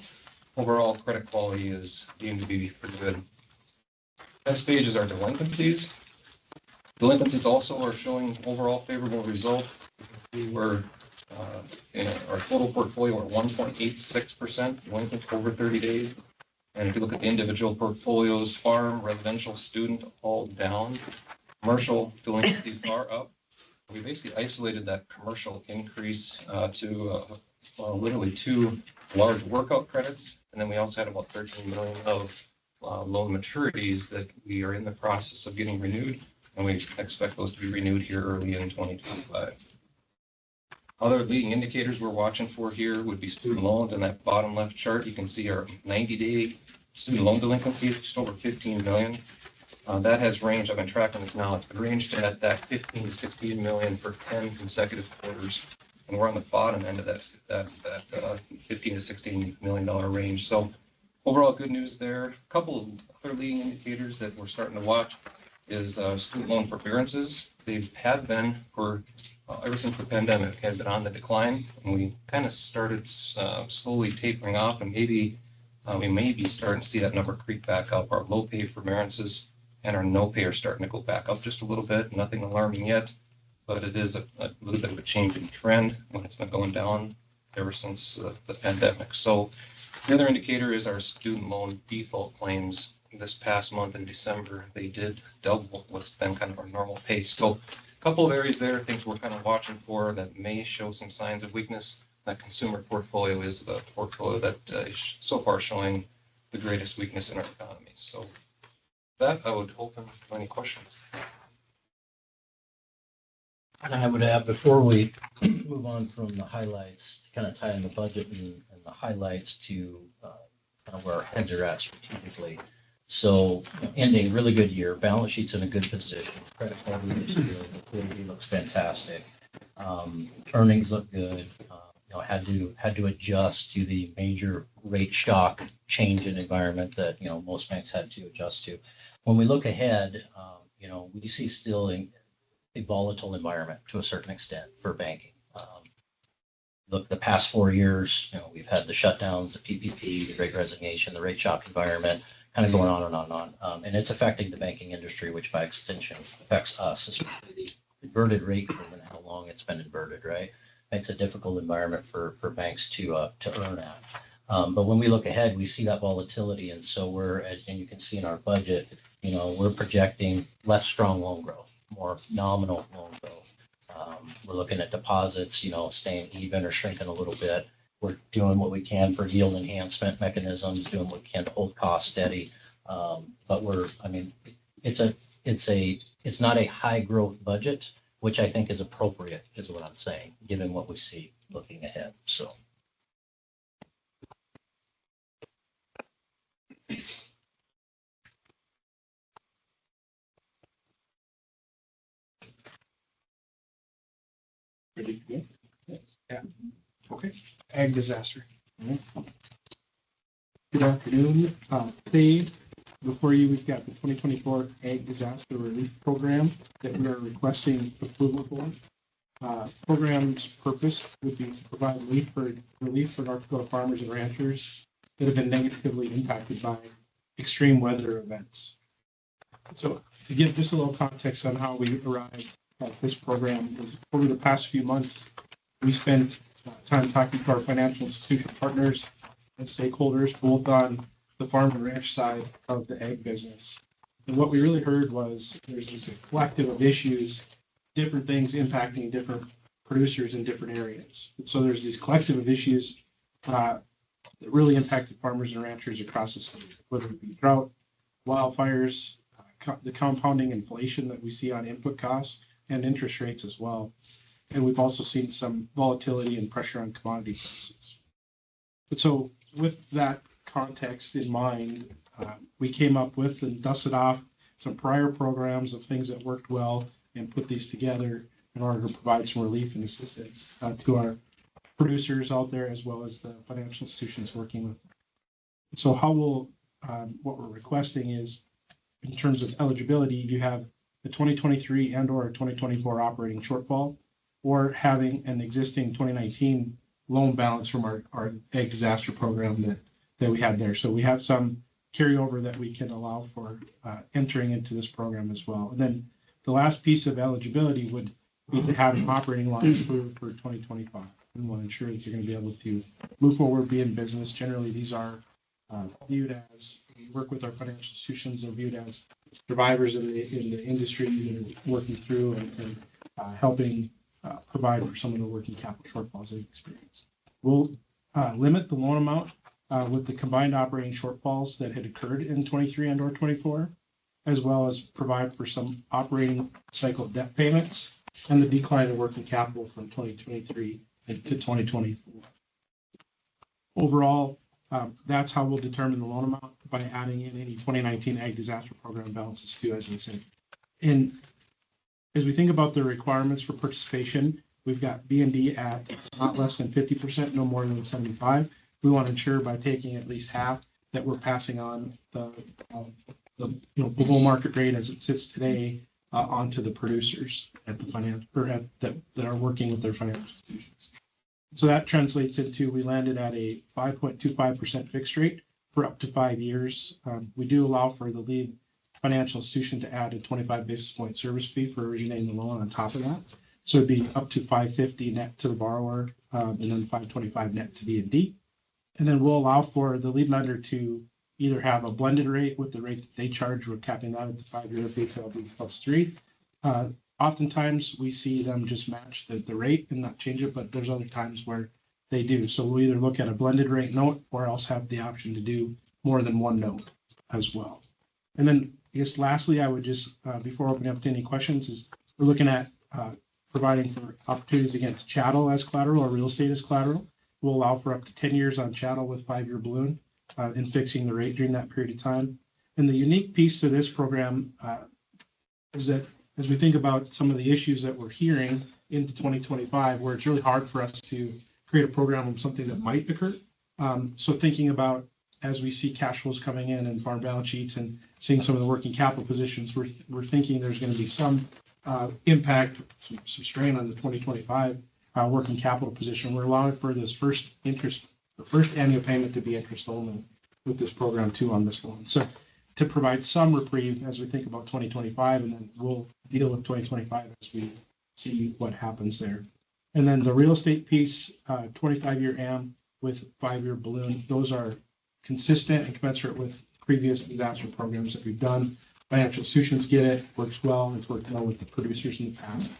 overall, credit quality is deemed to be pretty good. Next page is our delinquencies. Delinquencies also are showing overall favorable results. We're in our total portfolio at 1.86% delinquent over 30 days. And if you look at the individual portfolios, farm, residential, student, all down. Commercial delinquencies are up. We basically isolated that commercial increase to literally 2 large workout credits. And then we also had about 13 million of loan maturities that we are in the process of getting renewed. And we expect those to be renewed here early in 2025. Other leading indicators we're watching for here would be student loans. In that bottom left chart, you can see our 90-day student loan delinquency is just over 15 million. That has ranged, I've been tracking this now, it's ranged at that 15 to 16 million for 10 consecutive quarters. And we're on the bottom end of that 15 to 16 million dollar range. So overall, good news there. A couple of other leading indicators that we're starting to watch is student loan forbearances. They have been for ever since the pandemic had been on the decline, and we kind of started slowly tapering off, and maybe we may be starting to see that number creep back up. Our low pay forbearances and our no pay are starting to go back up just a little bit. Nothing alarming yet, but it is a little bit of a change in trend when it's been going down ever since the pandemic. So the other indicator is our student loan default claims. This past month in December, they did double what's been kind of our normal pace. So a couple of areas there, things we're kind of watching for that may show some signs of weakness. That consumer portfolio is the portfolio that is so far showing the greatest weakness in our economy. So with that, I would open to any questions. And I would add, before we move on from the highlights, to kind of tie in the budget and the highlights to kind of where our heads are at strategically. So ending really good year, balance sheet's in a good position, credit quality looks good, liquidity looks fantastic, earnings look good. Had to adjust to the major rate shock change in environment that most banks had to adjust to. When we look ahead, we see still a volatile environment to a certain extent for banking. Look, the past 4 years, we've had the shutdowns, the PPP, the Great Resignation, the rate shock environment, kind of going on and on and on. And it's affecting the banking industry, which by extension affects us, especially the inverted rate curve and how long it's been inverted, right? Makes a difficult environment for banks to earn at. But when we look ahead, we see that volatility. And so and you can see in our budget, we're projecting less strong loan growth, more nominal loan growth. We're looking at deposits, staying even or shrinking a little bit. We're doing what we can for yield enhancement mechanisms, doing what we can to hold costs steady. But it's not a high growth budget, which I think is appropriate, is what I'm saying, given what we see looking ahead. So. Ready to go? Yeah. Okay. Ag disaster. Good afternoon. Today, before you, we've got the 2024 Ag Disaster Relief Program that we are requesting approval for. Program's purpose would be to provide relief for North Dakota farmers and ranchers that have been negatively impacted by extreme weather events. So to give just a little context on how we arrived at this program, was over the past few months, we spent time talking to our financial institution partners and stakeholders, both on the farm and ranch side of the ag business. And what we really heard was there's this collective of issues, different things impacting different producers in different areas. And so there's these collective of issues that really impacted farmers and ranchers across the state, whether it be drought, wildfires, the compounding inflation that we see on input costs and interest rates as well. And we've also seen some volatility and pressure on commodity prices. But so with that context in mind, we came up with and dusted off some prior programs of things that worked well and put these together in order to provide some relief and assistance to our producers out there, as well as the financial institutions working with them. So how will, what we're requesting is, in terms of eligibility, you have the 2023 and or 2024 operating shortfall, or having an existing 2019 loan balance from our ag disaster program that we had there. So we have some carryover that we can allow for entering into this program as well. And then the last piece of eligibility would be to have an operating line approved for 2025. We want to ensure that you're going to be able to move forward, be in business. Generally, these are viewed as, we work with our financial institutions, are viewed as survivors in the industry that are working through and helping provide for some of the working capital shortfalls they've experienced. We'll limit the loan amount with the combined operating shortfalls that had occurred in 23 and or 24, as well as provide for some operating cycle debt payments and the decline in working capital from 2023 to 2024. Overall, that's how we'll determine the loan amount, by adding in any 2019 ag disaster program balances too, as we said. And as we think about the requirements for participation, we've got B&D at not less than 50%, no more than 75. We want to ensure by taking at least half that we're passing on the below market rate as it sits today onto the producers at the finance or at that are working with their financial institutions. So that translates into, we landed at a 5.25% fixed rate for up to 5 years. We do allow for the lead financial institution to add a 25 basis point service fee for originating the loan on top of that. So it'd be up to $550 net to the borrower, and then $525 net to B&D. And then we'll allow for the lead lender to either have a blended rate with the rate that they charge. We're capping that at the 5-year fee to be +3. Oftentimes we see them just match the rate and not change it, but there's other times where they do. So we'll either look at a blended rate note or else have the option to do more than one note as well. And then I guess lastly, I would just, before opening up to any questions, is we're looking at providing for opportunities against chattel as collateral or real estate as collateral. We'll allow for up to 10 years on chattel with 5-year balloon and fixing the rate during that period of time. And the unique piece to this program is that as we think about some of the issues that we're hearing into 2025, where it's really hard for us to create a program of something that might occur. So thinking about, as we see cash flows coming in and farm balance sheets and seeing some of the working capital positions, we're thinking there's going to be some impact, some strain on the 2025 working capital position. We're allowing for this first annual payment to be interest only with this program too on this loan. So to provide some reprieve as we think about 2025, and then we'll deal with 2025 as we see what happens there. And then the real estate piece, 25-year AM with 5-year balloon, those are consistent and commensurate with previous disaster programs that we've done. Financial institutions get it, works well, it's worked well with the producers in the past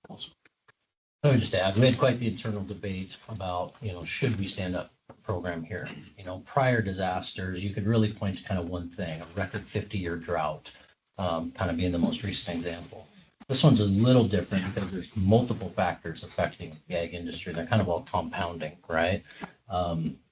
also. Let me just add, we had quite the internal debate about, should we stand up a program here? Prior disasters, you could really point to kind of one thing, a record 50-year drought, kind of being the most recent example. This one's a little different because there's multiple factors affecting the ag industry. They're kind of all compounding, right?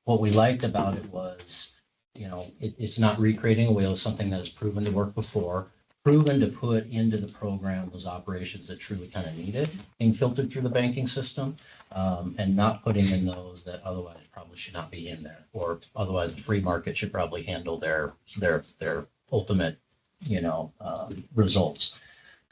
What we liked about it was, it's not recreating a wheel, something that has proven to work before. proven to put into the program those operations that truly kind of need it, being filtered through the banking system, and not putting in those that otherwise probably should not be in there, or otherwise the free market should probably handle their ultimate, results.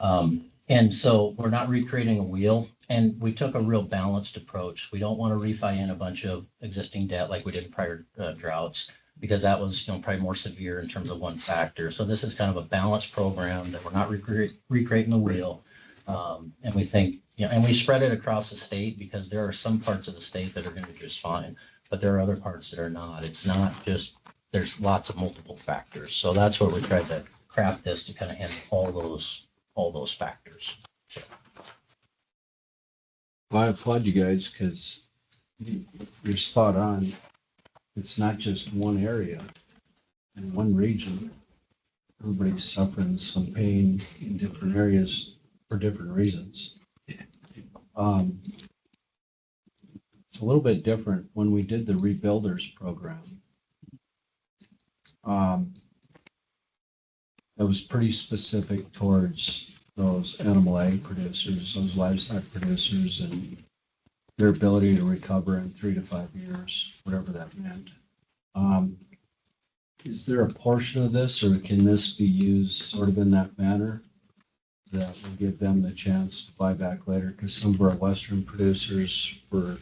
And so we're not recreating a wheel, and we took a real balanced approach. We don't want to refi in a bunch of existing debt like we did in prior droughts, because that was, probably more severe in terms of one factor. So this is kind of a balanced program that we're not recreating the wheel. And we think, and we spread it across the state, because there are some parts of the state that are going to do just fine, but there are other parts that are not. It's not just, there's lots of multiple factors. So that's where we tried to craft this to kind of handle all those factors. Well, I applaud you guys because you're spot on. It's not just one area and one region. Everybody's suffering some pain in different areas for different reasons. It's a little bit different when we did the Rebuilders program. It was pretty specific towards those animal ag producers, those livestock producers, and their ability to recover in 3 to 5 years, whatever that meant. Is there a portion of this, or can this be used sort of in that manner that will give them the chance to buy back later? Because some of our Western producers, for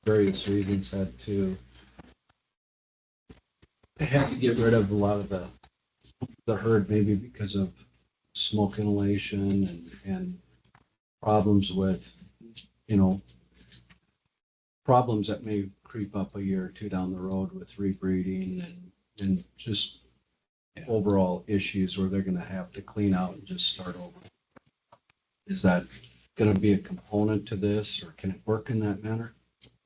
various reasons, had to get rid of a lot of the herd, maybe because of smoke inhalation and problems with, problems that may creep up a year or two down the road with rebreeding and just overall issues where they're going to have to clean out and just start over. Is that going to be a component to this, or can it work in that manner?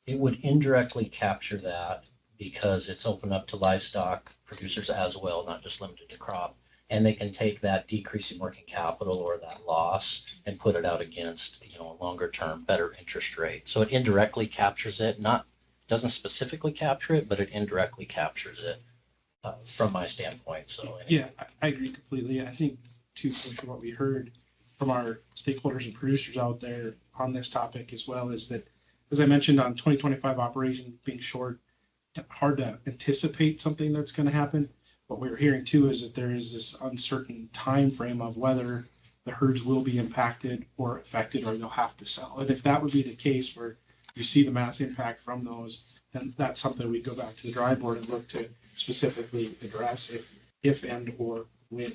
It would indirectly capture that, because it's open up to livestock producers as well, not just limited to crop. And they can take that decrease in working capital or that loss and put it out against, a longer term, better interest rate. So it indirectly captures it, doesn't specifically capture it, but it indirectly captures it from my standpoint. So yeah, I agree completely. I think too, from what we heard from our stakeholders and producers out there on this topic as well, is that, as I mentioned, on 2025 operation being short, hard to anticipate something that's going to happen. What we're hearing too is that there is this uncertain time frame of whether the herds will be impacted or affected, or they'll have to sell. And if that would be the case, where you see the mass impact from those, then that's something we'd go back to the drawing board and look to specifically address if and or when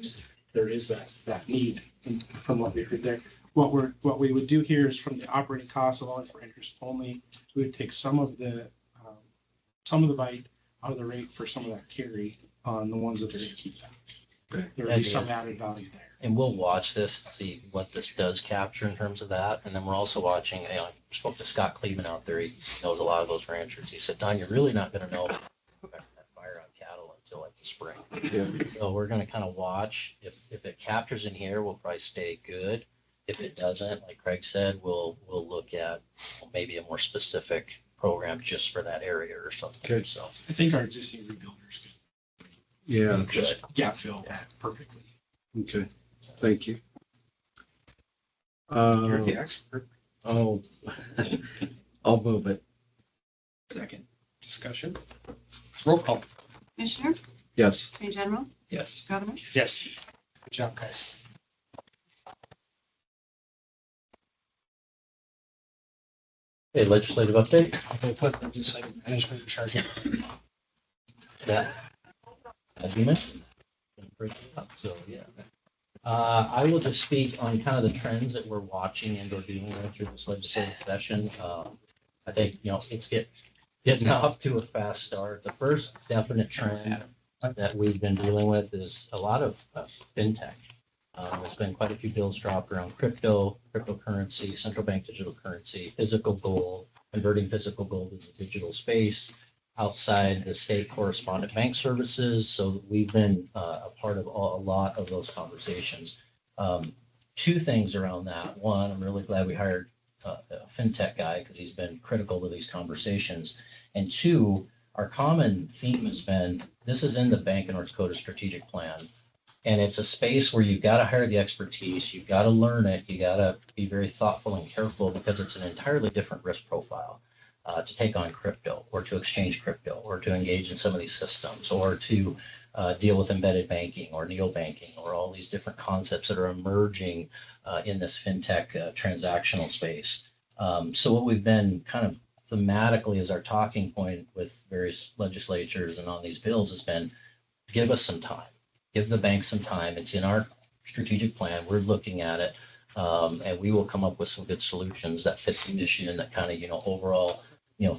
there is that need. And from what we heard there, what we would do here is, from the operating costs of only for interest only, we would take some of the bite out of the rate for some of that carry on the ones that are going to keep that. There would be some added value there. And we'll watch this, see what this does capture in terms of that. And then we're also watching, I spoke to Scott Cleveland out there. He knows a lot of those ranchers. He said, Don, you're really not going to know that fire on cattle until like the spring. Yeah. So we're going to kind of watch. If it captures in here, we'll probably stay good. If it doesn't, like Craig said, we'll look at maybe a more specific program just for that area or something. Okay. So I think our existing rebuilders Yeah. just gap fill that perfectly. Okay. Thank you. You're the expert. I'll move it. Second. Discussion. Roll call. Commissioner, Yes. Attorney General, Yes. Governor. Yes. Good job, guys. okay, legislative update. I'll put legislative management in charge of That, as you mentioned, break it up. So, yeah. I will just speak on kind of the trends that we're watching and or dealing with through this legislative session. I think, it's getting off to a fast start. The first definite trend that we've been dealing with is a lot of fintech. There's been quite a few bills dropped around cryptocurrency, central bank digital currency, physical gold, converting physical gold into digital space, outside the state correspondent bank services. So we've been a part of a lot of those conversations. Two things around that. One, I'm really glad we hired a fintech guy, because he's been critical to these conversations. And two, our common theme has been, this is in the Bank of North Dakota strategic plan. And it's a space where you've got to hire the expertise, you've got to learn it, you got to be very thoughtful and careful because it's an entirely different risk profile to take on crypto or to exchange crypto or to engage in some of these systems or to deal with embedded banking or neobanking or all these different concepts that are emerging in this fintech transactional space. So what we've been kind of thematically as our talking point with various legislatures and on these bills has been, give us some time, give the banks some time. It's in our strategic plan. We're looking at it. And we will come up with some good solutions that fit the mission that kind of, overall,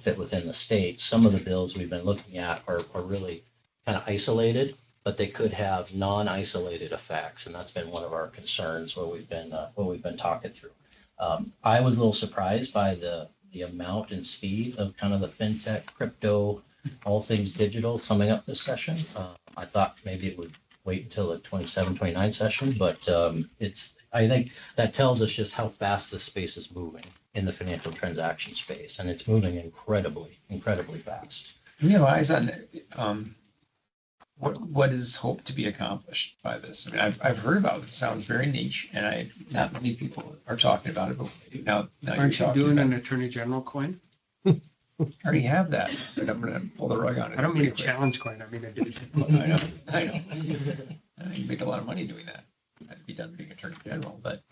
fit within the state. Some of the bills we've been looking at are really kind of isolated, but they could have non-isolated effects. And that's been one of our concerns what we've been talking through. I was a little surprised by the amount and speed of kind of the fintech, crypto, all things digital summing up this session. I thought maybe it would wait until the 27, 29 session, but I think that tells us just how fast this space is moving in the financial transaction space, and it's moving incredibly, incredibly fast. Do you have eyes on what is hoped to be accomplished by this? I mean, I've heard about it. It sounds very niche, and not many people are talking about it. But now Aren't you doing an attorney general coin? I already have that, but I'm going to pull the rug on it. I don't mean a challenge coin. I mean a digital I coin. know. You make a lot of money doing that. I'd be done being attorney general, but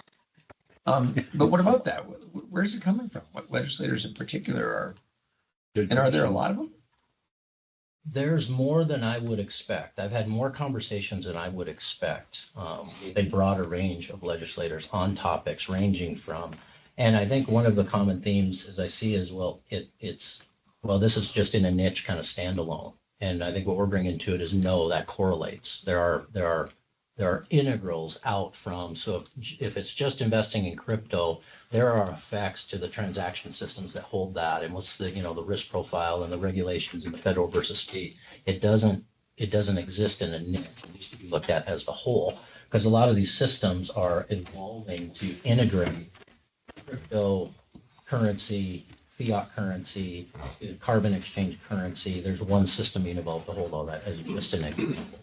what about that? Where's it coming from? What legislators in particular are, and are there a lot of them? There's more than I would expect. I've had more conversations than I would expect with a broader range of legislators on topics ranging from, and I think one of the common themes as I see is, this is just in a niche kind of standalone. And I think what we're bringing to it is no, that correlates. There are integrals out from, so if it's just investing in crypto, there are effects to the transaction systems that hold that. And what's the risk profile and the regulations in the federal versus state. It doesn't exist in a niche. It needs to be looked at as the whole, because a lot of these systems are evolving to integrate cryptocurrency, fiat currency, carbon exchange currency. There's one system being evolved to hold all that as just an example.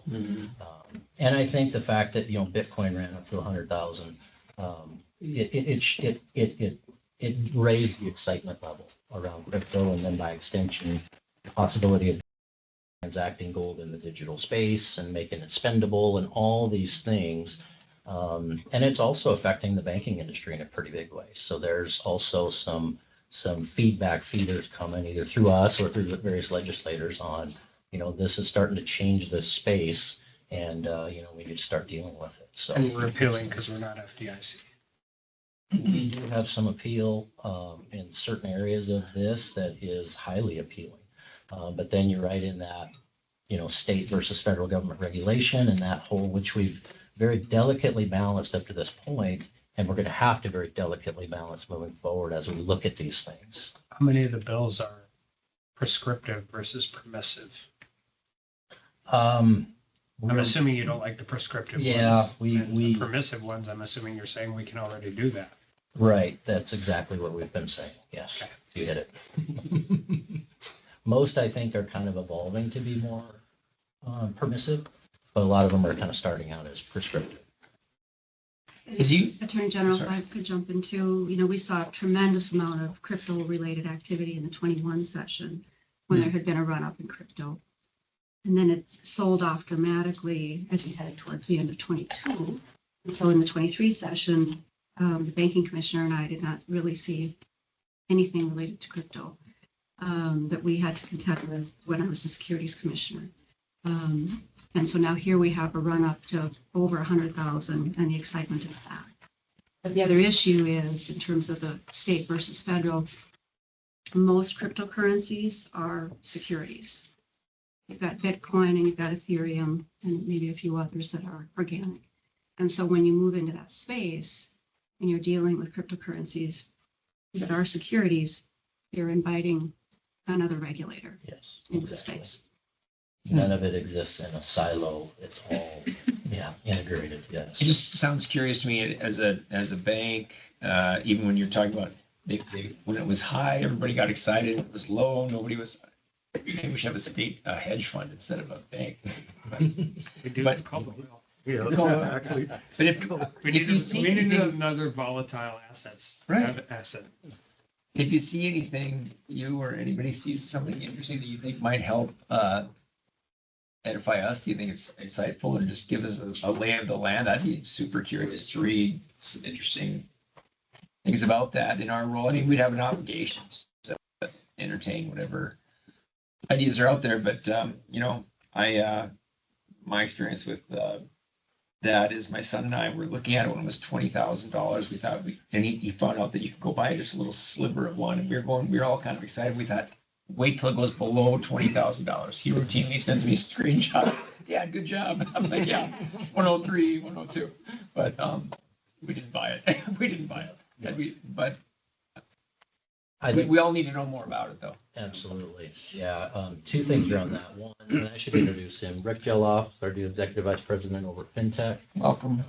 And I think the fact that Bitcoin ran up to 100,000, it raised the excitement level around crypto, and then by extension, the possibility of transacting gold in the digital space and making it spendable and all these things. And it's also affecting the banking industry in a pretty big way. So there's also some feedback feeders coming either through us or through the various legislators on, this is starting to change the space, and we need to start dealing with it. So, And we're appealing because we're not FDIC. we do have some appeal in certain areas of this that is highly appealing. But then you're right in that, state versus federal government regulation and that whole, which we've very delicately balanced up to this point, and we're going to have to very delicately balance moving forward as we look at these things. How many of the bills are prescriptive versus permissive? I'm assuming you don't like the prescriptive Yeah, ones. And the we permissive ones, I'm assuming you're saying we can already do that. right. That's exactly what we've been saying. Yes, you hit it. Most, I think, are kind of evolving to be more permissive, but a lot of them are kind of starting out as prescriptive. Attorney General, if I could jump into, we saw a tremendous amount of crypto-related activity in the 21 session when there had been a run-up in crypto. And then it sold off dramatically as we headed towards the end of 22. And so in the 23 session, the banking commissioner and I did not really see anything related to crypto that we had to contend with when I was the securities commissioner. And so now here we have a run up to over 100,000, and the excitement is back. But the other issue is in terms of the state versus federal, most cryptocurrencies are securities. You've got Bitcoin and you've got Ethereum and maybe a few others that are organic. And so when you move into that space and you're dealing with cryptocurrencies that are securities, you're inviting another regulator into the space. None of it exists in a silo. It's all, integrated. Yes. It just sounds curious to me as a bank, even when you're talking about when it was high, everybody got excited. When it was low, nobody was. Maybe we should have a state hedge fund instead of a bank. We do. It's called the whale. Yeah, It's all- exactly. But if you see anything, another volatile assets. Right. Asset. if you see anything, you or anybody sees something interesting that you think might help edify us, do you think it's insightful, or just give us a lay of the land? I'd be super curious to read some interesting things about that in our role. I mean, we'd have an obligation to entertain whatever ideas are out there, but my experience with that is my son and I were looking at it when it was $20,000. We thought and he found out that you could go buy just a little sliver of one, and we were all kind of excited. We thought, wait till it goes below $20,000. He routinely sends me a screenshot. Dad, good job. I'm like, yeah, it's 103, 102. But we didn't buy it. We didn't buy it. But we all need to know more about it, though. Absolutely. Yeah. Two things around that. One, and I should introduce him. Rick Geloff, our new executive vice president over at FinTech. Welcome.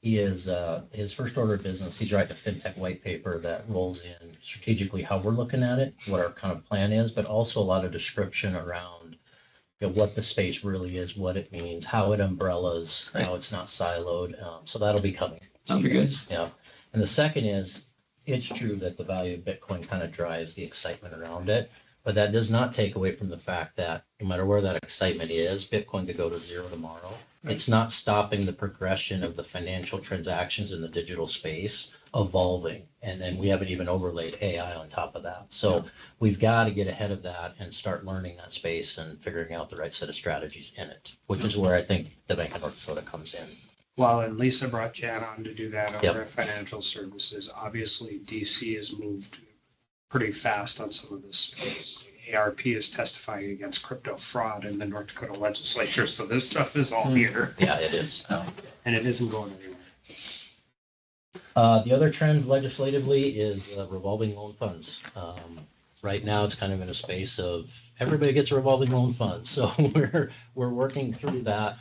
He is his first order of business. He's writing a FinTech white paper that rolls in strategically how we're looking at it, what our kind of plan is, but also a lot of description around what the space really is, what it means, how it umbrellas, how it's not siloed. So that'll be coming. That'll be good. Yeah. And the second is, it's true that the value of Bitcoin kind of drives the excitement around it, but that does not take away from the fact that no matter where that excitement is, Bitcoin could go to zero tomorrow. It's not stopping the progression of the financial transactions in the digital space evolving. And then we haven't even overlaid AI on top of that. So we've got to get ahead of that and start learning that space and figuring out the right set of strategies in it, which is where I think the Bank of North Dakota comes in. Well, and Lisa brought Jan on to do that over Yep. at Financial Services. Obviously, DC has moved pretty fast on some of this space. ARP is testifying against crypto fraud in the North Dakota legislature, so this stuff is all here. Yeah, it is. And it isn't going anywhere. The other trend legislatively is revolving loan funds. Right now, it's kind of in a space of everybody gets a revolving loan fund. So we're working through that,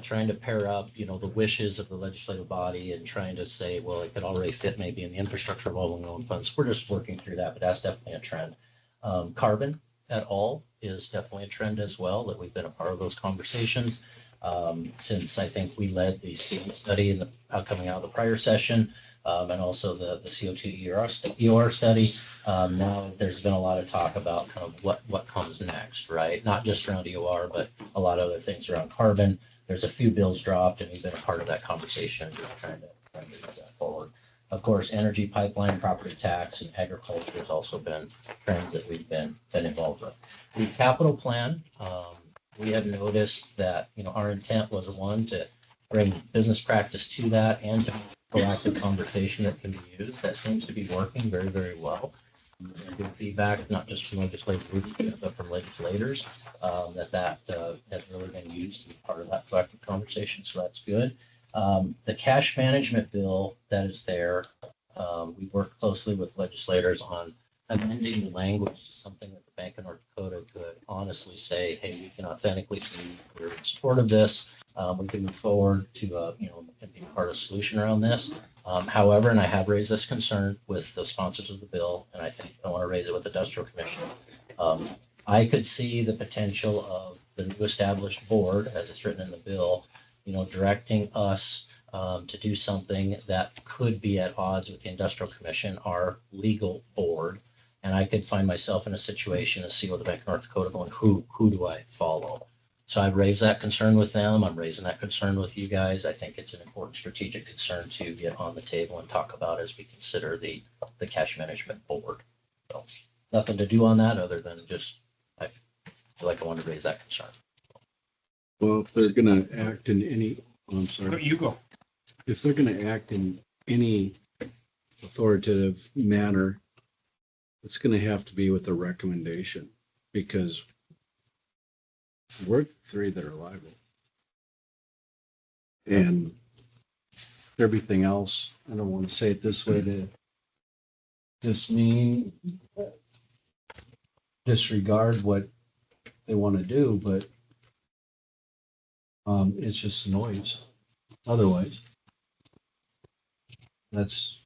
trying to pair up, the wishes of the legislative body and trying to say, well, it could already fit maybe in the infrastructure revolving loan funds. We're just working through that, but that's definitely a trend. Carbon at all is definitely a trend as well, that we've been a part of those conversations. Since I think we led the student study in coming out of the prior session, and also the CO2 EOR study. Now there's been a lot of talk about kind of what comes next, right? Not just around EOR, but a lot of other things around carbon. There's a few bills dropped, and we've been a part of that conversation, just trying to move that forward. Of course, energy pipeline, property tax, and agriculture has also been trends that we've been involved with. The capital plan, we have noticed that, our intent was one, to bring business practice to that and to proactive conversation that can be used. That seems to be working very, very well. Good feedback, not just from legislative groups, but from legislators, that has really been used to be part of that collective conversation. So that's good. The cash management bill that is there, we work closely with legislators on amending the language to something that the Bank of North Dakota could honestly say, hey, we can authentically say we're in support of this. We can move forward to, and be part of the solution around this. However, and I have raised this concern with the sponsors of the bill, and I think I want to raise it with the Industrial Commission. I could see the potential of the new established board, as it's written in the bill, directing us to do something that could be at odds with the Industrial Commission, our legal board. And I could find myself in a situation to see with the Bank of North Dakota going, who do I follow? So I've raised that concern with them. I'm raising that concern with you guys. I think it's an important strategic concern to get on the table and talk about as we consider the cash management board. So nothing to do on that other than just, I feel like I want to raise that concern. Well, if they're gonna act in any, I'm sorry. You go. If they're gonna act in any authoritative manner, it's gonna have to be with a recommendation, because we're the three that are liable. And everything else, I don't want to say it this way to just mean disregard what they want to do, but it's just noise. Otherwise, that's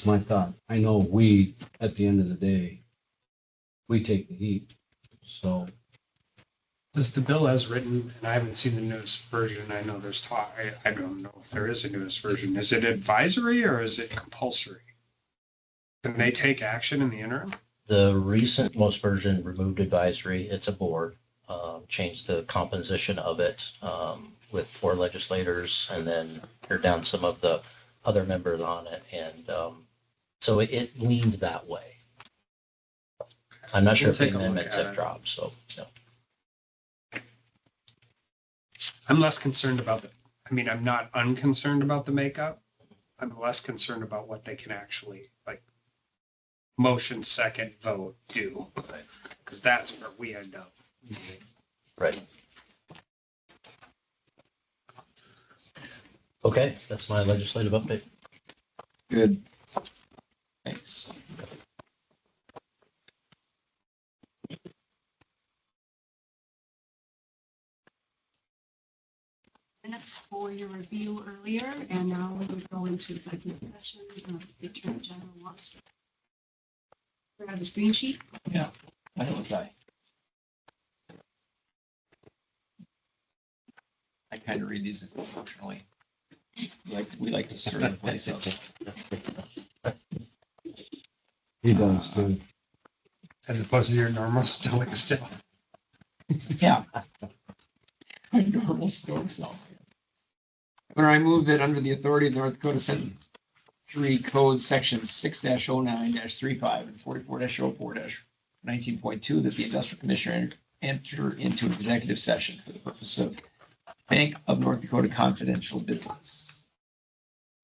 my thought. I know we, at the end of the day, we take the heat. So Does the bill as written, and I haven't seen the newest version, I know there's talk, I don't know if there is a newest version, is it advisory or is it compulsory? Can they take action in the interim? The recent most version removed advisory. It's a board, changed the composition of it with 4 legislators, and then pared down some of the other members on it. And so it leaned that way. I'm not sure We'll if the take a look amendments at have it. dropped, so, no. I'm less concerned about I'm not unconcerned about the makeup. I'm less concerned about what they can actually, like, motion, second, vote, do. Because that's where we end up. Right. Okay, that's my legislative update. Good. Thanks. Minutes for your review earlier, and now we would go into executive session. The Attorney General wants to. We have the screen sheet. Yeah, I know what I kind of read these unfortunately. We like to stir the place up. He does too. As opposed to your normal stoic stuff. Yeah. My normal story self. When I move that under the authority of North Dakota Century Code Section 6-09-35 and 44-04-19.2, that the industrial commissioner enter into an executive session for the purpose of Bank of North Dakota confidential business.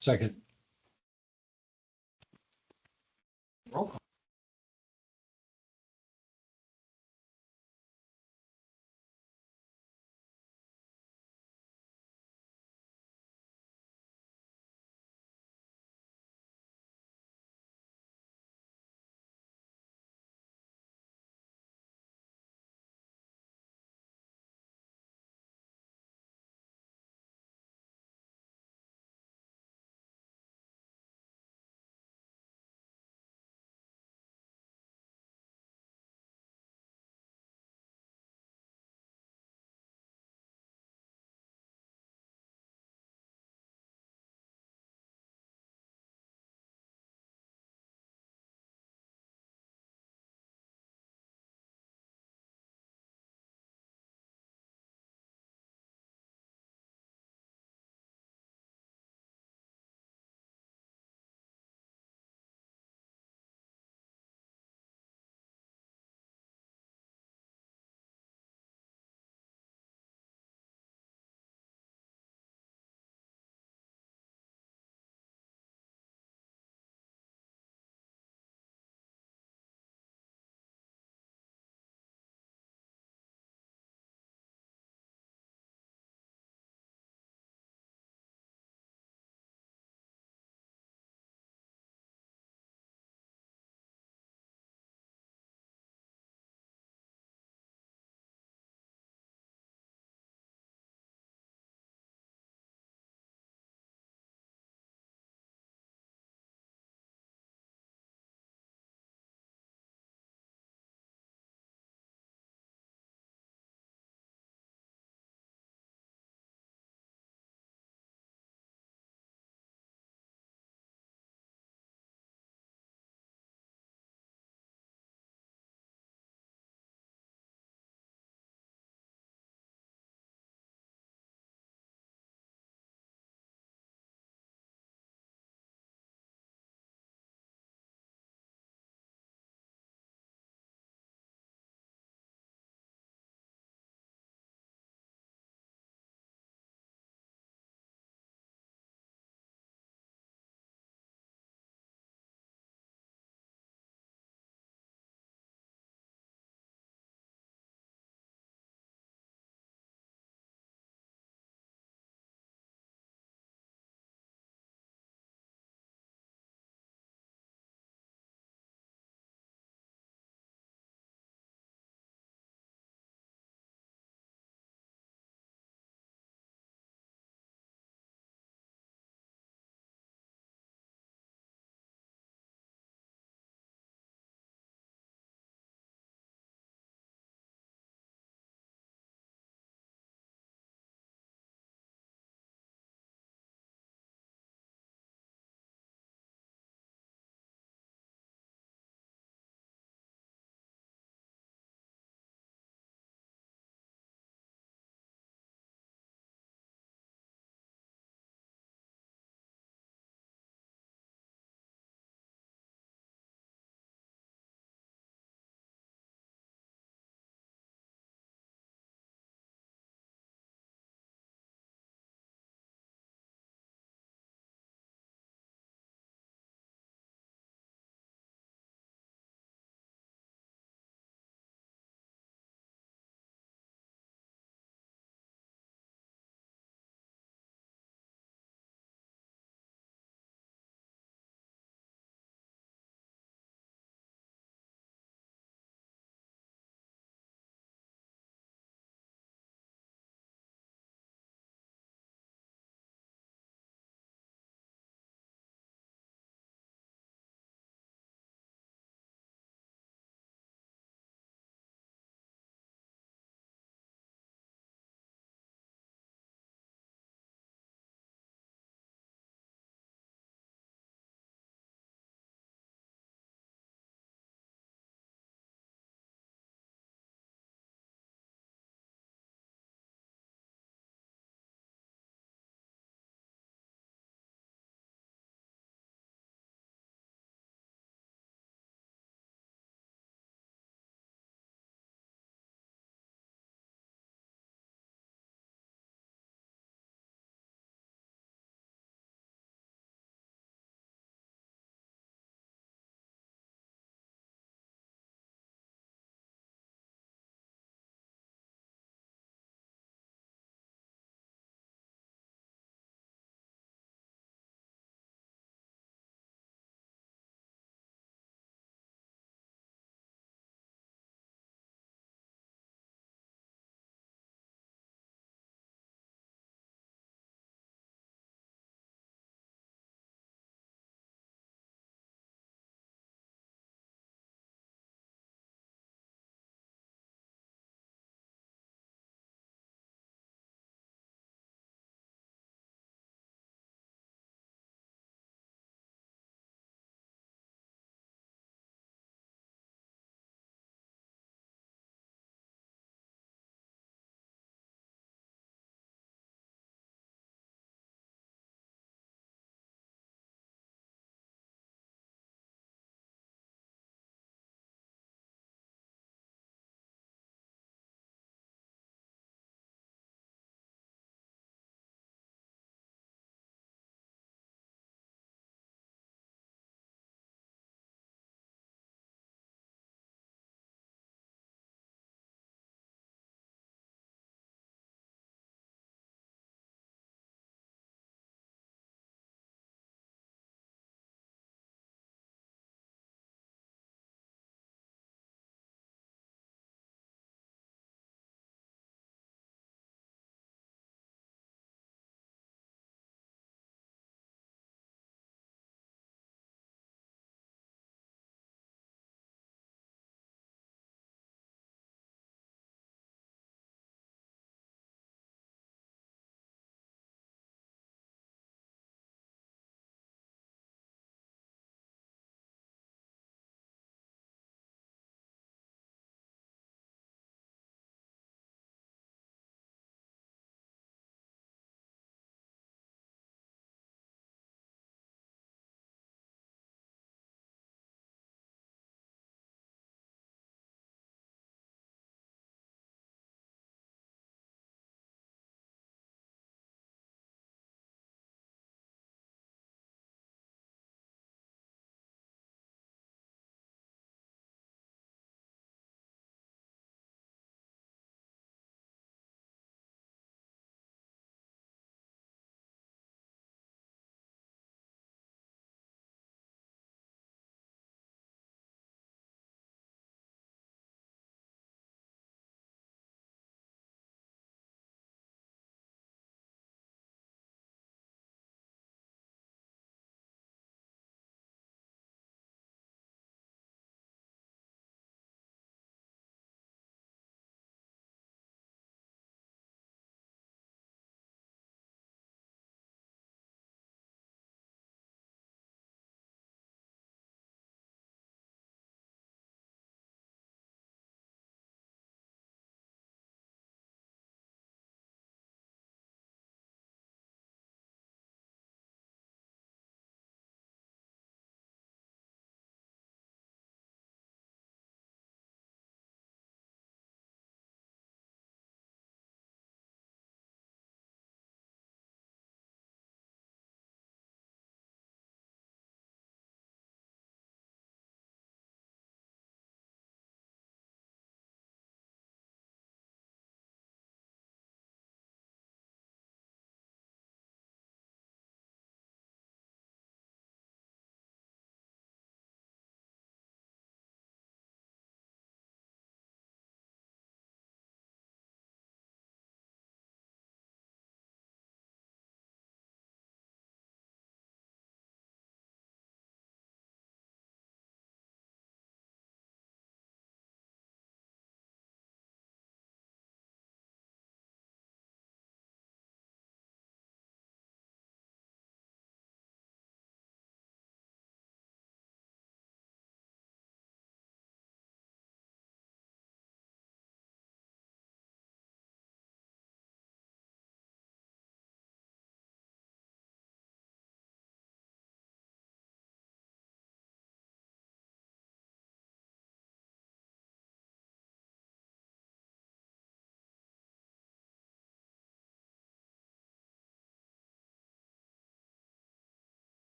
Second. Roll call.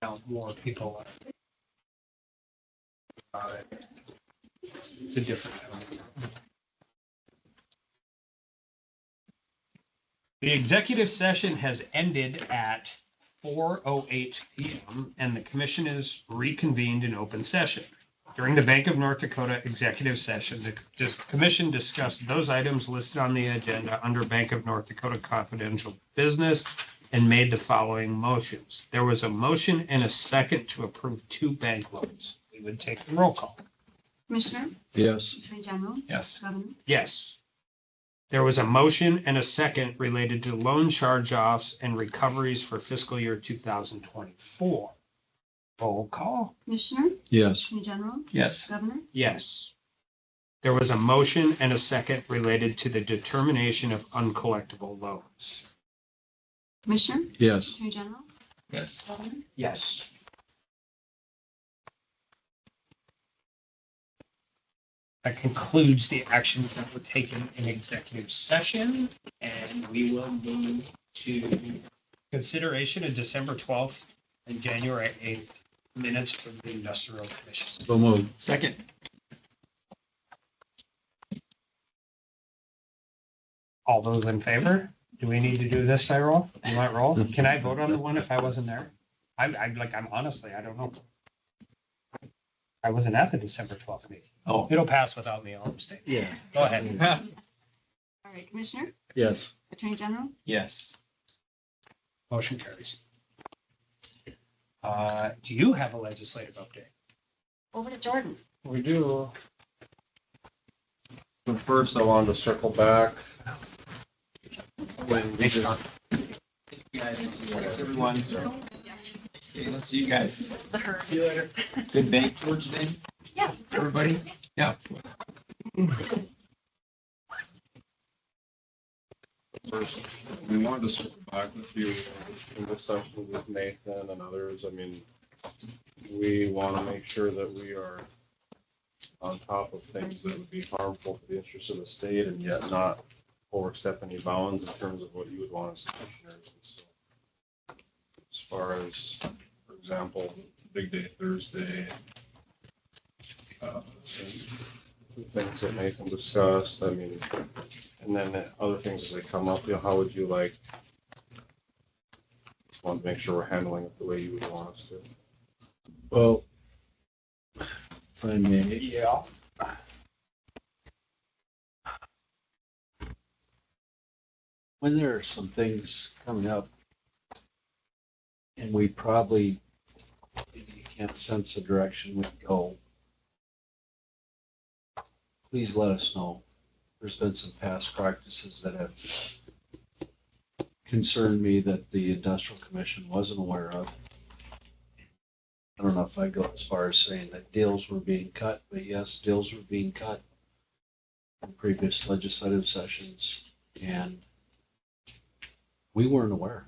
Now more people about it. It's a different. The executive session has ended at 4:08 PM and the commission is reconvened in open session. During the Bank of North Dakota executive session, the commission discussed those items listed on the agenda under Bank of North Dakota confidential business and made the following motions. There was a motion and a second to approve 2 bank loans. We would take the roll call. Commissioner, Yes. Attorney General, Yes. Governor, Yes. There was a motion and a second related to loan charge-offs and recoveries for fiscal year 2024. Roll call. Commissioner, Yes. Attorney General, Yes. Governor, Yes. There was a motion and a second related to the determination of uncollectible loans. Commissioner, Yes. Attorney General, Yes. Governor, Yes. That concludes the actions that were taken in executive session, and we will move to consideration of December 12th and January 8th minutes from the industrial commission. So moved. Second. All those in favor? Do we need to do this by roll? You want roll? Can I vote on the one if I wasn't there? I'm honestly, I don't know. I wasn't at the December 12th meeting. Oh. It'll pass without me, I'll abstain. Yeah. Go ahead. all right, Commissioner, Yes. Attorney General, Yes. Motion carries. Do you have a legislative update? over to Jordan. We do. But first, I wanted to circle back. When we just, Guys, thanks everyone. Okay, let's see you guys. See you later. Good bank tour today, Yeah. everybody? Yeah. first, we wanted to circle back with you in discussion with Nathan and others. I mean, we want to make sure that we are on top of things that would be harmful to the interests of the state and yet not overstep any bounds in terms of what you would want as commissioners. And so, as far as, for example, Big Day Thursday, and the things that Nathan discussed, I mean, and then other things as they come up, how would you like, just want to make sure we're handling it the way you would want us to. Well, if I may. Yeah. When there are some things coming up and we probably, you can't sense the direction we go, please let us know. There's been some past practices that have concerned me that the industrial commission wasn't aware of. I don't know if I go as far as saying that deals were being cut, but yes, deals were being cut in previous legislative sessions, and we weren't aware.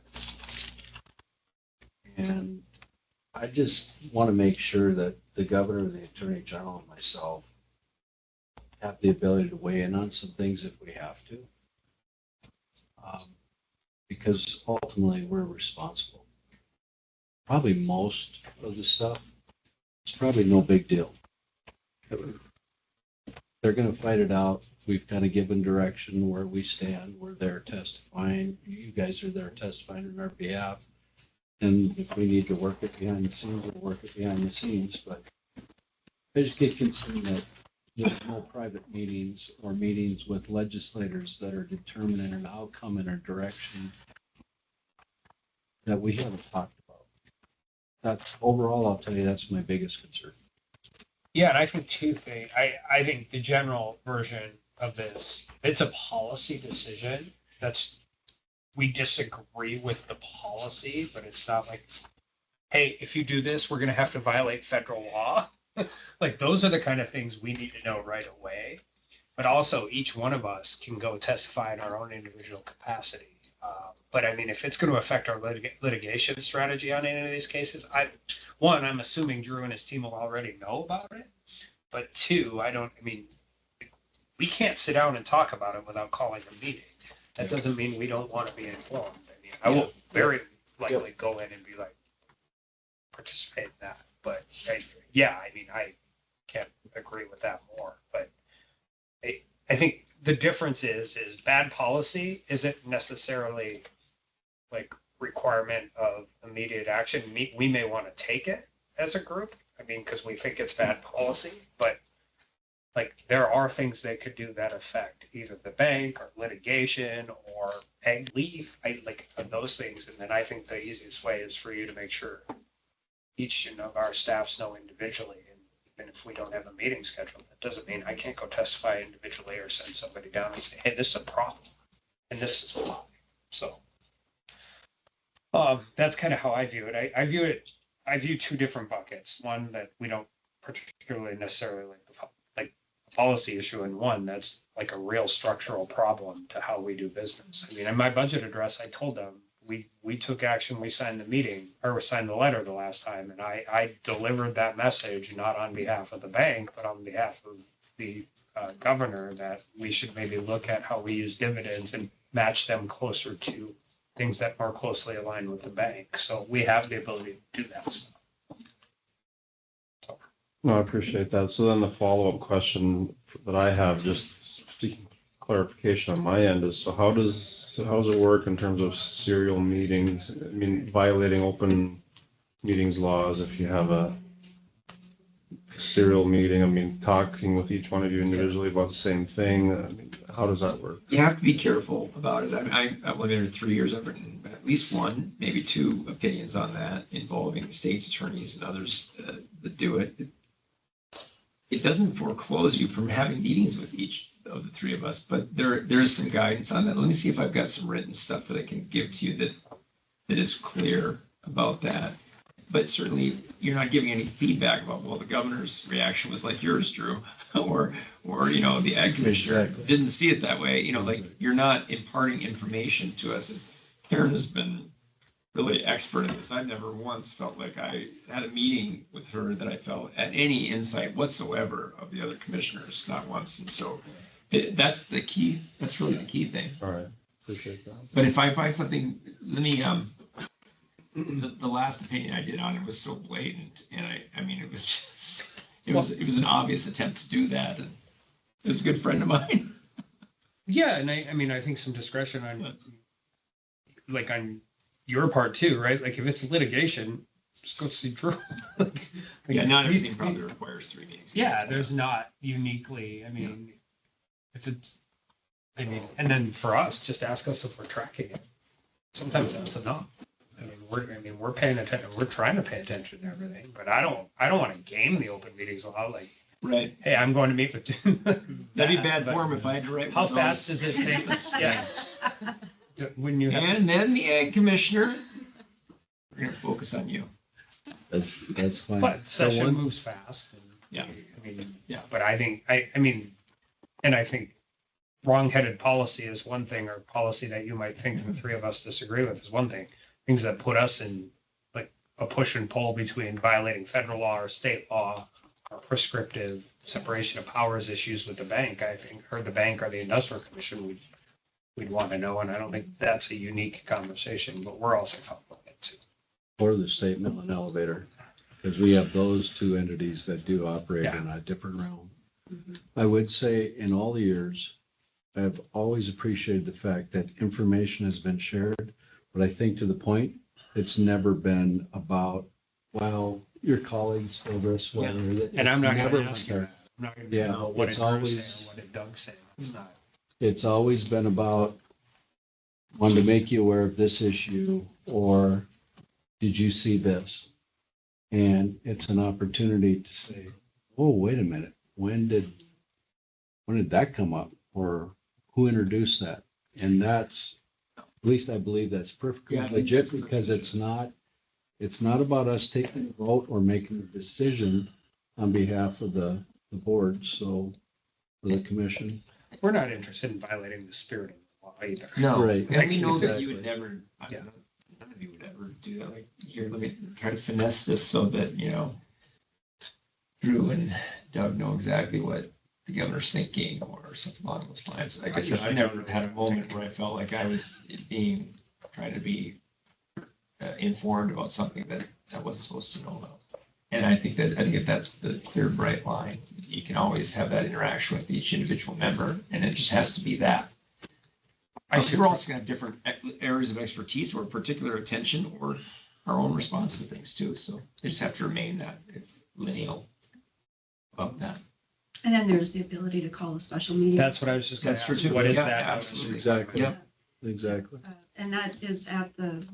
And I just want to make sure that the governor, the attorney general, and myself have the ability to weigh in on some things if we have to. Because ultimately we're responsible. Probably most of the stuff, it's probably no big deal. They're going to fight it out. We've kind of given direction where we stand. We're there testifying. You guys are there testifying on our behalf. And if we need to work it behind the scenes, we'll work it behind the scenes. But I just get concerned that there's no private meetings or meetings with legislators that are determining an outcome and a direction that we haven't talked about. That's overall, I'll tell you, that's my biggest concern. Yeah, and I think two things. I think the general version of this, it's a policy decision. We disagree with the policy, but it's not like, hey, if you do this, we're going to have to violate federal law. Like, those are the kind of things we need to know right away. But also, each one of us can go testify in our own individual capacity. But I mean, if it's going to affect our litigation strategy on any of these cases, I'm assuming Drew and his team will already know about it. But two, we can't sit down and talk about it without calling a meeting. That doesn't mean we don't want to be informed. I mean, I will very likely go in and be like, participate in that. But yeah, I mean, I can't agree with that more, but I think the difference is bad policy isn't necessarily like requirement of immediate action. We may want to take it as a group. I mean, because we think it's bad policy, but like there are things they could do that affect either the bank or litigation or egg leaf, like those things. And then I think the easiest way is for you to make sure each of our staffs know individually. And even if we don't have a meeting scheduled, that doesn't mean I can't go testify individually or send somebody down and say, hey, this is a problem. And this is why. So that's kind of how I view it. I view two different buckets. One that we don't particularly necessarily like a policy issue, and one that's like a real structural problem to how we do business. I mean, in my budget address, I told them we took action. We signed the meeting or we signed the letter the last time, and I delivered that message not on behalf of the bank, but on behalf of the governor, that we should maybe look at how we use dividends and match them closer to things that more closely align with the bank. So we have the ability to do that stuff. No, I appreciate that. So then the follow-up question that I have, just seeking clarification on my end, is so how does it work in terms of serial meetings? I mean, violating open meetings laws if you have a serial meeting, I mean, talking with each one of you individually about the same thing. I mean, how does that work? You have to be careful about it. I mean, I've lived here 3 years. I've written at least one, maybe two opinions on that involving state's attorneys and others that do it. It doesn't foreclose you from having meetings with each of the three of us, but there is some guidance on that. Let me see if I've got some written stuff that I can give to you that is clear about that. But certainly you're not giving any feedback about, well, the governor's reaction was like yours, Drew, or you know, the ag commissioner didn't see it that way. You know, like you're not imparting information to us. And Karen has been really expert in this. I've never once felt like I had a meeting with her that I felt had any insight whatsoever of the other commissioners, not once. And so that's the key. That's really the key thing. All right, appreciate that. But if I find something, let me, the last opinion I did on it was so blatant, and I mean, it was just, it was an obvious attempt to do that, and it was a good friend of mine. Yeah, and I mean, I think some discretion on, like on your part too, right? Like if it's litigation, just go see Drew. Yeah, not everything probably requires 3 meetings. Yeah, there's not uniquely, I mean, if it's, I mean, and then for us, just ask us if we're tracking it. Sometimes that's enough. I mean, we're paying attention, we're trying to pay attention to everything, but I don't want to game the open meetings law. Like, right. Hey, I'm going to meet with. That'd be bad form if I had to write. How fast does it take us? Yeah. When you have. And then the ag commissioner, we're going to focus on you. That's fine. But session moves fast. And, yeah. I mean, yeah. But I think, I mean, and I think wrong-headed policy is one thing, or policy that you might think the three of us disagree with is one thing. Things that put us in like a push and pull between violating federal law or state law or prescriptive separation of powers issues with the bank, I think, or the bank or the industrial commission, we'd want to know. And I don't think that's a unique conversation, but we're also following it too. Or the state mill and elevator, because we have those two entities that do operate in a different realm. Mm-hmm. I would say in all the years, I've always appreciated the fact that information has been shared, but I think to the point, it's never been about, well, your colleagues told us whether. And I'm not never going to ask you that. I'm not going to know what did Drew say or what did Doug say. It's not. It's always been about wanting to make you aware of this issue, or did you see this? And it's an opportunity to say, oh, wait a minute, when did that come up? Or who introduced that? And that's, at least I believe that's perfectly legit, because it's not about us taking a vote or making a decision on behalf of the board, so for the commission. We're not interested in violating the spirit of the law either. No, right. And we know that you would never, none of you would ever do that. Like, here, let me try to finesse this so that, you know, Drew and Doug know exactly what the governor's thinking or something along those lines. Like I said, I never had a moment where I felt like I was trying to be informed about something that wasn't supposed to know about. And I think that that's the clear, bright line. You can always have that interaction with each individual member, and it just has to be that. We're also gonna have different areas of expertise or particular attention or our own response to things too. So they just have to remain that lineal about that. And then there's the ability to call a special meeting. That's what I was just gonna That's ask. true, too. What is Yeah, that? absolutely. Exactly. Yep. Exactly. And that is at the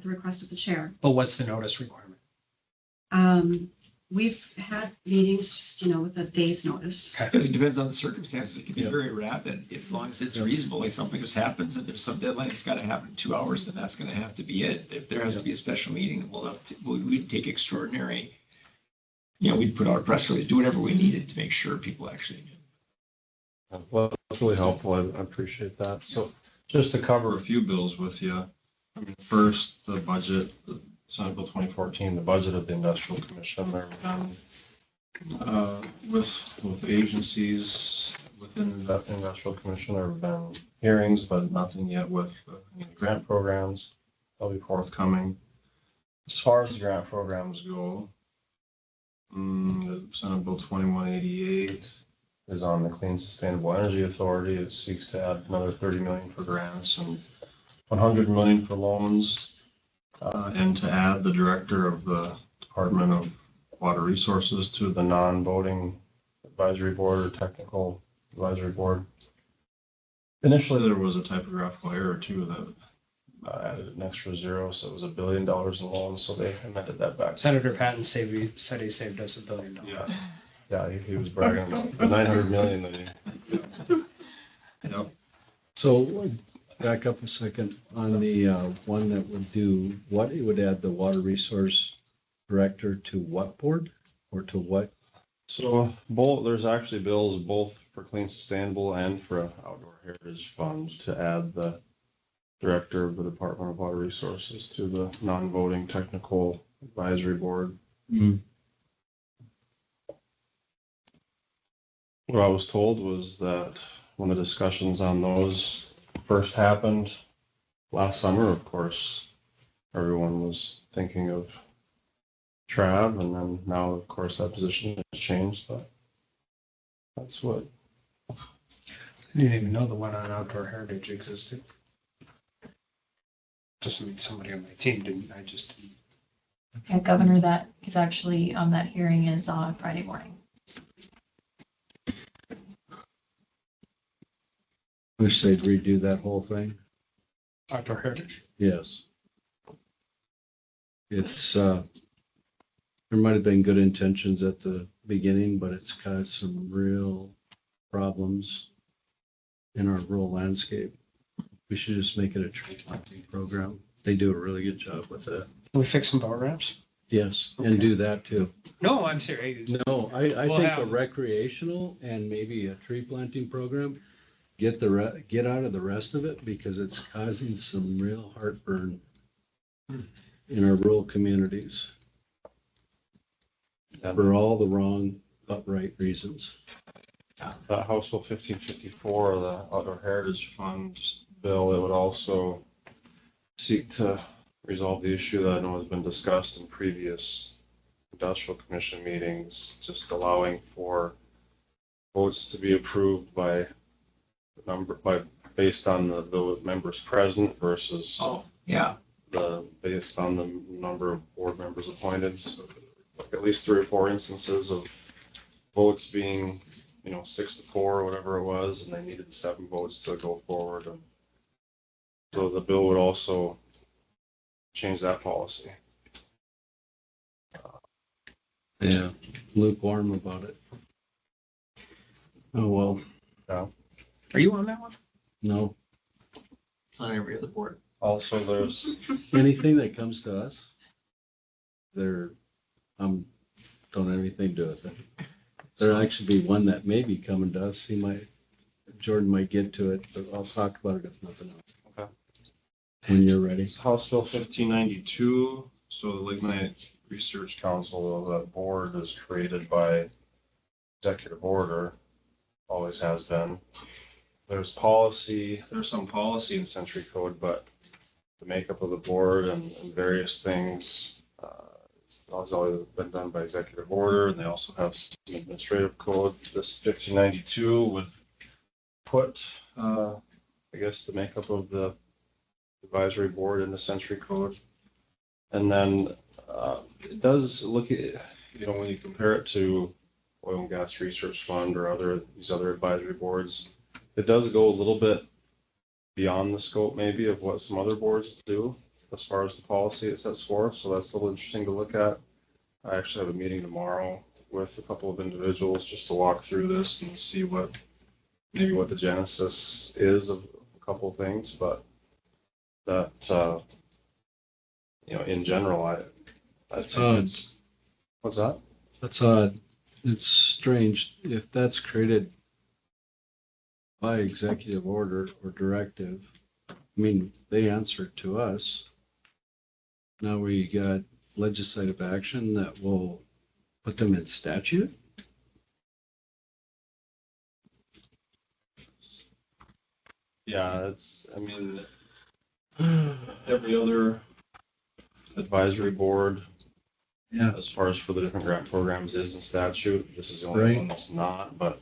request of the chair. But what's the notice requirement? We've had meetings, just, with a day's notice. It depends on the circumstances. It can be Yeah. very rapid. As long as it's reasonable, if something just happens and there's some deadline, it's got to happen in 2 hours, then that's going to have to be it. If there has to be a special meeting, we'd take extraordinary, we'd put out a press release, do whatever we needed to make sure people actually knew. Well, that's really helpful. I appreciate that. So just to cover a few bills with you. I mean, first, the budget, the Senate Bill 2014, the budget of the Industrial Commission. There have been, with agencies within the Industrial Commission, there have been hearings, but nothing yet with any grant programs. They'll be forthcoming. As far as the grant programs go, the Senate Bill 2188 is on the Clean Sustainable Energy Authority. It seeks to add another 30 million for grants and 100 million for loans, and to add the director of the Department of Water Resources to the non-voting advisory board or technical advisory board. Initially, there was a typographical error too that added an extra zero, so it was $1 billion in loans. So they amended that back. Senator Patton said he saved us $1 billion. Yeah, he was bragging about the 900 million that he. Yep. So back up a second on the one that would do what, it would add the water resource director to what board or to what? So both, there's actually bills both for Clean Sustainable and for Outdoor Heritage Fund to add the director of the Department of Water Resources to the non-voting technical advisory board. What I was told was that when the discussions on those first happened last summer, of course, everyone was thinking of Trav, and then now, of course, that position has changed, but that's what. I didn't even know the one on Outdoor Heritage existed. Just mean somebody on my team didn't, I just didn't. Yeah, Governor, that is actually on that hearing is on Friday morning. Wish they'd redo that whole thing. Outdoor Heritage. Yes. It's, there might have been good intentions at the beginning, but it's caused some real problems in our rural landscape. We should just make it a tree planting program. They do a really good job with that. Can we fix some boat ramps? Yes, and do that too. No, I'm serious. No, I We'll think a have- recreational and maybe a tree planting program, get out of the rest of it because it's causing some real heartburn in our rural communities for all the wrong but right reasons. That House Bill 1554, the Outdoor Heritage Fund bill, it would also seek to resolve the issue that I know has been discussed in previous Industrial Commission meetings, just allowing for votes to be approved by based on the members present versus based on the number of board members appointed. So like at least 3 or 4 instances of votes being 6-4 or whatever it was, and they needed 7 votes to go forward. And so the bill would also change that policy. Yeah, lukewarm about it. Oh, well. Yeah. Are you on that one? No. It's on every other board. Also, there's anything that comes to us, don't have anything to do with it. There'll actually be one that may be coming to us. Jordan might get to it, but I'll talk about it if nothing else. Okay. When you're ready. House Bill 1592. So the Lignite Research Council, that board is created by executive order, always has been. There's some policy in Century Code, but the makeup of the board and various things. It's always been done by executive order, and they also have some administrative code. This 1592 would put, I guess, the makeup of the advisory board in the Century Code. And then it does look at, when you compare it to Oil and Gas Research Fund or these other advisory boards, it does go a little bit beyond the scope maybe of what some other boards do as far as the policy it sets forth. So that's a little interesting to look at. I actually have a meeting tomorrow with a couple of individuals just to walk through this and see what the genesis is of a couple of things, but that, in general, I think it's, what's that? That's odd. It's strange. If that's created by executive order or directive, I mean, they answer to us. Now we got legislative action that will put them in statute. Yeah, every other advisory board, as far as for the different grant programs is in statute. This is the only one that's not, but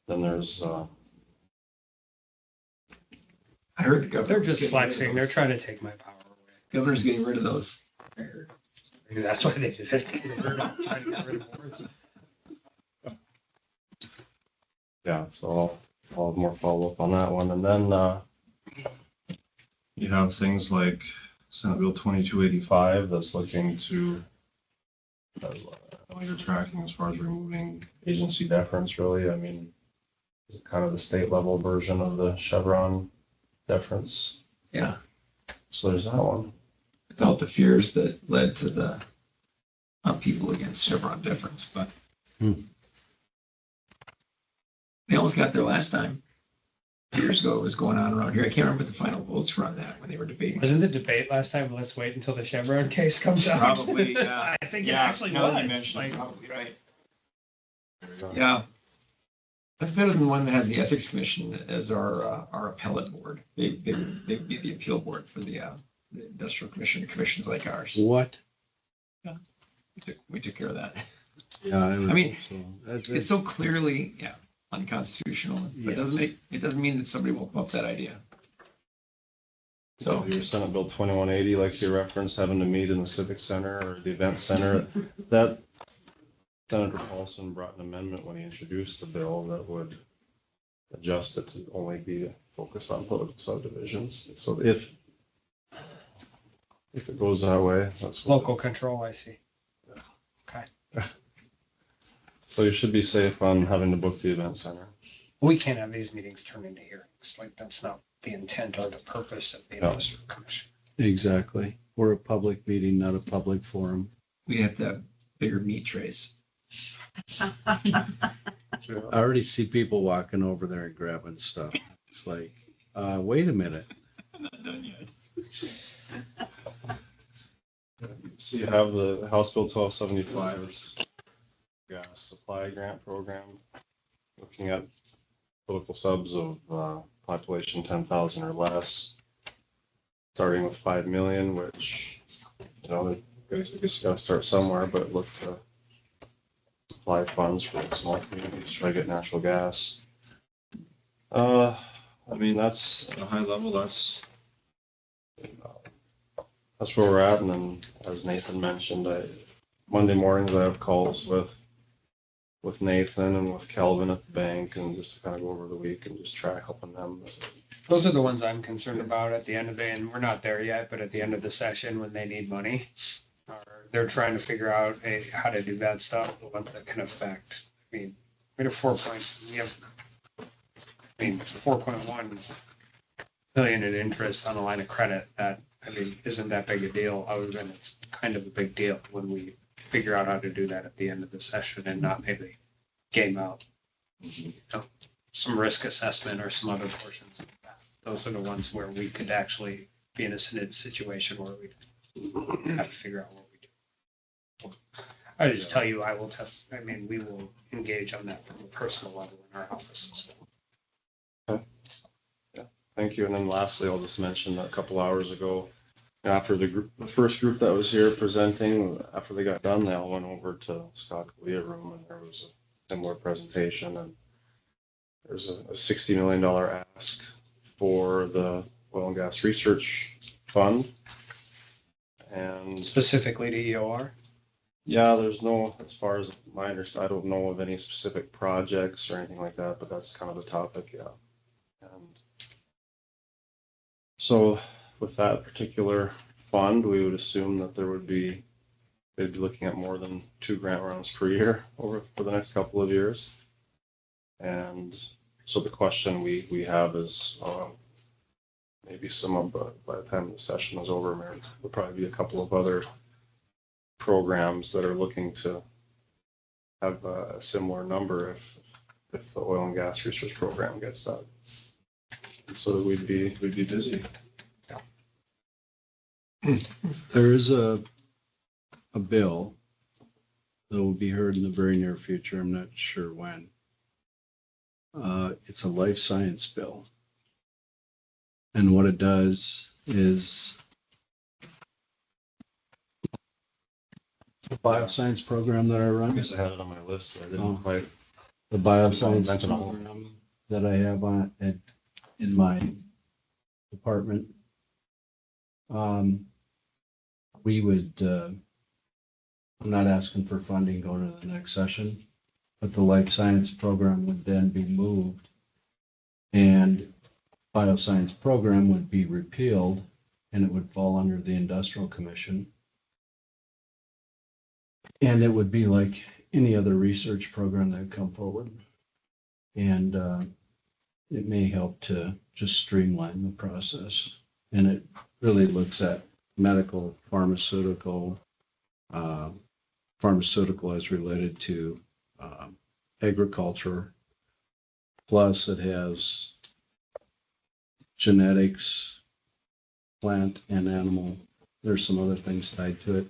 then there's, I heard the governor. They're just flexing. They're trying to take my power away. Governor's getting rid of those. Maybe that's why they did it. Trying to get rid of boards. yeah, so I'll have more follow-up on that one. And then you have things like Senate Bill 2285 that's looking to you're tracking as far as removing agency deference, really. I mean, is it kind of the state level version of the Chevron deference? Yeah. So there's that one. Without the fears that led to the upheaval against Chevron deference, but they almost got there last time. Years ago, it was going on around here. I can't remember the final votes were on that when they were debating. Wasn't the debate last time? Let's wait until the Chevron case comes out. Probably, yeah. I think it actually was. Probably right. Yeah. That's better than one that has the Ethics Commission as our appellate board. They'd be the appeal board for the Industrial Commission, commissions like ours. What? Yeah. We took care of that. Yeah, I mean, so. it's so clearly, unconstitutional, but it doesn't mean that somebody will come up with that idea. So your Senate Bill 2180, like you referenced, having to meet in the Civic Center or the Event Center, that Senator Paulson brought an amendment when he introduced the bill that would adjust it to only be focused on political subdivisions. So if it goes that way, that's what Local control, I see. Okay. So you should be safe on having to book the event center. We can't have these meetings turn into hearings. Like, that's not the intent or the purpose of the Industrial Commission. Exactly. We're a public meeting, not a public forum. We have to have bigger meat trays. I already see people walking over there and grabbing stuff. It's like, wait a minute. I'm not done yet. So you have the House Bill 1275, it's gas supply grant program, looking at political subs of population 10,000 or less, starting with 5 million, which, I guess you gotta start somewhere, but look to supply funds for small communities, try to get natural gas. I mean, that's at a high level, that's where we're at. And then, as Nathan mentioned, Monday mornings I have calls with Nathan and with Kelvin at the bank, and just to kind of go over the week and just try helping them. Those are the ones I'm concerned about at the end of the day, and we're not there yet, but at the end of the session when they need money, or they're trying to figure out how to do that stuff, the ones that can affect. I mean, we have 4.1 billion in interest on a line of credit. That, I mean, isn't that big a deal, other than it's kind of a big deal when we figure out how to do that at the end of the session and not maybe game out some risk assessment or some other portions of that. Those are the ones where we could actually be in a situation where we have to figure out what we do. I just tell you, we will engage on that from a personal level in our offices. Okay. Yeah, thank you. And then lastly, I'll just mention that a couple hours ago, After the first group that was here presenting, after they got done, they all went over to Scott Kalia room and there was a similar presentation, and there's a $60 million ask for the oil and gas research fund. And Specifically to EOR? yeah, there's no, as far as my understanding, I don't know of any specific projects or anything like that, but that's kind of the topic, yeah. And so with that particular fund, we would assume that they'd be looking at more than 2 grant rounds per year over for the next couple of years. And so the question we have is, maybe some of by the time the session is over, there'll probably be a couple of other programs that are looking to have a similar number if the oil and gas research program gets that. And so we'd be busy. There is a bill that will be heard in the very near future. I'm not sure when. It's a life science bill. And what it does is the bioscience program that I run. I guess I had it on my list, but I didn't quite. The bioscience mention it all. program that I have in my department. We would, I'm not asking for funding going to the next session, but the life science program would then be moved and bioscience program would be repealed and it would fall under the industrial commission. And it would be like any other research program that would come forward. And it may help to just streamline the process. And it really looks at medical, pharmaceutical, pharmaceutical as related to agriculture. Plus it has genetics, plant and animal. There's some other things tied to it.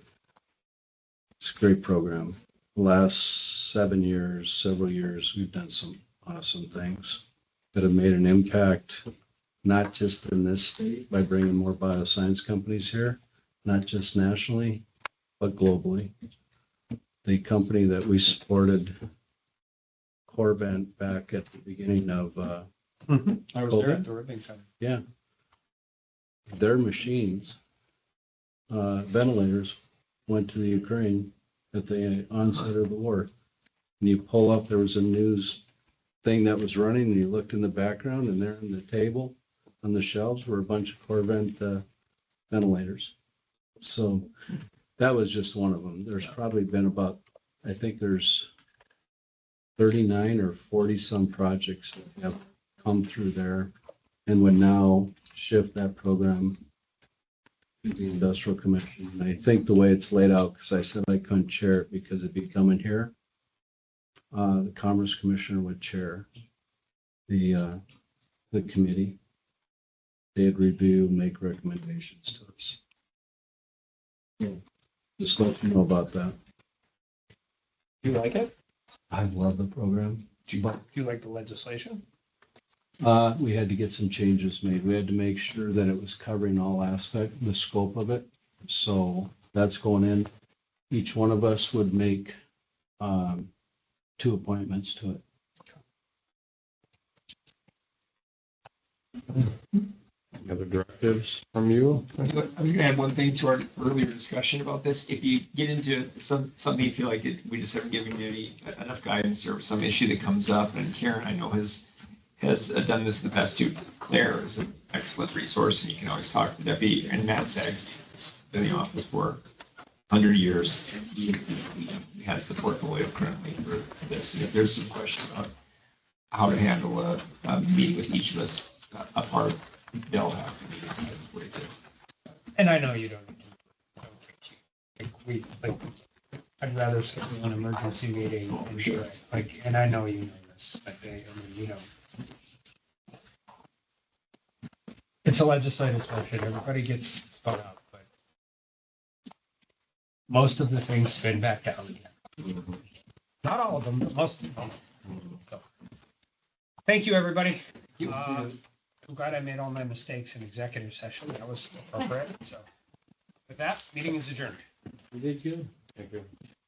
It's a great program. The last several years, we've done some awesome things that have made an impact, not just in this state by bringing more bioscience companies here, not just nationally, but globally. The company that we supported, Corvent, back at the beginning of I was there COVID. at the ribbon cutting. Yeah. Their machines, ventilators, went to the Ukraine at the onset of the war. And you pull up, there was a news thing that was running, and you looked in the background, and there on the table, on the shelves, were a bunch of Corvent ventilators. So that was just one of them. There's probably been about, I think there's 39 or 40 some projects that have come through there and would now shift that program to the industrial commission. And I think the way it's laid out, because I said I couldn't chair it because it'd be coming here, the Commerce Commissioner would chair the committee. They'd review, make recommendations to us. Just let you know about that. You like it? I love the program. Do you like the legislation? We had to get some changes made. We had to make sure that it was covering all aspects, the scope of it. So that's going in. Each one of us would make 2 appointments to it. Any other directives from you? I was gonna add one thing to our earlier discussion about this. If you get into something you feel like we just haven't given you enough guidance or some issue that comes up, and Karen, I know has done this in the past too. Claire is an excellent resource, and you can always talk to the deputy, and Matt Saggs has been in the office for 100 years. And he has the portfolio currently for this. And if there's some question about how to handle a meeting with each of us apart, they'll have to meet. And I know you don't. I'd rather schedule an emergency meeting and do it. And I know you know this, but you know. It's a legislative session. Everybody gets spun up, but most of the things spin back down again. Not all of them, but most of them. So, thank you, everybody. I'm glad I made all my mistakes in executive session. That was appropriate. So With that, meeting is adjourned. We did good. Thank you.